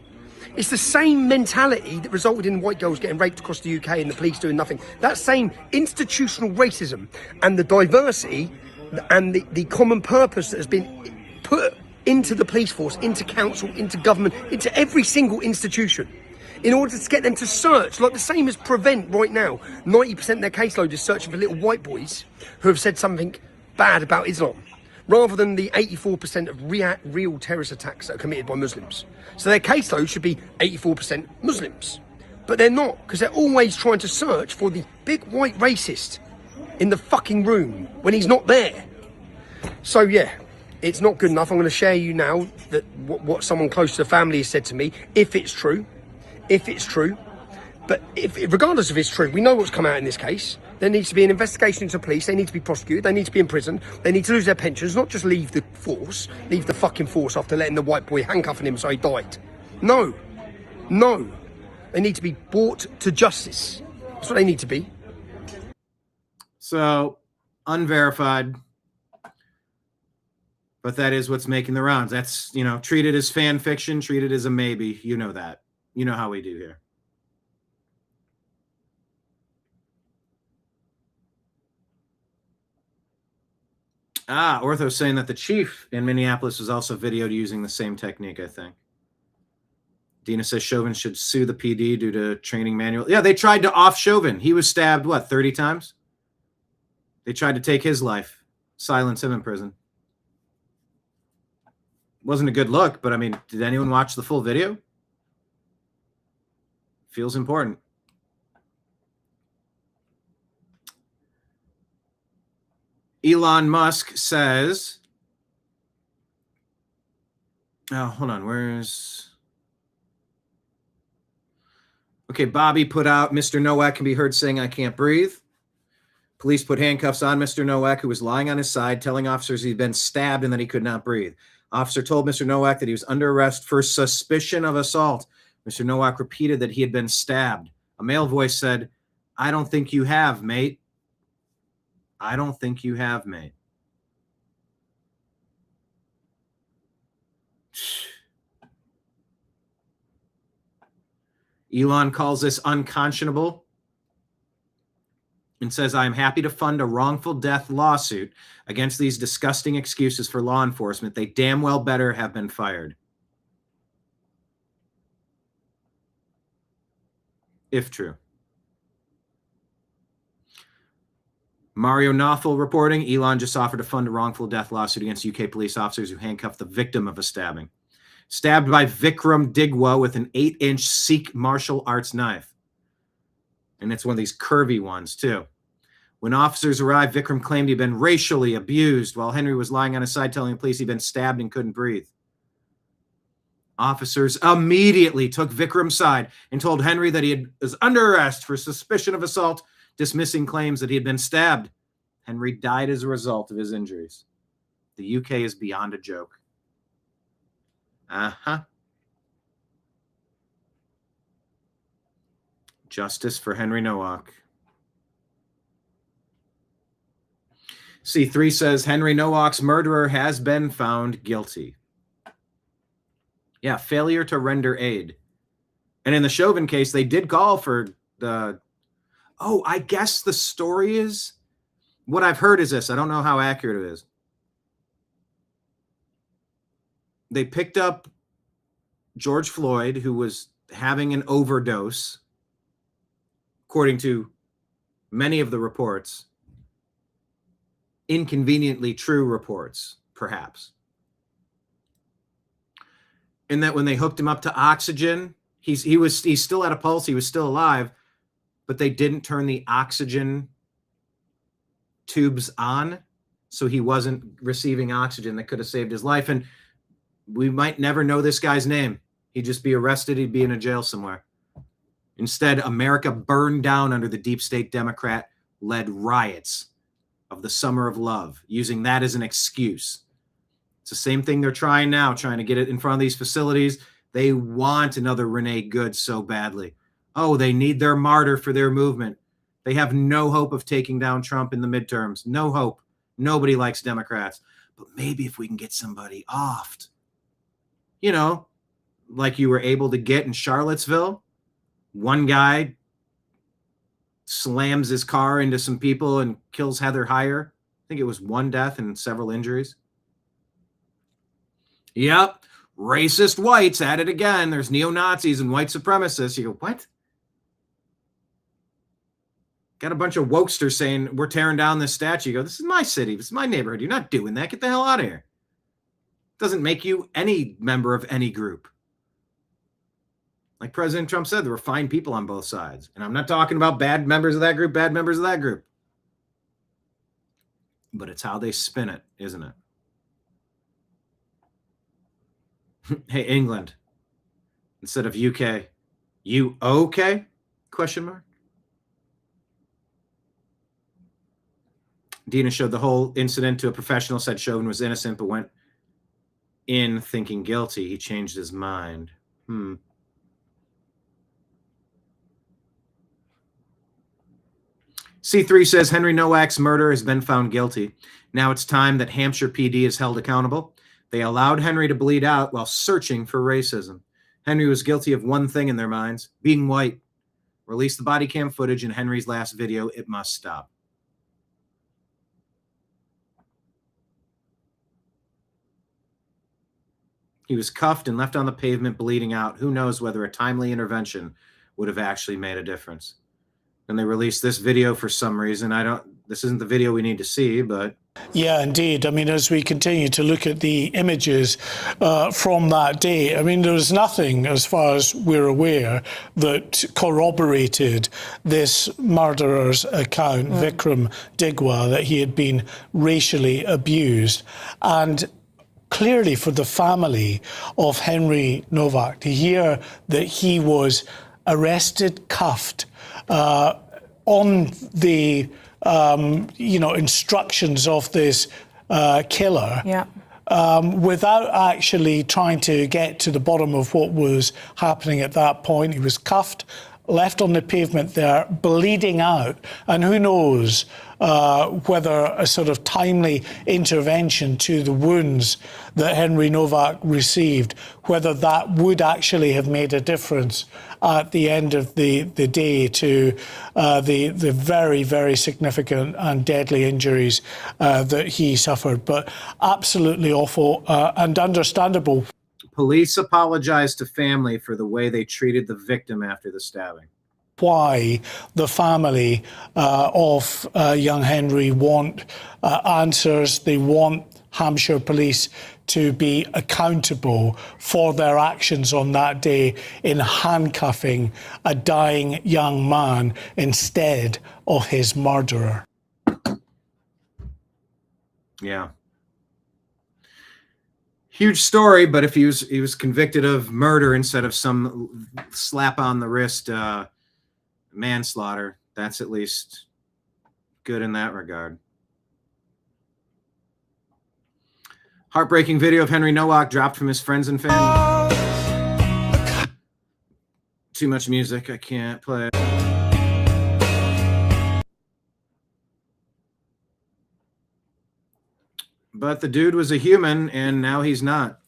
It's the same mentality that resulted in white girls getting raped across the UK and the police doing nothing. That same institutional racism and the diversity and the common purpose that has been put into the police force, into council, into government, into every single institution, in order to get them to search, like the same as Prevent right now. 90% of their caseload is searching for little white boys who have said something bad about Islam, rather than the 84% of real terrorist attacks that are committed by Muslims. So their caseload should be 84% Muslims. But they're not, because they're always trying to search for the big white racist in the fucking room when he's not there. So yeah, it's not good enough. I'm going to share you now that what someone close to the family has said to me, if it's true. But regardless if it's true, we know what's come out in this case. There needs to be an investigation into police. They need to be prosecuted. They need to be imprisoned. They need to lose their pensions, not just leave the fucking force after letting the white boy handcuffing him so he died. No. They need to be brought to justice. That's what they need to be. So, unverified. But that is what's making the rounds. That's, treat it as fan fiction, treat it as a maybe. You know that. You know how we do here. Ortho's saying that the chief in Minneapolis was also videoed using the same technique, I think. Dina says Chauvin should sue the PD due to training manual. Yeah, they tried to off Chauvin. He was stabbed, 30 times? They tried to take his life, silence him in prison. Wasn't a good look, but I mean, did anyone watch the full video? Feels important. Elon Musk says, hold on, okay, Bobby put out, Mr. Nowak can be heard saying, "I can't breathe." Police put handcuffs on Mr. Nowak, who was lying on his side, telling officers he'd been stabbed and that he could not breathe. Officer told Mr. Nowak that he was under arrest for suspicion of assault. Mr. Nowak repeated that he had been stabbed. A male voice said, "I don't think you have, mate. I don't think you have, mate." Elon calls this unconscionable and says, "I am happy to fund a wrongful death lawsuit against these disgusting excuses for law enforcement. They damn well better have been fired." If true. Mario Knopfel reporting, Elon just offered to fund a wrongful death lawsuit against UK police officers who handcuffed the victim of a stabbing. Stabbed by Vikram Digwa with an 8-inch Sikh martial arts knife. And it's one of these curvy ones, too. When officers arrived, Vikram claimed he'd been racially abused while Henry was lying on his side telling the police he'd been stabbed and couldn't breathe. Officers immediately took Vikram's side and told Henry that he was under arrest for suspicion of assault, dismissing claims that he had been stabbed. Henry died as a result of his injuries. The UK is beyond a joke. Justice for Henry Nowak. C3 says Henry Nowak's murderer has been found guilty. Yeah, failure to render aid. And in the Chauvin case, they did call for the... I guess the story is... What I've heard is this. I don't know how accurate it is. They picked up George Floyd, who was having an overdose, according to many of the reports. Inconveniently true reports, perhaps. And that when they hooked him up to oxygen, he's still had a pulse, he was still alive, but they didn't turn the oxygen tubes on, so he wasn't receiving oxygen that could have saved his life. And we might never know this guy's name. He'd just be arrested, he'd be in a jail somewhere. Instead, America burned down under the deep state Democrat-led riots of the Summer of Love, using that as an excuse. It's the same thing they're trying now, trying to get it in front of these facilities. They want another Renee Good so badly. They need their martyr for their movement. They have no hope of taking down Trump in the midterms. No hope. Nobody likes Democrats. But maybe if we can get somebody offed, like you were able to get in Charlottesville, one guy slams his car into some people and kills Heather Heyer. I think it was one death and several injuries. Yep. Racist whites at it again. There's neo-Nazis and white supremacists. You go, what? Got a bunch of wokesters saying, we're tearing down this statue. You go, this is my city. This is my neighborhood. You're not doing that. Get the hell out of here. Doesn't make you any member of any group. Like President Trump said, there were fine people on both sides. And I'm not talking about bad members of that group, bad members of that group. But it's how they spin it, isn't it? Hey, England. Instead of UK, you okay? Question mark. Dina showed the whole incident to a professional, said Chauvin was innocent, but went in thinking guilty. He changed his mind. C3 says Henry Nowak's murder has been found guilty. Now it's time that Hampshire PD is held accountable. They allowed Henry to bleed out while searching for racism. Henry was guilty of one thing in their minds, being white. Release the body cam footage in Henry's last video. It must stop. He was cuffed and left on the pavement bleeding out. Who knows whether a timely intervention would have actually made a difference. And they released this video for some reason. This isn't the video we need to see, but. Yeah, indeed. I mean, as we continue to look at the images from that day, I mean, there was nothing, as far as we're aware, that corroborated this murderer's account, Vikram Digwa, that he had been racially abused. And clearly for the family of Henry Nowak to hear that he was arrested, cuffed, on the instructions of this killer, without actually trying to get to the bottom of what was happening at that point. He was cuffed, left on the pavement there, bleeding out, and who knows whether a sort of timely intervention to the wounds that Henry Nowak received, whether that would actually have made a difference at the end of the day to the very, very significant and deadly injuries that he suffered. But absolutely awful and understandable. Police apologized to family for the way they treated the victim after the stabbing. Why the family of young Henry want answers. They want Hampshire police to be accountable for their actions on that day in handcuffing a dying young man instead of his murderer. Yeah. Huge story, but if he was convicted of murder instead of some slap on the wrist manslaughter, that's at least good in that regard. Heartbreaking video of Henry Nowak dropped from his friends and family. Too much music, I can't play it. But the dude was a human, and now he's not.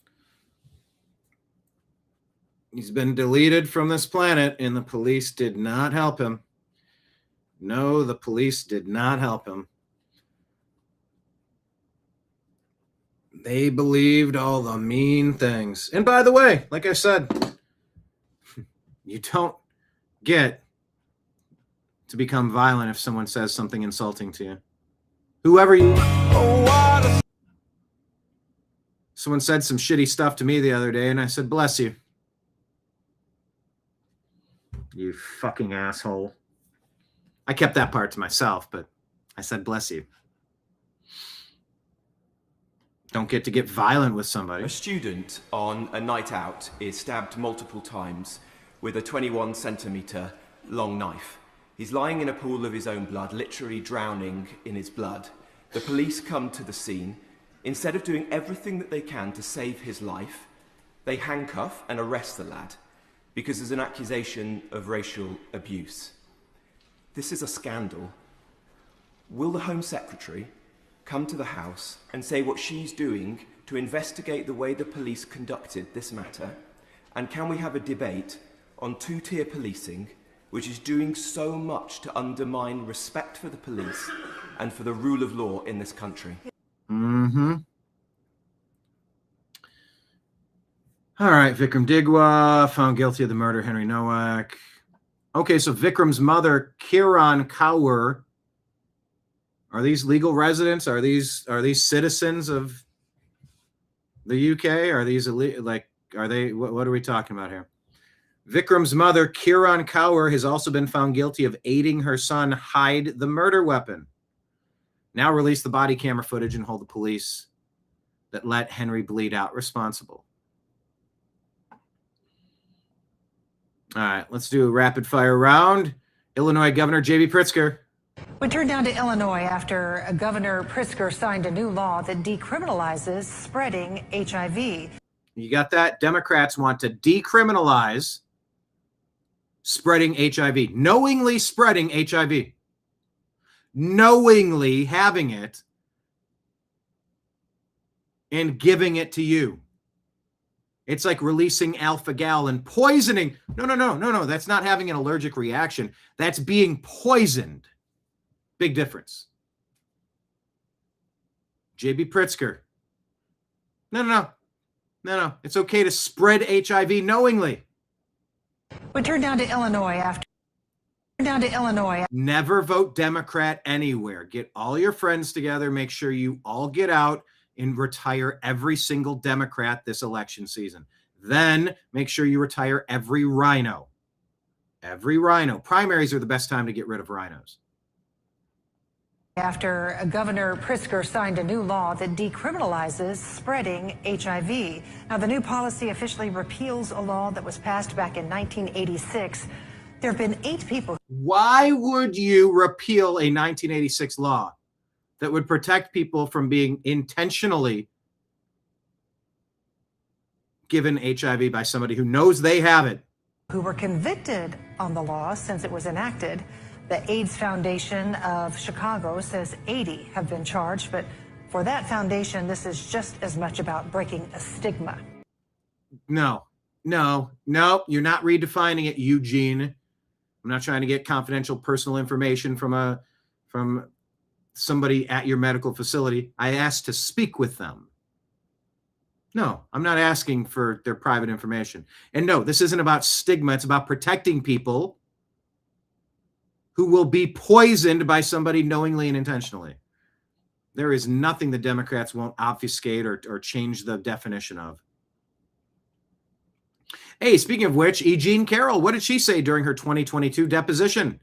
He's been deleted from this planet, and the police did not help him. No, the police did not help him. They believed all the mean things. And by the way, like I said, you don't get to become violent if someone says something insulting to you. Whoever you are. Someone said some shitty stuff to me the other day, and I said, bless you. You fucking asshole. I kept that part to myself, but I said, bless you. Don't get to get violent with somebody. A student on a night out is stabbed multiple times with a 21-centimeter long knife. He's lying in a pool of his own blood, literally drowning in his blood. The police come to the scene. Instead of doing everything that they can to save his life, they handcuff and arrest the lad because there's an accusation of racial abuse. This is a scandal. Will the Home Secretary come to the House and say what she's doing to investigate the way the police conducted this matter? And can we have a debate on two-tier policing, which is doing so much to undermine respect for the police and for the rule of law in this country? Mm-hmm. All right, Vikram Digwa found guilty of the murder of Henry Nowak. Okay, so Vikram's mother, Kiran Kaur, are these legal residents? Are these citizens of the UK? Are these are they? What are we talking about here? Vikram's mother, Kiran Kaur, has also been found guilty of aiding her son hide the murder weapon. Now release the body camera footage and hold the police that let Henry bleed out responsible. All right, let's do a rapid fire round. Illinois Governor J.B. Pritzker. We turn down to Illinois after Governor Pritzker signed a new law that decriminalizes spreading HIV. You got that? Democrats want to decriminalize spreading HIV, knowingly spreading HIV. knowingly having it and giving it to you. It's like releasing alpha-gal and poisoning. No. That's not having an allergic reaction. That's being poisoned. Big difference. J.B. Pritzker. No. It's okay to spread HIV knowingly. We turn down to Illinois Never vote Democrat anywhere. Get all your friends together. Make sure you all get out and retire every single Democrat this election season. Then make sure you retire every rhino. Every rhino. Primaries are the best time to get rid of rhinos. after Governor Pritzker signed a new law that decriminalizes spreading HIV. Now, the new policy officially repeals a law that was passed back in 1986. There have been 8 people. Why would you repeal a 1986 law that would protect people from being intentionally given HIV by somebody who knows they have it? Who were convicted on the law since it was enacted. The AIDS Foundation of Chicago says 80 have been charged, but for that foundation, this is just as much about breaking a stigma. No, you're not redefining it, Eugene. I'm not trying to get confidential personal information from somebody at your medical facility. I asked to speak with them. No, I'm not asking for their private information. And no, this isn't about stigma. It's about protecting people who will be poisoned by somebody knowingly and intentionally. There is nothing the Democrats won't obfuscate or change the definition of. Hey, speaking of which, E. Jean Carroll, what did she say during her 2022 deposition?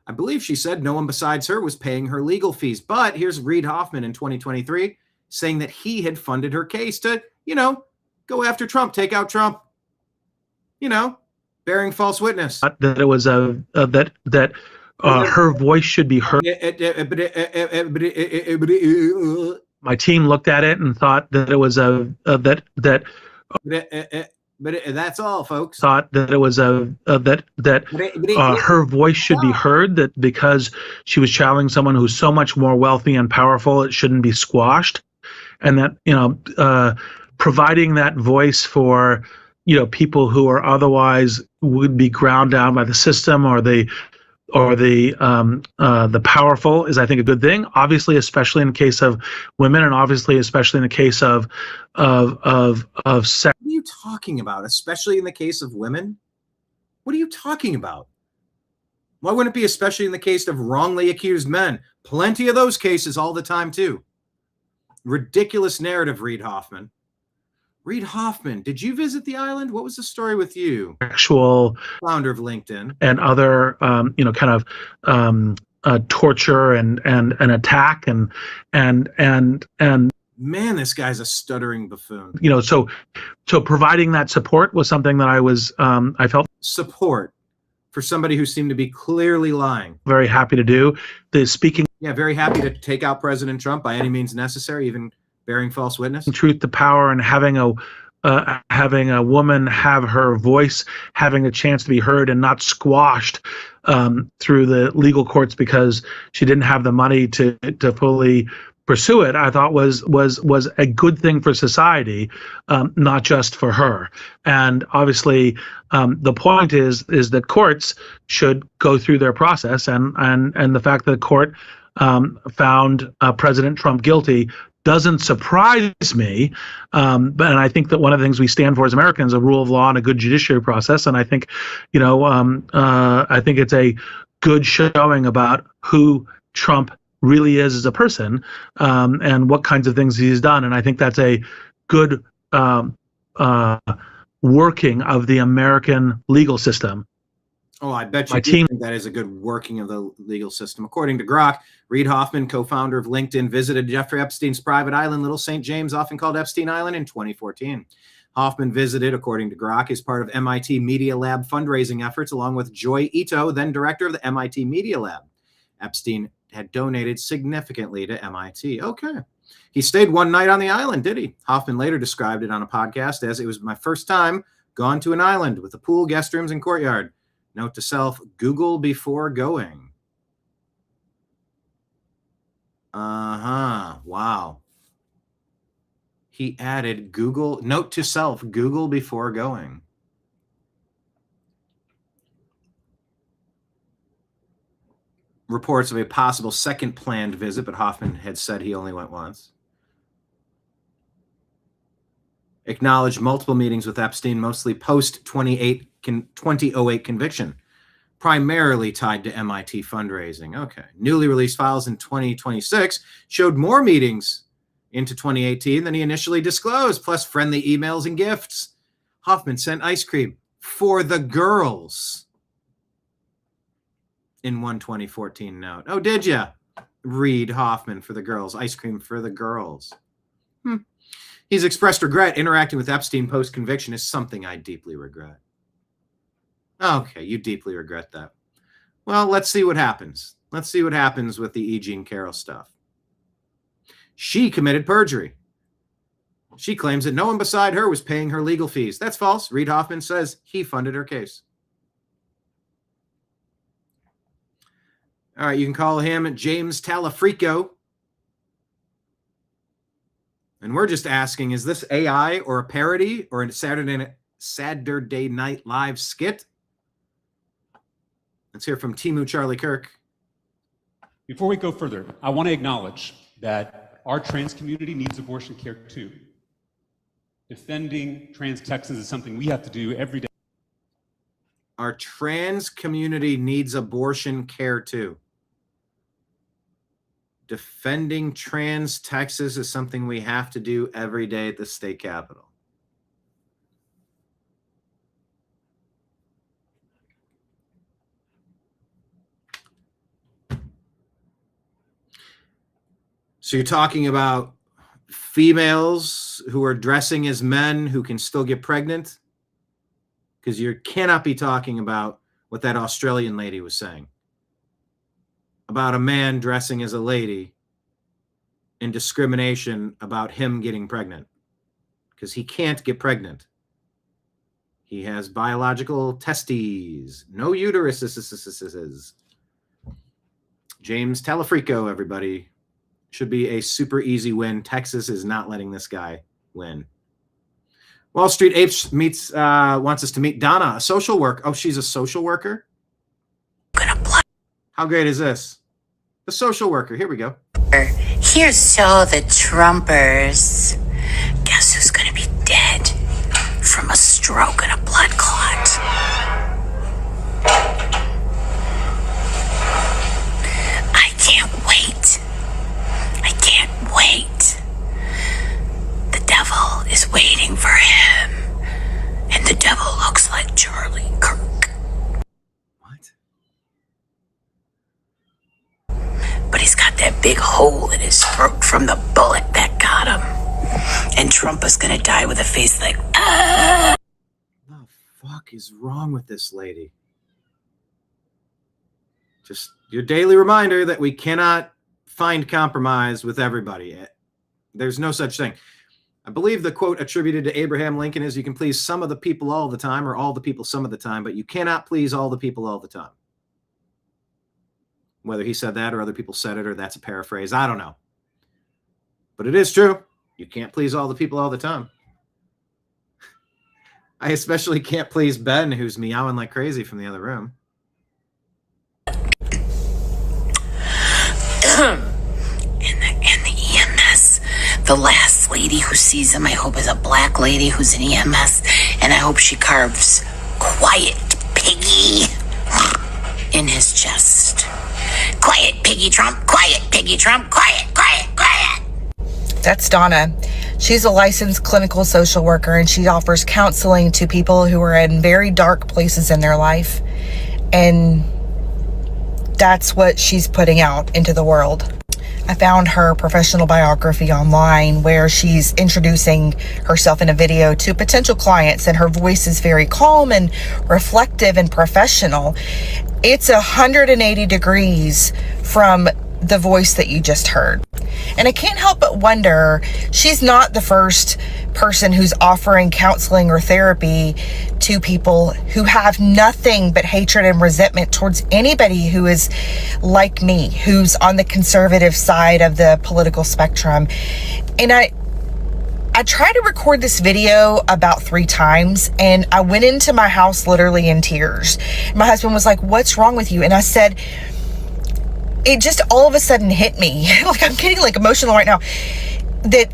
I believe she said no one besides her was paying her legal fees. But here's Reid Hoffman in 2023 saying that he had funded her case to, go after Trump, take out Trump, bearing false witness. That it was her voice should be heard. My team looked at it and thought that it was But that's all, folks. Thought that it was her voice should be heard. That because she was challenging someone who's so much more wealthy and powerful, it shouldn't be squashed, and that providing that voice for people who are otherwise would be ground down by the system or the powerful is, I think, a good thing. Obviously, especially in the case of women, and obviously, especially in the case of sex. What are you talking about? Especially in the case of women? What are you talking about? Why wouldn't it be especially in the case of wrongly accused men? Plenty of those cases all the time, too. Ridiculous narrative, Reid Hoffman. Reid Hoffman, did you visit the island? What was the story with you? Actual founder of LinkedIn and other, torture and attack and man, this guy's a stuttering buffoon. So providing that support was something that I felt support for somebody who seemed to be clearly lying. Very happy to do the speaking. Yeah, very happy to take out President Trump by any means necessary, even bearing false witness. Truth to power and having a woman have her voice, having a chance to be heard and not squashed through the legal courts because she didn't have the money to fully pursue it, I thought was a good thing for society, not just for her. And obviously, the point is that courts should go through their process, and the fact that the court found President Trump guilty doesn't surprise me, and I think that one of the things we stand for as Americans is a rule of law and a good judiciary process. And I think, I think it's a good showing about who Trump really is as a person, and what kinds of things he's done. And I think that's a good working of the American legal system. Oh, I bet you think that is a good working of the legal system. According to Grok, Reid Hoffman, co-founder of LinkedIn, visited Jeffrey Epstein's private island, Little St. James, often called Epstein Island, in 2014. Hoffman visited, according to Grok, as part of MIT Media Lab fundraising efforts, along with Joy Ito, then director of the MIT Media Lab. Epstein had donated significantly to MIT. Okay. He stayed one night on the island, did he? Hoffman later described it on a podcast as, "It was my first time gone to an island with a pool, guest rooms, and courtyard. Note to self, Google before going." Wow. He added Google, note to self, Google before going. Reports of a possible second planned visit, but Hoffman had said he only went once. Acknowledged multiple meetings with Epstein, mostly post-2008 conviction, primarily tied to MIT fundraising. Okay. Newly released files in 2026 showed more meetings into 2018 than he initially disclosed, plus friendly emails and gifts. Hoffman sent ice cream for the girls in one 2014 note. Oh, did ya? Read Hoffman for the girls. Ice cream for the girls. He's expressed regret. Interacting with Epstein post-conviction is something I deeply regret. Okay, you deeply regret that. Well, let's see what happens. Let's see what happens with the E. Jean Carroll stuff. She committed perjury. She claims that no one beside her was paying her legal fees. That's false. Reid Hoffman says he funded her case. All right, you can call him James Talafrico. And we're just asking, is this AI or a parody or a Saturday Night Live skit? Let's hear from Timu Charlie Kirk. Before we go further, I want to acknowledge that our trans community needs abortion care too. Defending trans Texans is something we have to do every day. Our trans community needs abortion care too. Defending trans Texas is something we have to do every day at the state capitol. So you're talking about females who are dressing as men who can still get pregnant? Because you cannot be talking about what that Australian lady was saying about a man dressing as a lady and discrimination about him getting pregnant, because he can't get pregnant. He has biological testes, no uterus. James Talafrico, everybody. Should be a super easy win. Texas is not letting this guy win. Wall Street Apes wants us to meet Donna, a social worker. Oh, she's a social worker? How great is this? The social worker. Here we go. Here's so the Trumpers. Guess who's going to be dead from a stroke and a blood clot? I can't wait. I can't wait. The devil is waiting for him. And the devil looks like Charlie Kirk. But he's got that big hole in his throat from the bullet that got him. And Trump is gonna die with a face like, ah! What the fuck is wrong with this lady? Just your daily reminder that we cannot find compromise with everybody. There's no such thing. I believe the quote attributed to Abraham Lincoln is, you can please some of the people all the time, or all the people some of the time, but you cannot please all the people all the time. Whether he said that or other people said it, or that's a paraphrase, I don't know. But it is true. You can't please all the people all the time. I especially can't please Ben, who's meowing like crazy from the other room. In the EMS, the last lady who sees him, I hope, is a black lady who's in EMS, and I hope she carves "Quiet Piggy" in his chest. Quiet, Piggy Trump. Quiet, Piggy Trump. Quiet, quiet, quiet. That's Donna. She's a licensed clinical social worker, and she offers counseling to people who are in very dark places in their life. And that's what she's putting out into the world. I found her professional biography online where she's introducing herself in a video to potential clients, and her voice is very calm and reflective and professional. It's 180 degrees from the voice that you just heard. And I can't help but wonder, she's not the first person who's offering counseling or therapy to people who have nothing but hatred and resentment towards anybody who is like me, who's on the conservative side of the political spectrum. And I tried to record this video about 3 times, and I went into my house literally in tears. My husband was like, "What's wrong with you?" And I said, it just all of a sudden hit me. Like, I'm getting like emotional right now, that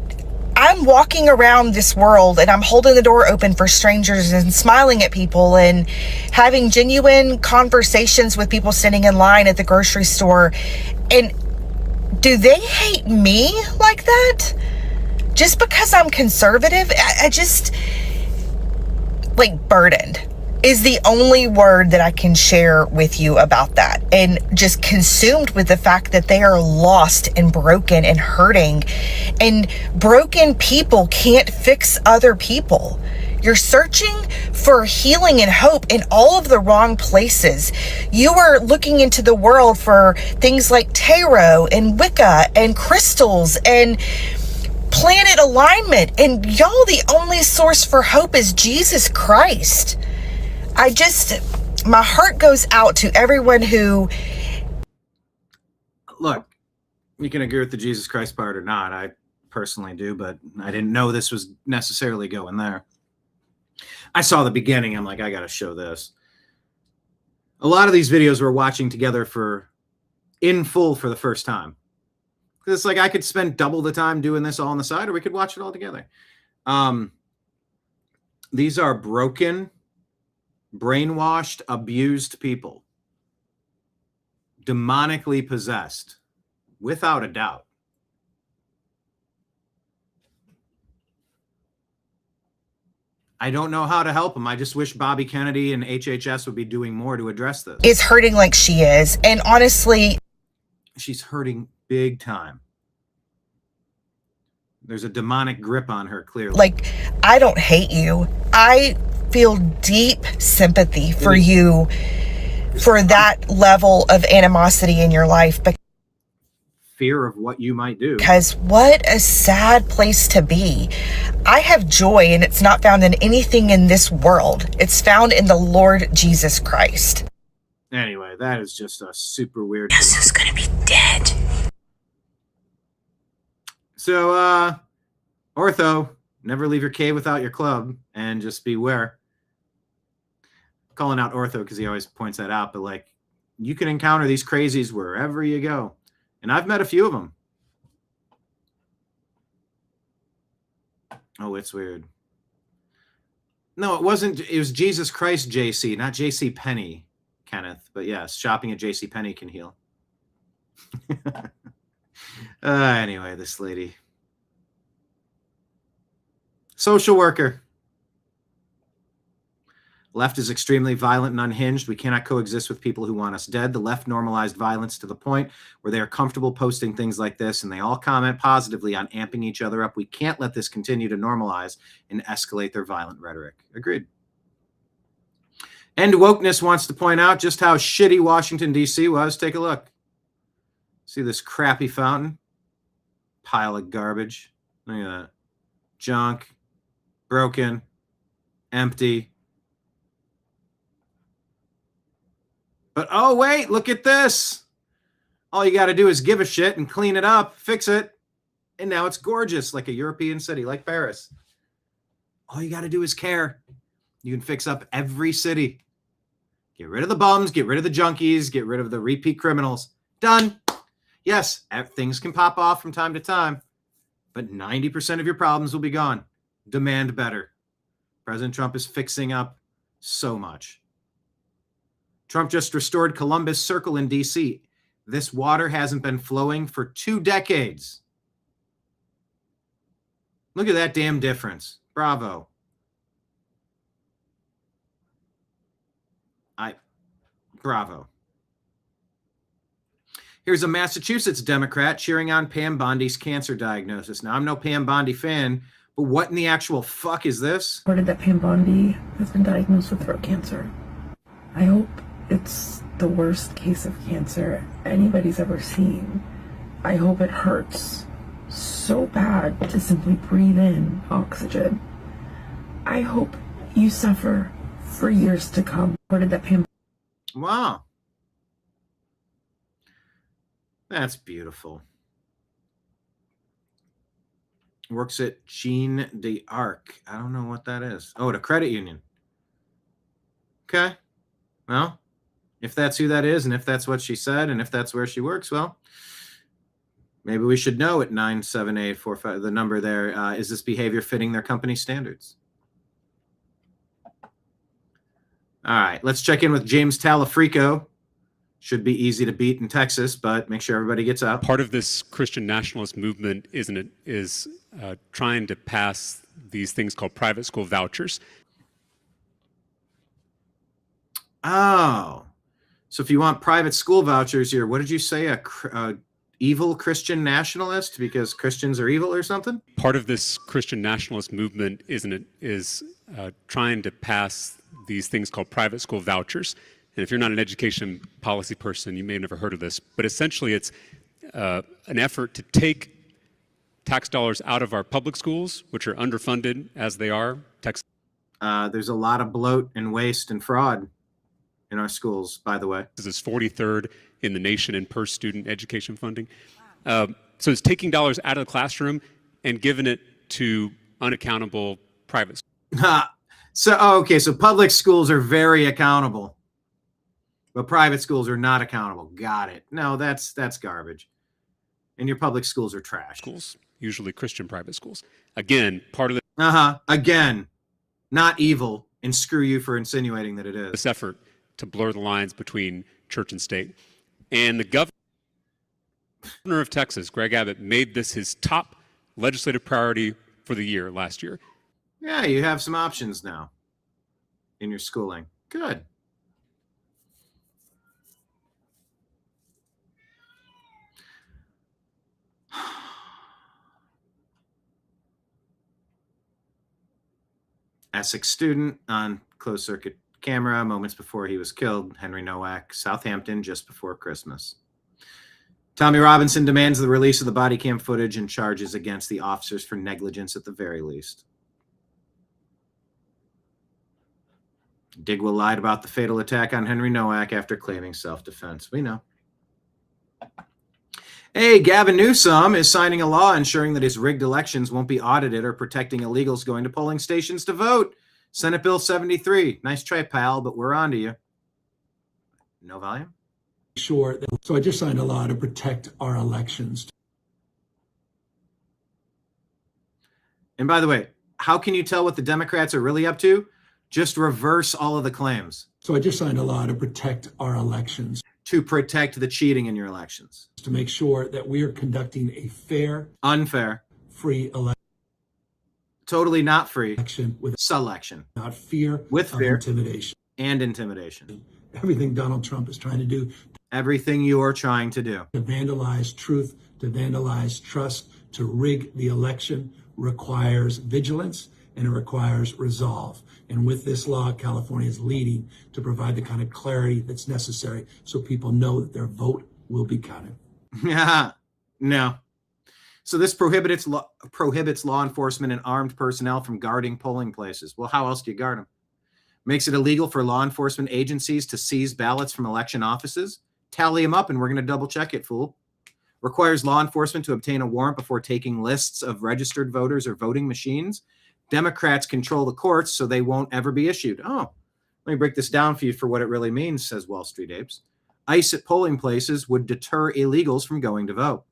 I'm walking around this world and I'm holding the door open for strangers and smiling at people and having genuine conversations with people standing in line at the grocery store. And do they hate me like that? Just because I'm conservative? I just, like, burdened is the only word that I can share with you about that. And just consumed with the fact that they are lost and broken and hurting. And broken people can't fix other people. You're searching for healing and hope in all of the wrong places. You are looking into the world for things like tarot and Wicca and crystals and planet alignment. And y'all, the only source for hope is Jesus Christ. My heart goes out to everyone who... Look, you can agree with the Jesus Christ part or not. I personally do, but I didn't know this was necessarily going there. I saw the beginning. I'm like, I got to show this. A lot of these videos we're watching together in full for the first time. Because it's like I could spend double the time doing this all on the side, or we could watch it all together. These are broken, brainwashed, abused people, demonically possessed, without a doubt. I don't know how to help them. I just wish Bobby Kennedy and HHS would be doing more to address this. Is hurting like she is. And honestly, she's hurting big time. There's a demonic grip on her, clearly. Like, I don't hate you. I feel deep sympathy for you, for that level of animosity in your life. Fear of what you might do. Because what a sad place to be. I have joy, and it's not found in anything in this world. It's found in the Lord Jesus Christ. Anyway, that is just a super weird... Guess who's gonna be dead? So, ortho, never leave your cave without your club, and just beware. Calling out ortho because he always points that out, but like, you can encounter these crazies wherever you go. And I've met a few of them. Oh, it's weird. No, it wasn't. It was Jesus Christ JC, not JC Penney, Kenneth. But yes, shopping at JC Penney can heal. Anyway, this lady. Social worker. Left is extremely violent and unhinged. We cannot coexist with people who want us dead. The left normalized violence to the point where they are comfortable posting things like this, and they all comment positively on amping each other up. We can't let this continue to normalize and escalate their violent rhetoric. Agreed. End Wokeness wants to point out just how shitty Washington, D.C. was. Take a look. See this crappy fountain? Pile of garbage. Look at that. Junk. Broken. Empty. But, oh, wait, look at this. All you got to do is give a shit and clean it up, fix it, and now it's gorgeous, like a European city, like Paris. All you got to do is care. You can fix up every city. Get rid of the bums, get rid of the junkies, get rid of the repeat criminals. Done. Yes, things can pop off from time to time, but 90% of your problems will be gone. Demand better. President Trump is fixing up so much. Trump just restored Columbus Circle in D.C. This water hasn't been flowing for 2 decades. Look at that damn difference. Bravo. Bravo. Here's a Massachusetts Democrat cheering on Pam Bondi's cancer diagnosis. Now, I'm no Pam Bondi fan, but what in the actual fuck is this? Reported that Pam Bondi has been diagnosed with throat cancer. I hope it's the worst case of cancer anybody's ever seen. I hope it hurts so bad to simply breathe in oxygen. I hope you suffer for years to come. Where did that pain? Wow. That's beautiful. Works at Jean d'Arc. I don't know what that is. Oh, at a credit union. Okay. Well, if that's who that is, and if that's what she said, and if that's where she works, well, maybe we should know at 97845, the number there. Is this behavior fitting their company standards? All right, let's check in with James Talafrico. Should be easy to beat in Texas, but make sure everybody gets up. Part of this Christian nationalist movement, is trying to pass these things called private school vouchers. Oh, so if you want private school vouchers, you're, what did you say, a evil Christian nationalist because Christians are evil or something? Part of this Christian nationalist movement, is trying to pass these things called private school vouchers. And if you're not an education policy person, you may have never heard of this, but essentially it's an effort to take tax dollars out of our public schools, which are underfunded as they are. There's a lot of bloat and waste and fraud in our schools, by the way. This is 43rd in the nation in per student education funding. So it's taking dollars out of the classroom and giving it to unaccountable private schools. So public schools are very accountable, but private schools are not accountable. Got it. No, that's garbage. And your public schools are trash. Schools, usually Christian private schools. Again, part of the again, not evil, and screw you for insinuating that it is. This effort to blur the lines between church and state. And the governor of Texas, Greg Abbott, made this his top legislative priority for the year last year. Yeah, you have some options now in your schooling. Good. Essex student on closed circuit camera moments before he was killed. Henry Nowak, Southampton, just before Christmas. Tommy Robinson demands the release of the body cam footage and charges against the officers for negligence at the very least. Digwell lied about the fatal attack on Henry Nowak after claiming self-defense. We know. Hey, Gavin Newsom is signing a law ensuring that his rigged elections won't be audited or protecting illegals going to polling stations to vote. Senate Bill 73. Nice try, pal, but we're on to you. No volume? Sure. So I just signed a law to protect our elections. And by the way, how can you tell what the Democrats are really up to? Just reverse all of the claims. So I just signed a law to protect our elections. To protect the cheating in your elections. To make sure that we are conducting a fair, unfair, free election. Totally not free. Election with selection. Not fear. With fear. Intimidation. And intimidation. Everything Donald Trump is trying to do. Everything you're trying to do. To vandalize truth, to vandalize trust, to rig the election requires vigilance and it requires resolve. And with this law, California is leading to provide the kind of clarity that's necessary so people know that their vote will be counted. Yeah, no. So this prohibits law enforcement and armed personnel from guarding polling places. Well, how else do you guard them? Makes it illegal for law enforcement agencies to seize ballots from election offices. Tally them up and we're going to double check it, fool. Requires law enforcement to obtain a warrant before taking lists of registered voters or voting machines. Democrats control the courts, so they won't ever be issued. Oh, let me break this down for you for what it really means, says Wall Street Apes. ICE at polling places would deter illegals from going to vote.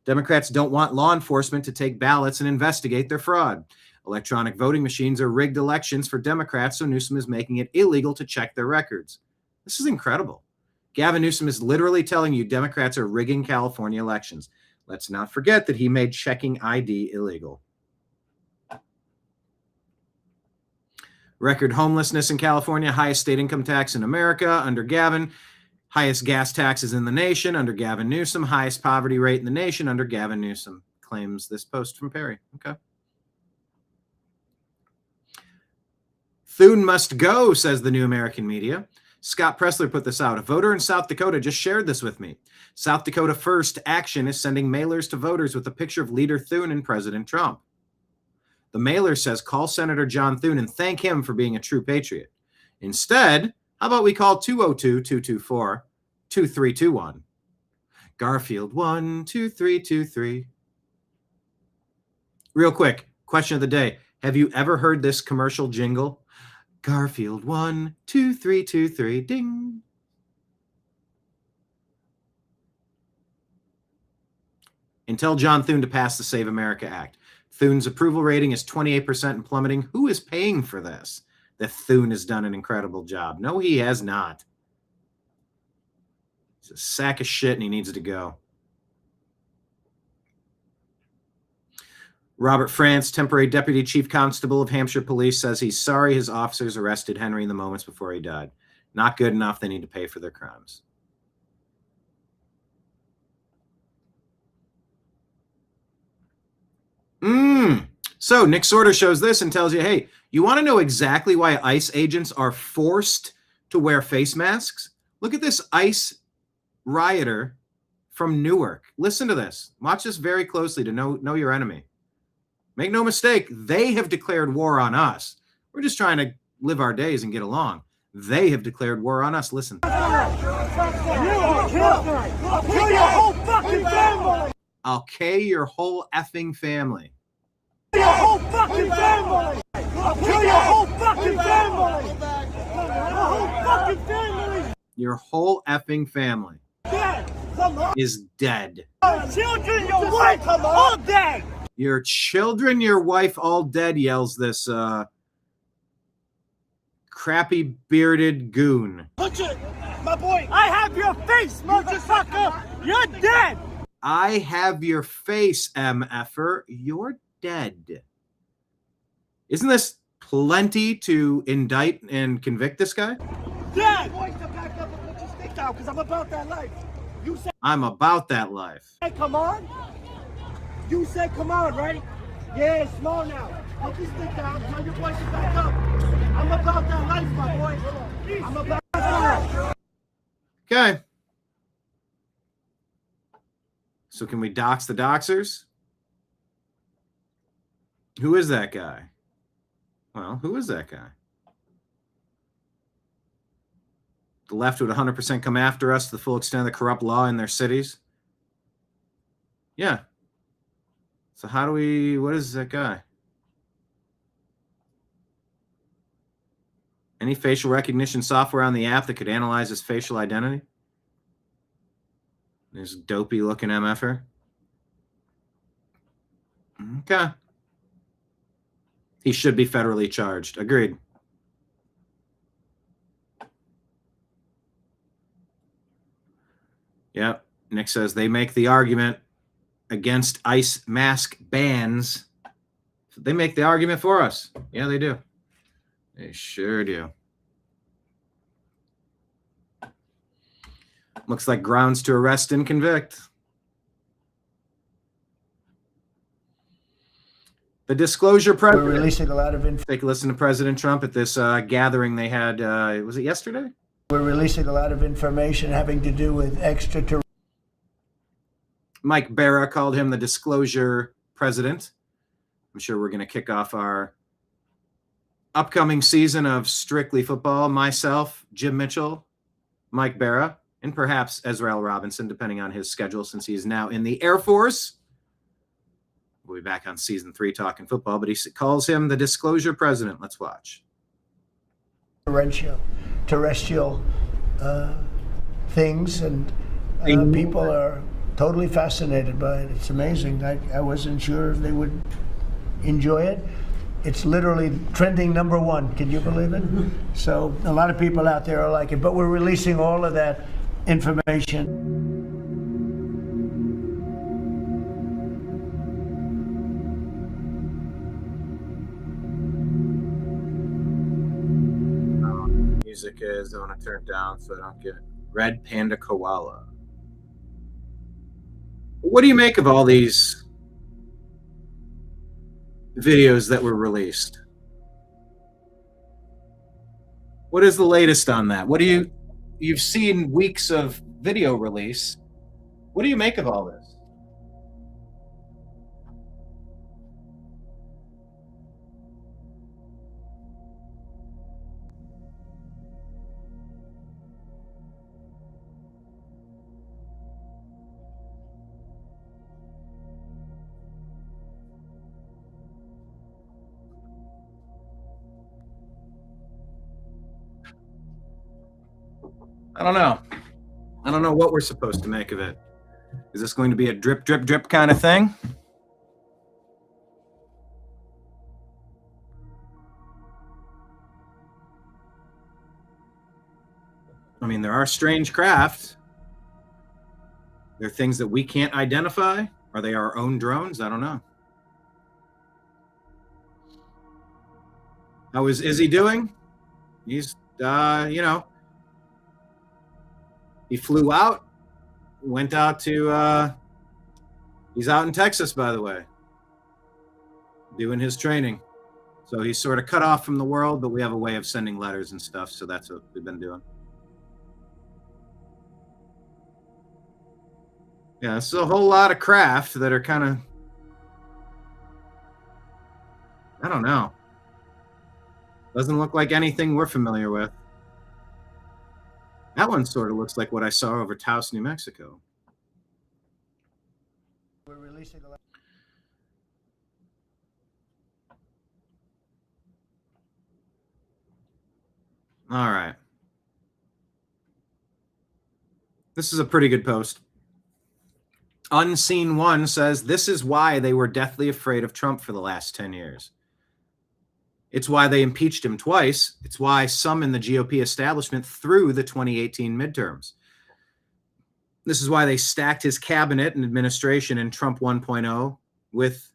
Democrats don't want law enforcement to take ballots and investigate their fraud. Electronic voting machines are rigged elections for Democrats, so Newsom is making it illegal to check their records. This is incredible. Gavin Newsom is literally telling you Democrats are rigging California elections. Let's not forget that he made checking ID illegal. Record homelessness in California, highest state income tax in America under Gavin, highest gas taxes in the nation under Gavin Newsom, highest poverty rate in the nation under Gavin Newsom, claims this post from Perry. Okay. Thune must go, says the New American Media. Scott Pressler put this out. A voter in South Dakota just shared this with me. South Dakota First Action is sending mailers to voters with a picture of Leader Thune and President Trump. The mailer says, call Senator John Thune and thank him for being a true patriot. Instead, how about we call 202-224-2321? Garfield 12323. Real quick, question of the day. Have you ever heard this commercial jingle? Garfield 12323 ding. And tell John Thune to pass the Save America Act. Thune's approval rating is 28% and plummeting. Who is paying for this? That Thune has done an incredible job. No, he has not. He's a sack of shit and he needs to go. Robert France, temporary deputy chief constable of Hampshire Police, says he's sorry his officers arrested Henry in the moments before he died. Not good enough. They need to pay for their crimes. So Nick Sorter shows this and tells you, hey, you want to know exactly why ICE agents are forced to wear face masks? Look at this ICE rioter from Newark. Listen to this. Watch this very closely to know your enemy. Make no mistake, they have declared war on us. We're just trying to live our days and get along. They have declared war on us. Listen. I'll kill your whole fucking family. I'll K your whole effing family. Your whole fucking family. I'll kill your whole fucking family. Your whole fucking family. Your whole effing family is dead. Your children, your wife, all dead. Your children, your wife, all dead, yells this crappy bearded goon. Punch it, my boy. I have your face, motherfucker. You're dead. I have your face, MFer. You're dead. Isn't this plenty to indict and convict this guy? Dead. Voice to back up and put your stick down, because I'm about that life. You said I'm about that life. come on. You said come on, right? Yeah, it's small now. Put your stick down. Tell your voice to back up. I'm about that life, my boy. I'm about that life. Okay. So can we dox the doxers? Who is that guy? Well, who is that guy? The left would 100% come after us to the full extent of the corrupt law in their cities. Yeah. So how do we, what is that guy? Any facial recognition software on the app that could analyze his facial identity? There's a dopey looking MFer. Okay. He should be federally charged. Agreed. Yep. Nick says they make the argument against ICE mask bans. They make the argument for us. Yeah, they do. They sure do. Looks like grounds to arrest and convict. The disclosure president. We're releasing a lot of information. Take a listen to President Trump at this gathering they had. Was it yesterday? We're releasing a lot of information having to do with extraterrestrial. Mike Barra called him the disclosure president. I'm sure we're going to kick off our upcoming season of Strictly Football. Myself, Jim Mitchell, Mike Barra, and perhaps Ezra L. Robinson, depending on his schedule, since he is now in the Air Force. We'll be back on season 3 talking football, but he calls him the disclosure president. Let's watch. Terrestrial things, and people are totally fascinated by it. It's amazing. I wasn't sure if they would enjoy it. It's literally trending #1. Can you believe it? So a lot of people out there are like it, but we're releasing all of that information. Music is, I want to turn it down so I don't get Red Panda Koala. What do you make of all these videos that were released? What is the latest on that? You've seen weeks of video release. What do you make of all this? I don't know. I don't know what we're supposed to make of it. Is this going to be a drip, drip, drip kind of thing? I mean, there are strange craft. There are things that we can't identify. Are they our own drones? I don't know. How is Izzy doing? He's, he flew out, went out to, he's out in Texas, by the way, doing his training. So he's sort of cut off from the world, but we have a way of sending letters and stuff. So that's what we've been doing. Yeah, it's a whole lot of craft that are kind of, I don't know. Doesn't look like anything we're familiar with. That one sort of looks like what I saw over Taos, New Mexico. We're releasing the All right. This is a pretty good post. Unseen One says, this is why they were deathly afraid of Trump for the last 10 years. It's why they impeached him twice. It's why some in the GOP establishment threw the 2018 midterms. This is why they stacked his cabinet and administration in Trump 1.0 with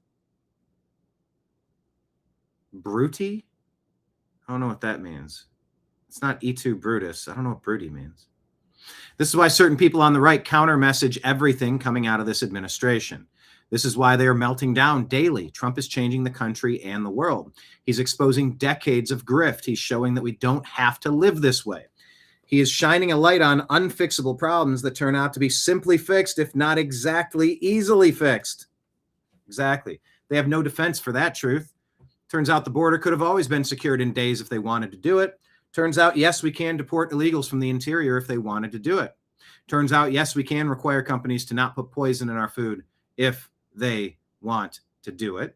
Bruti. I don't know what that means. It's not E2 Brutus. I don't know what Bruti means. This is why certain people on the right counter message everything coming out of this administration. This is why they are melting down daily. Trump is changing the country and the world. He's exposing decades of grift. He's showing that we don't have to live this way. He is shining a light on unfixable problems that turn out to be simply fixed, if not exactly easily fixed. Exactly. They have no defense for that truth. Turns out the border could have always been secured in days if they wanted to do it. Turns out, yes, we can deport illegals from the interior if they wanted to do it. Turns out, yes, we can require companies to not put poison in our food if they want to do it.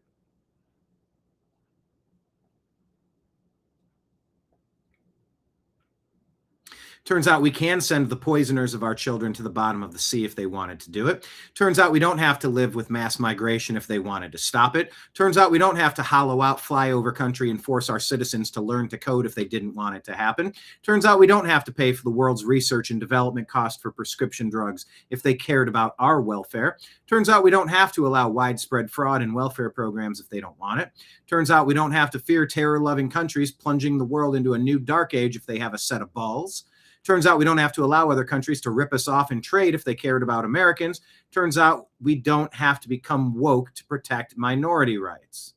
Turns out we can send the poisoners of our children to the bottom of the sea if they wanted to do it. Turns out we don't have to live with mass migration if they wanted to stop it. Turns out we don't have to hollow out flyover country and force our citizens to learn to code if they didn't want it to happen. Turns out we don't have to pay for the world's research and development cost for prescription drugs if they cared about our welfare. Turns out we don't have to allow widespread fraud in welfare programs if they don't want it. Turns out we don't have to fear terror-loving countries plunging the world into a new dark age if they have a set of balls. Turns out we don't have to allow other countries to rip us off in trade if they cared about Americans. Turns out we don't have to become woke to protect minority rights.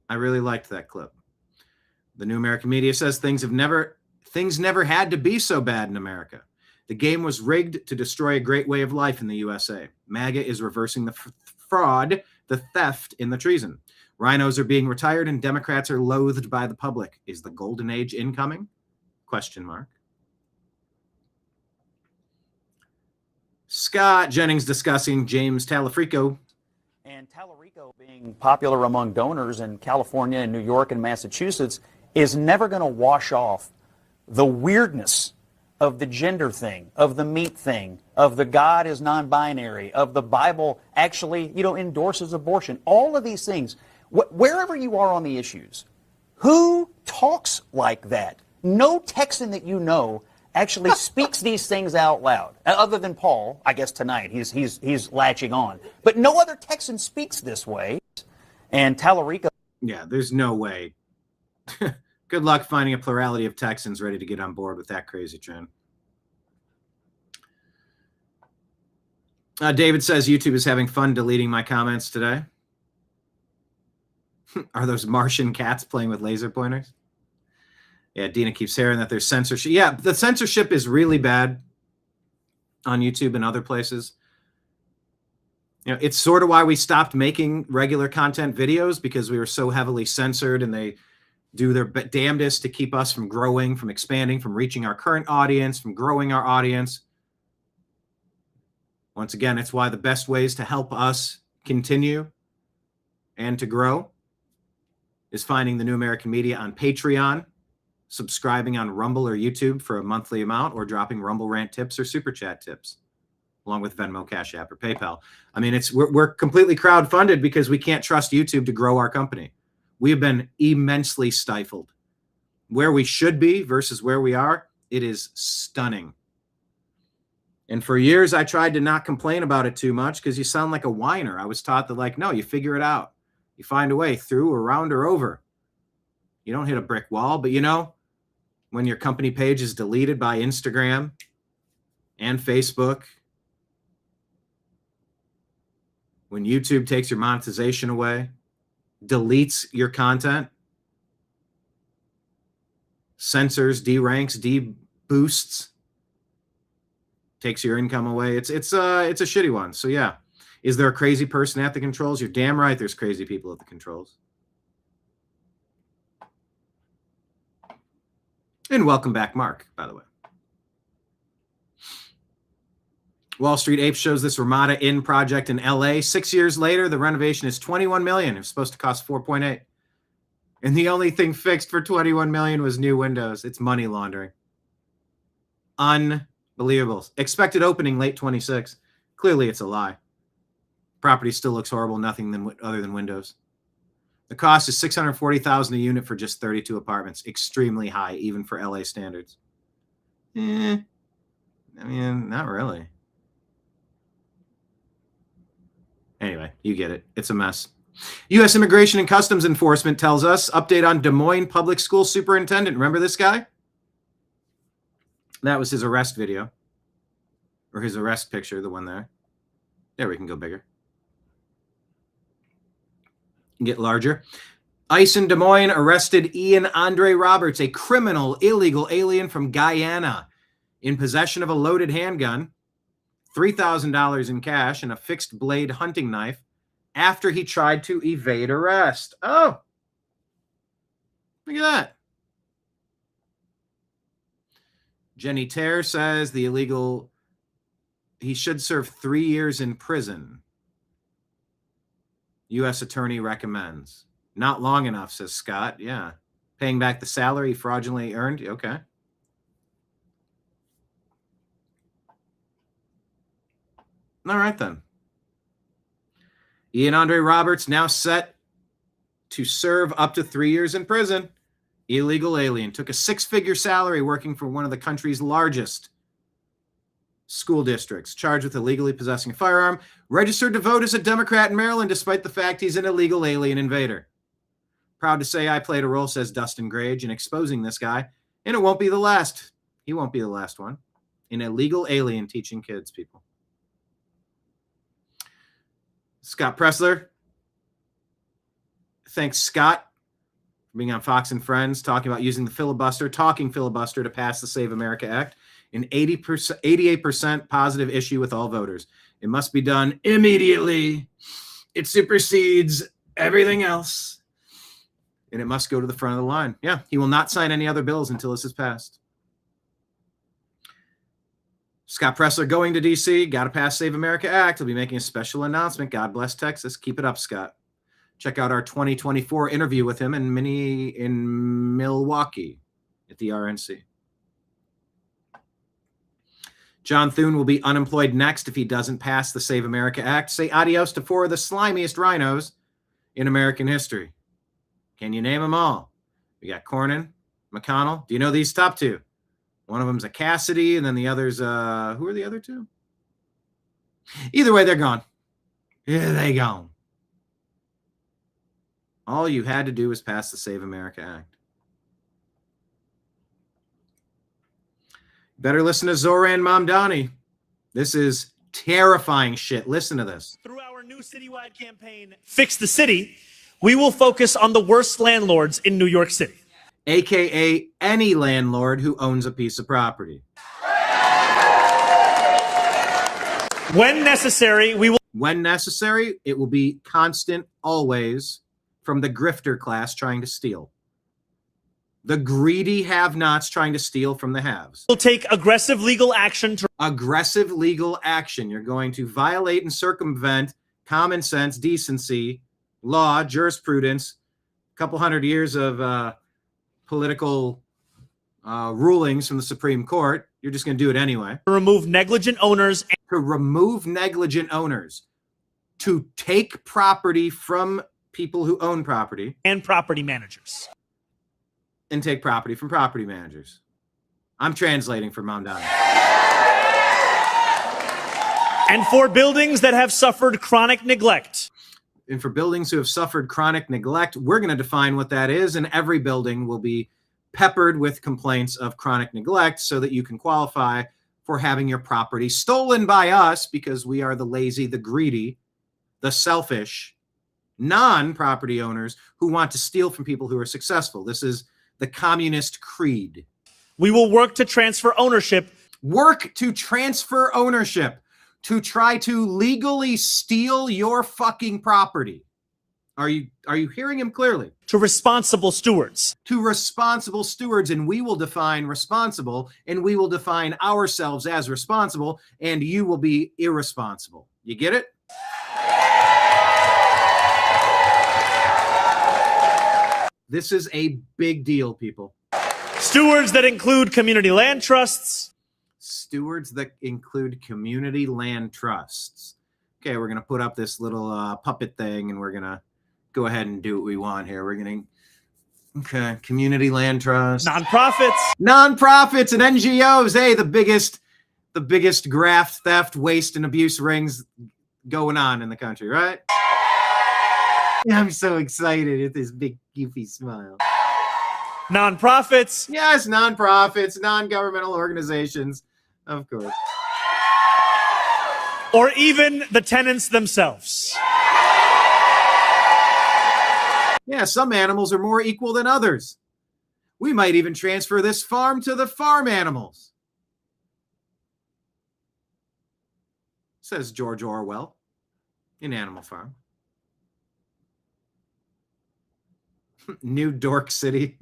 I really liked that clip. The New American Media says things never had to be so bad in America. The game was rigged to destroy a great way of life in the USA. MAGA is reversing the fraud, the theft, and the treason. Rhinos are being retired and Democrats are loathed by the public. Is the golden age incoming? Question mark. Scott Jennings discussing James Talafrico. And Talarico being popular among donors in California and New York and Massachusetts is never going to wash off the weirdness of the gender thing, of the meat thing, of the God is non-binary, of the Bible actually, endorses abortion. All of these things. Wherever you are on the issues, who talks like that? No Texan that you know actually speaks these things out loud, other than Paul. I guess tonight he's latching on, but no other Texan speaks this way. And Talarico, yeah, there's no way. Good luck finding a plurality of Texans ready to get on board with that crazy trend. David says YouTube is having fun deleting my comments today. Are those Martian cats playing with laser pointers? Yeah, Dina keeps hearing that there's censorship. Yeah, the censorship is really bad on YouTube and other places. You know, it's sort of why we stopped making regular content videos, because we were so heavily censored, and they do their damnedest to keep us from growing, from expanding, from reaching our current audience, from growing our audience. Once again, it's why the best ways to help us continue and to grow is finding the New American Media on Patreon, subscribing on Rumble or YouTube for a monthly amount, or dropping Rumble Rant tips or Super Chat tips, along with Venmo, Cash App, or PayPal. I mean, we're completely crowdfunded because we can't trust YouTube to grow our company. We have been immensely stifled. Where we should be versus where we are, it is stunning. And for years, I tried to not complain about it too much because you sound like a whiner. I was taught that, like, no, you figure it out. You find a way through, around, or over. You don't hit a brick wall. But, you know, when your company page is deleted by Instagram and Facebook, when YouTube takes your monetization away, deletes your content, censors, deranks, deboosts, takes your income away, it's a shitty one. So yeah, is there a crazy person at the controls? You're damn right there's crazy people at the controls. And welcome back, Mark, by the way. Wall Street Ape shows this Ramada Inn project in LA. 6 years later, the renovation is $21 million. It was supposed to cost 4.8. And the only thing fixed for $21 million was new windows. It's money laundering. Unbelievable. Expected opening late 26. Clearly it's a lie. Property still looks horrible, nothing other than windows. The cost is $640,000 a unit for just 32 apartments. Extremely high, even for LA standards. I mean, not really. Anyway, you get it. It's a mess. U.S. Immigration and Customs Enforcement tells us, update on Des Moines Public School Superintendent. Remember this guy? That was his arrest video. Or his arrest picture, the one there. There, we can go bigger. Get larger. ICE in Des Moines arrested Ian Andre Roberts, a criminal illegal alien from Guyana, in possession of a loaded handgun, $3,000 in cash, and a fixed blade hunting knife after he tried to evade arrest. Oh, look at that. Jenny Terre says he should serve 3 years in prison. U.S. attorney recommends. Not long enough, says Scott. Yeah. Paying back the salary fraudulently earned. Okay. All right, then. Ian Andre Roberts now set to serve up to 3 years in prison. Illegal alien. Took a six-figure salary working for one of the country's largest school districts. Charged with illegally possessing a firearm. Registered to vote as a Democrat in Maryland despite the fact he's an illegal alien invader. Proud to say I played a role, says Dustin Grage, in exposing this guy. And it won't be the last. He won't be the last one. An illegal alien teaching kids, people. Scott Pressler. Thanks, Scott, for being on Fox and Friends, talking about using the talking filibuster to pass the Save America Act. An 88% positive issue with all voters. It must be done immediately. It supersedes everything else. And it must go to the front of the line. Yeah, he will not sign any other bills until this is passed. Scott Pressler going to D.C. Got to pass Save America Act. He'll be making a special announcement. God bless Texas. Keep it up, Scott. Check out our 2024 interview with him in Milwaukee at the RNC. John Thune will be unemployed next if he doesn't pass the Save America Act. Say adios to four of the slimiest rhinos in American history. Can you name them all? We got Cornyn, McConnell. Do you know these top two? One of them's a Cassidy, and then the other's, who are the other two? Either way, they're gone. Yeah, they gone. All you had to do was pass the Save America Act. Better listen to Zoran Mamdani. This is terrifying shit. Listen to this. Through our new citywide campaign, Fix the City, We will focus on the worst landlords in New York City. AKA any landlord who owns a piece of property. When necessary, When necessary, it will be constant, always, from the grifter class trying to steal. The greedy have-nots trying to steal from the haves. We'll take aggressive legal action to... Aggressive legal action. You're going to violate and circumvent common sense, decency, law, jurisprudence, a couple hundred years of political rulings from the Supreme Court. You're just going to do it anyway. To remove negligent owners. To remove negligent owners. To take property from people who own property. And property managers. And take property from property managers. I'm translating for Mondani. And for buildings that have suffered chronic neglect. And for buildings who have suffered chronic neglect, we're going to define what that is, and every building will be peppered with complaints of chronic neglect so that you can qualify for having your property stolen by us, because we are the lazy, the greedy, the selfish, non-property owners who want to steal from people who are successful. This is the communist creed. We will work to transfer ownership. Work to transfer ownership. To try to legally steal your fucking property. Are you hearing him clearly? To responsible stewards. To responsible stewards, and we will define responsible, and we will define ourselves as responsible, and you will be irresponsible. You get it? This is a big deal, people. Stewards that include community land trusts. Stewards that include community land trusts. Okay, we're going to put up this little puppet thing, and we're going to go ahead and do what we want here. We're going to, okay, community land trusts. Nonprofits. Nonprofits and NGOs. Hey, the biggest graft, theft, waste, and abuse rings going on in the country, right? I'm so excited at this big, goofy smile. Nonprofits. Yes, nonprofits, non-governmental organizations. Of course. Or even the tenants themselves. Yeah, some animals are more equal than others. We might even transfer this farm to the farm animals. Says George Orwell in Animal Farm. New Dork City.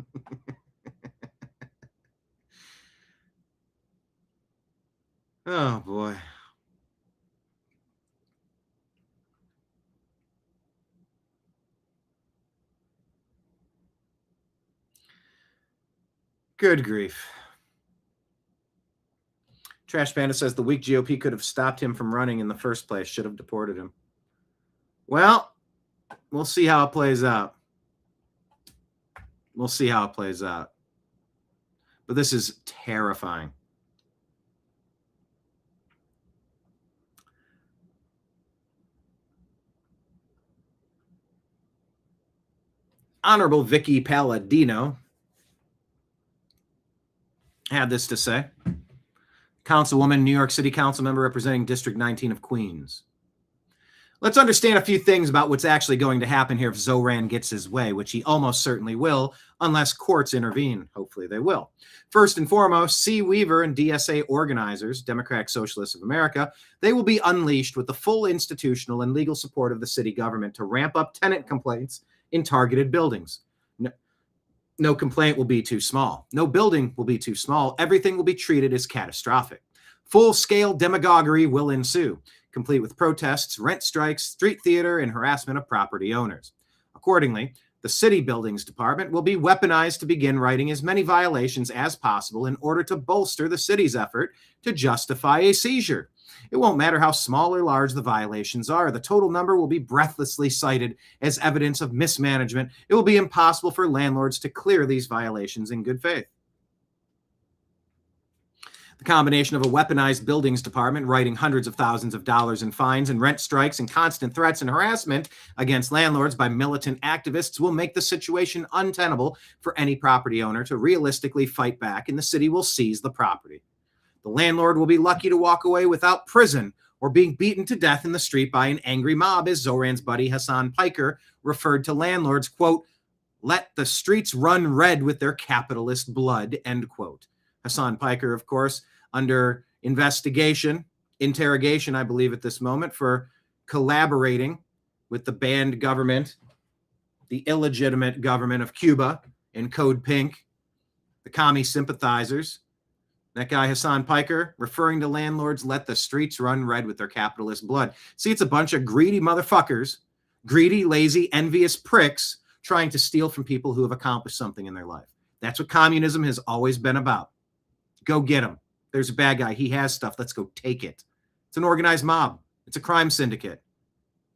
Oh, boy. Good grief. Trash Panda says the weak GOP could have stopped him from running in the first place. Should have deported him. Well, we'll see how it plays out. We'll see how it plays out. But this is terrifying. Honorable Vicky Palladino had this to say. Councilwoman, New York City Council member representing District 19 of Queens. Let's understand a few things about what's actually going to happen here if Zoran gets his way, which he almost certainly will, unless courts intervene. Hopefully they will. First and foremost, C. Weaver and DSA organizers, Democratic Socialists of America, they will be unleashed with the full institutional and legal support of the city government to ramp up tenant complaints in targeted buildings. No complaint will be too small. No building will be too small. Everything will be treated as catastrophic. Full-scale demagoguery will ensue, complete with protests, rent strikes, street theater, and harassment of property owners. Accordingly, the City Buildings Department will be weaponized to begin writing as many violations as possible in order to bolster the city's effort to justify a seizure. It won't matter how small or large the violations are. The total number will be breathlessly cited as evidence of mismanagement. It will be impossible for landlords to clear these violations in good faith. The combination of a weaponized buildings department writing hundreds of thousands of dollars in fines and rent strikes and constant threats and harassment against landlords by militant activists will make the situation untenable for any property owner to realistically fight back, and the city will seize the property. The landlord will be lucky to walk away without prison or being beaten to death in the street by an angry mob, as Zoran's buddy Hassan Piker referred to landlords, quote, let the streets run red with their capitalist blood, end quote. Hassan Piker, of course, under interrogation, I believe at this moment, for collaborating with the banned government, the illegitimate government of Cuba in Code Pink, the commie sympathizers. That guy, Hassan Piker, referring to landlords, let the streets run red with their capitalist blood. See, it's a bunch of greedy motherfuckers, greedy, lazy, envious pricks trying to steal from people who have accomplished something in their life. That's what communism has always been about. Go get him. There's a bad guy. He has stuff. Let's go take it. It's an organized mob. It's a crime syndicate.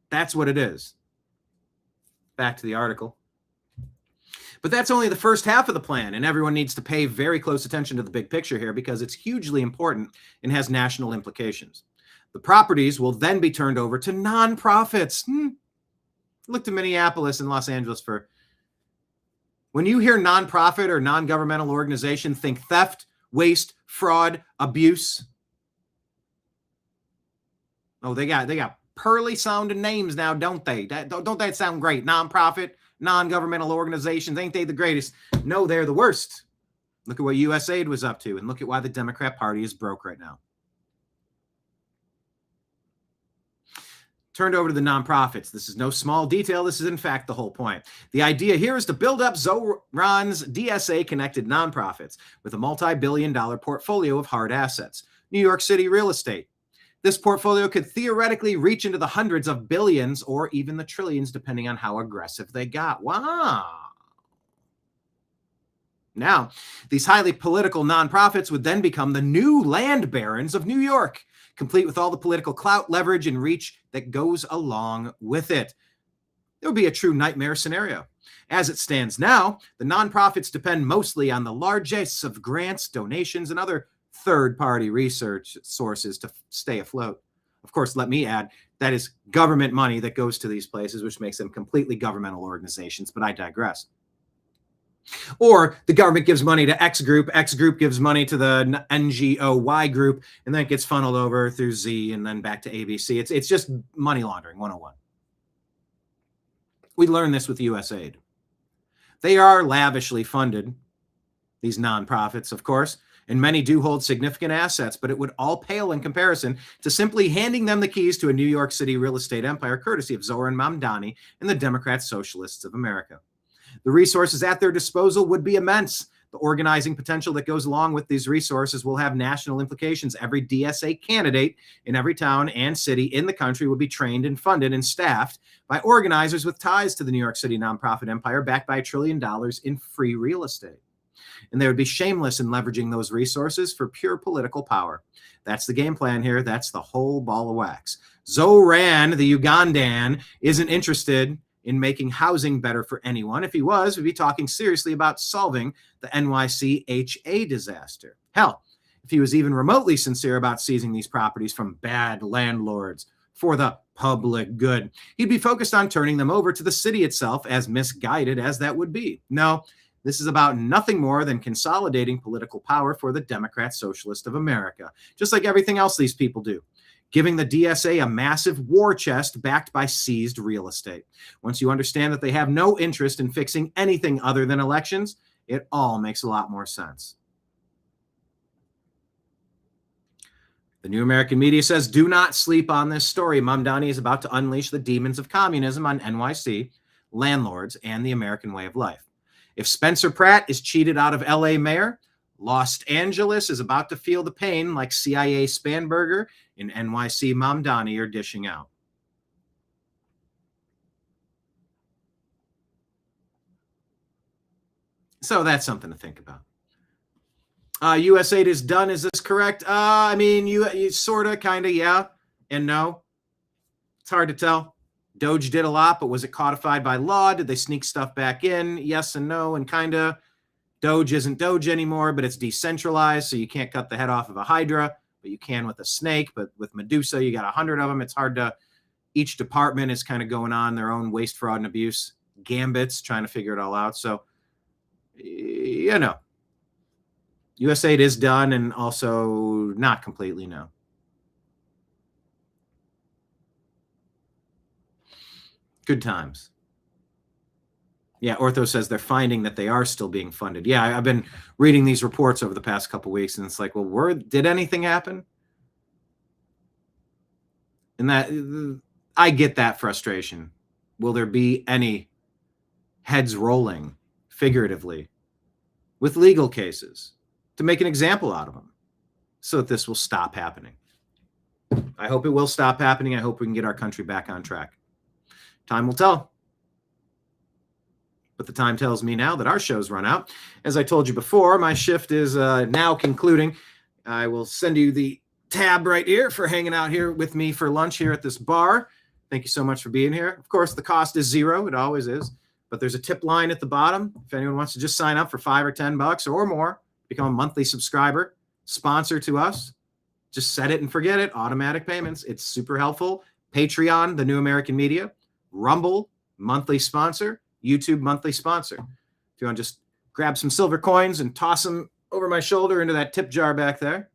That's what it is. Back to the article. But that's only the first half of the plan, and everyone needs to pay very close attention to the big picture here because it's hugely important and has national implications. The properties will then be turned over to nonprofits. Look to Minneapolis and Los Angeles for... When you hear nonprofit or non-governmental organization, think theft, waste, fraud, abuse. Oh, they got pearly sounding names now, don't they? Don't that sound great? Nonprofit, non-governmental organizations, ain't they the greatest? No, they're the worst. Look at what USAID was up to, and look at why the Democrat Party is broke right now. Turned over to the nonprofits. This is no small detail. This is, in fact, the whole point. The idea here is to build up Zoran's DSA-connected nonprofits with a multi-billion-dollar portfolio of hard assets. New York City real estate. This portfolio could theoretically reach into the hundreds of billions or even the trillions, depending on how aggressive they got. Wow. Now, these highly political nonprofits would then become the new land barons of New York, complete with all the political clout, leverage, and reach that goes along with it. It would be a true nightmare scenario. As it stands now, the nonprofits depend mostly on the largesse of grants, donations, and other third-party research sources to stay afloat. Of course, let me add, that is government money that goes to these places, which makes them completely governmental organizations, but I digress. Or the government gives money to X group gives money to the NGO Y group, and then it gets funneled over through Z and then back to ABC. It's just money laundering 101. We learned this with USAID. They are lavishly funded, these nonprofits, of course, and many do hold significant assets, but it would all pale in comparison to simply handing them the keys to a New York City real estate empire, courtesy of Zoran Mamdani and the Democrat Socialists of America. The resources at their disposal would be immense. The organizing potential that goes along with these resources will have national implications. Every DSA candidate in every town and city in the country would be trained and funded and staffed by organizers with ties to the New York City nonprofit empire, backed by $1 trillion in free real estate. And they would be shameless in leveraging those resources for pure political power. That's the game plan here. That's the whole ball of wax. Zoran, the Ugandan, isn't interested in making housing better for anyone. If he was, we'd be talking seriously about solving the NYC HA disaster. Hell, if he was even remotely sincere about seizing these properties from bad landlords for the public good, he'd be focused on turning them over to the city itself, as misguided as that would be. No, this is about nothing more than consolidating political power for the Democrat Socialist of America, just like everything else these people do. Giving the DSA a massive war chest backed by seized real estate. Once you understand that they have no interest in fixing anything other than elections, it all makes a lot more sense. The New American Media says, do not sleep on this story. Mamdani is about to unleash the demons of communism on NYC, landlords, and the American way of life. If Spencer Pratt is cheated out of LA mayor, Los Angeles is about to feel the pain like CIA Spanberger and NYC Mamdani are dishing out. So that's something to think about. USAID is done. Is this correct? I mean, you sort of, kind of, yeah, and no. It's hard to tell. Doge did a lot, but was it codified by law? Did they sneak stuff back in? Yes and no, and kind of. Doge isn't Doge anymore, but it's decentralized, so you can't cut the head off of a hydra, but you can with a snake. But with Medusa, you got 100 of them. It's hard to, each department is kind of going on their own waste, fraud, and abuse gambits, trying to figure it all out. So, you know, USAID is done, and also not completely, no. Good times. Yeah, Ortho says they're finding that they are still being funded. Yeah, I've been reading these reports over the past couple weeks, and it's like, well, did anything happen? And that, I get that frustration. Will there be any heads rolling, figuratively, with legal cases to make an example out of them so that this will stop happening? I hope it will stop happening. I hope we can get our country back on track. Time will tell. But the time tells me now that our show's run out. As I told you before, my shift is now concluding. I will send you the tab right here for hanging out here with me for lunch here at this bar. Thank you so much for being here. Of course, the cost is $0. It always is. But there's a tip line at the bottom. If anyone wants to just sign up for $5 or $10 or more, become a monthly subscriber, sponsor to us, just set it and forget it. Automatic payments. It's super helpful. Patreon, the New American Media. Rumble, monthly sponsor. YouTube, monthly sponsor. If you want to just grab some silver coins and toss them over my shoulder into that tip jar back there,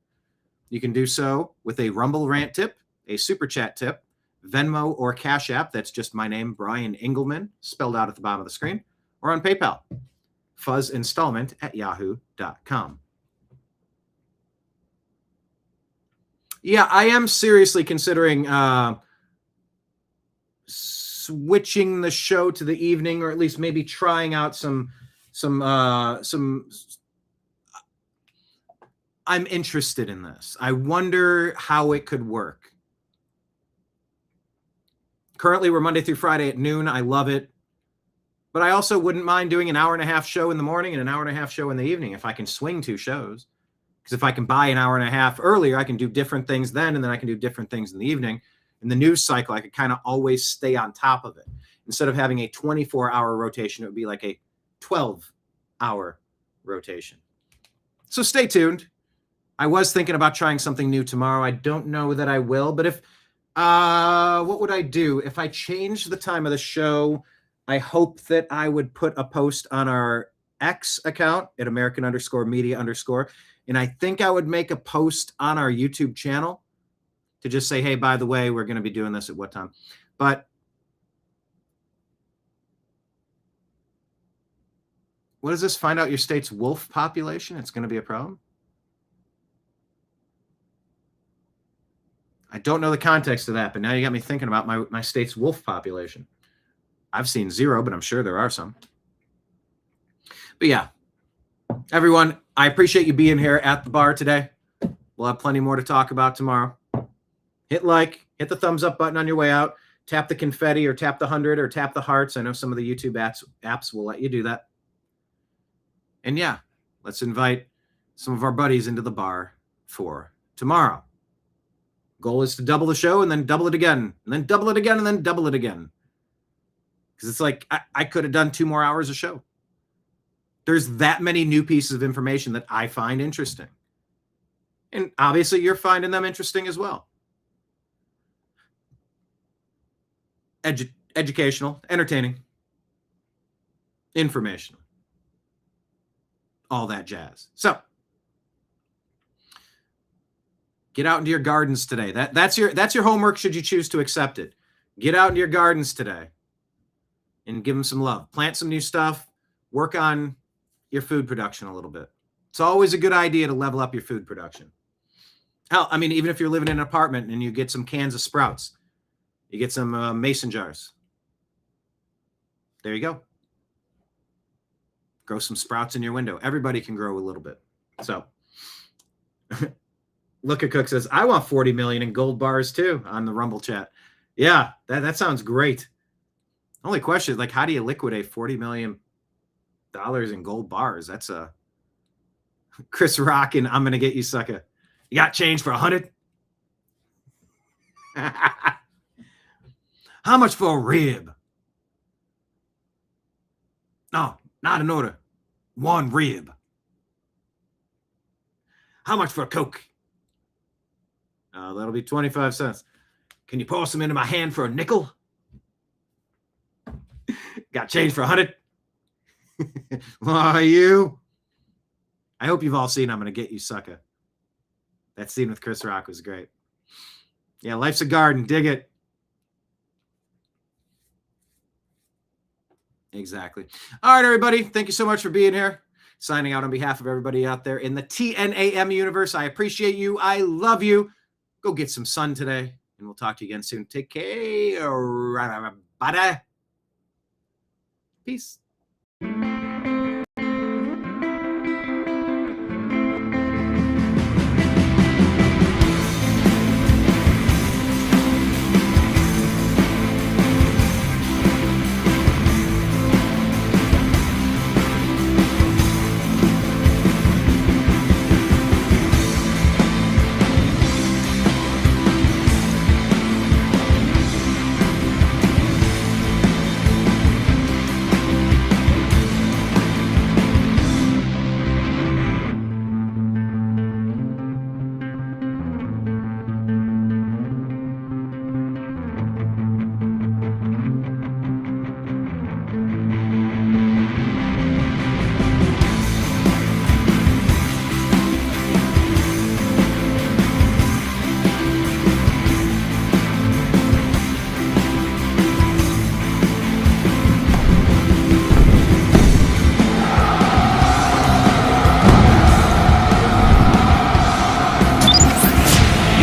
you can do so with a Rumble rant tip, a Super Chat tip, Venmo or Cash App. That's just my name, Brian Engelman, spelled out at the bottom of the screen, or on PayPal, fuzzinstallment@yahoo.com. Yeah, I am seriously considering switching the show to the evening, or at least maybe trying out some I'm interested in this. I wonder how it could work. Currently, we're Monday through Friday at noon. I love it. But I also wouldn't mind doing an hour and a half show in the morning and an hour and a half show in the evening if I can swing 2 shows. Because if I can buy an hour and a half earlier, I can do different things then, and then I can do different things in the evening. In the news cycle, I could kind of always stay on top of it. Instead of having a 24-hour rotation, it would be like a 12-hour rotation. So stay tuned. I was thinking about trying something new tomorrow. I don't know that I will, but if what would I do? If I changed the time of the show, I hope that I would put a post on our X account at American_media_. And I think I would make a post on our YouTube channel to just say, hey, by the way, we're going to be doing this at what time. But what is this? Find out your state's wolf population? It's going to be a problem? I don't know the context of that, but now you got me thinking about my state's wolf population. I've seen 0, but I'm sure there are some. But yeah, everyone, I appreciate you being here at the bar today. We'll have plenty more to talk about tomorrow. Hit like, hit the thumbs up button on your way out, tap the confetti or tap the 100 or tap the hearts. I know some of the YouTube apps will let you do that. And yeah, let's invite some of our buddies into the bar for tomorrow. Goal is to double the show and then double it again, and then double it again, and then double it again. Because it's like I could have done 2 more hours of show. There's that many new pieces of information that I find interesting. And obviously you're finding them interesting as well. Educational, entertaining, informational, all that jazz. So get out into your gardens today. That's your homework should you choose to accept it. Get out into your gardens today and give them some love. Plant some new stuff. Work on your food production a little bit. It's always a good idea to level up your food production. Hell, I mean, even if you're living in an apartment and you get some cans of sprouts, you get some mason jars. There you go. Grow some sprouts in your window. Everybody can grow a little bit. So Look at Cook says, I want 40 million in gold bars too on the Rumble chat. Yeah, that sounds great. Only question is, like, how do you liquidate $40 million in gold bars? That's a Chris Rock and I'm gonna get you, sucker. You got change for 100? How much for a rib? No, not an order. 1 rib. How much for a Coke? That'll be 25 cents. Can you pour some into my hand for a nickel? Got change for 100? Are you? I hope you've all seen I'm gonna get you, sucker. That scene with Chris Rock was great. Yeah, life's a garden. Dig it. Exactly. All right, everybody. Thank you so much for being here. Signing out on behalf of everybody out there in the TNAM universe. I appreciate you. I love you. Go get some sun today, and we'll talk to you again soon. Take care. Bye. Peace.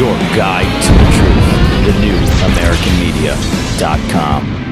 Your guide to the truth. TheNewAmericanMedia.com.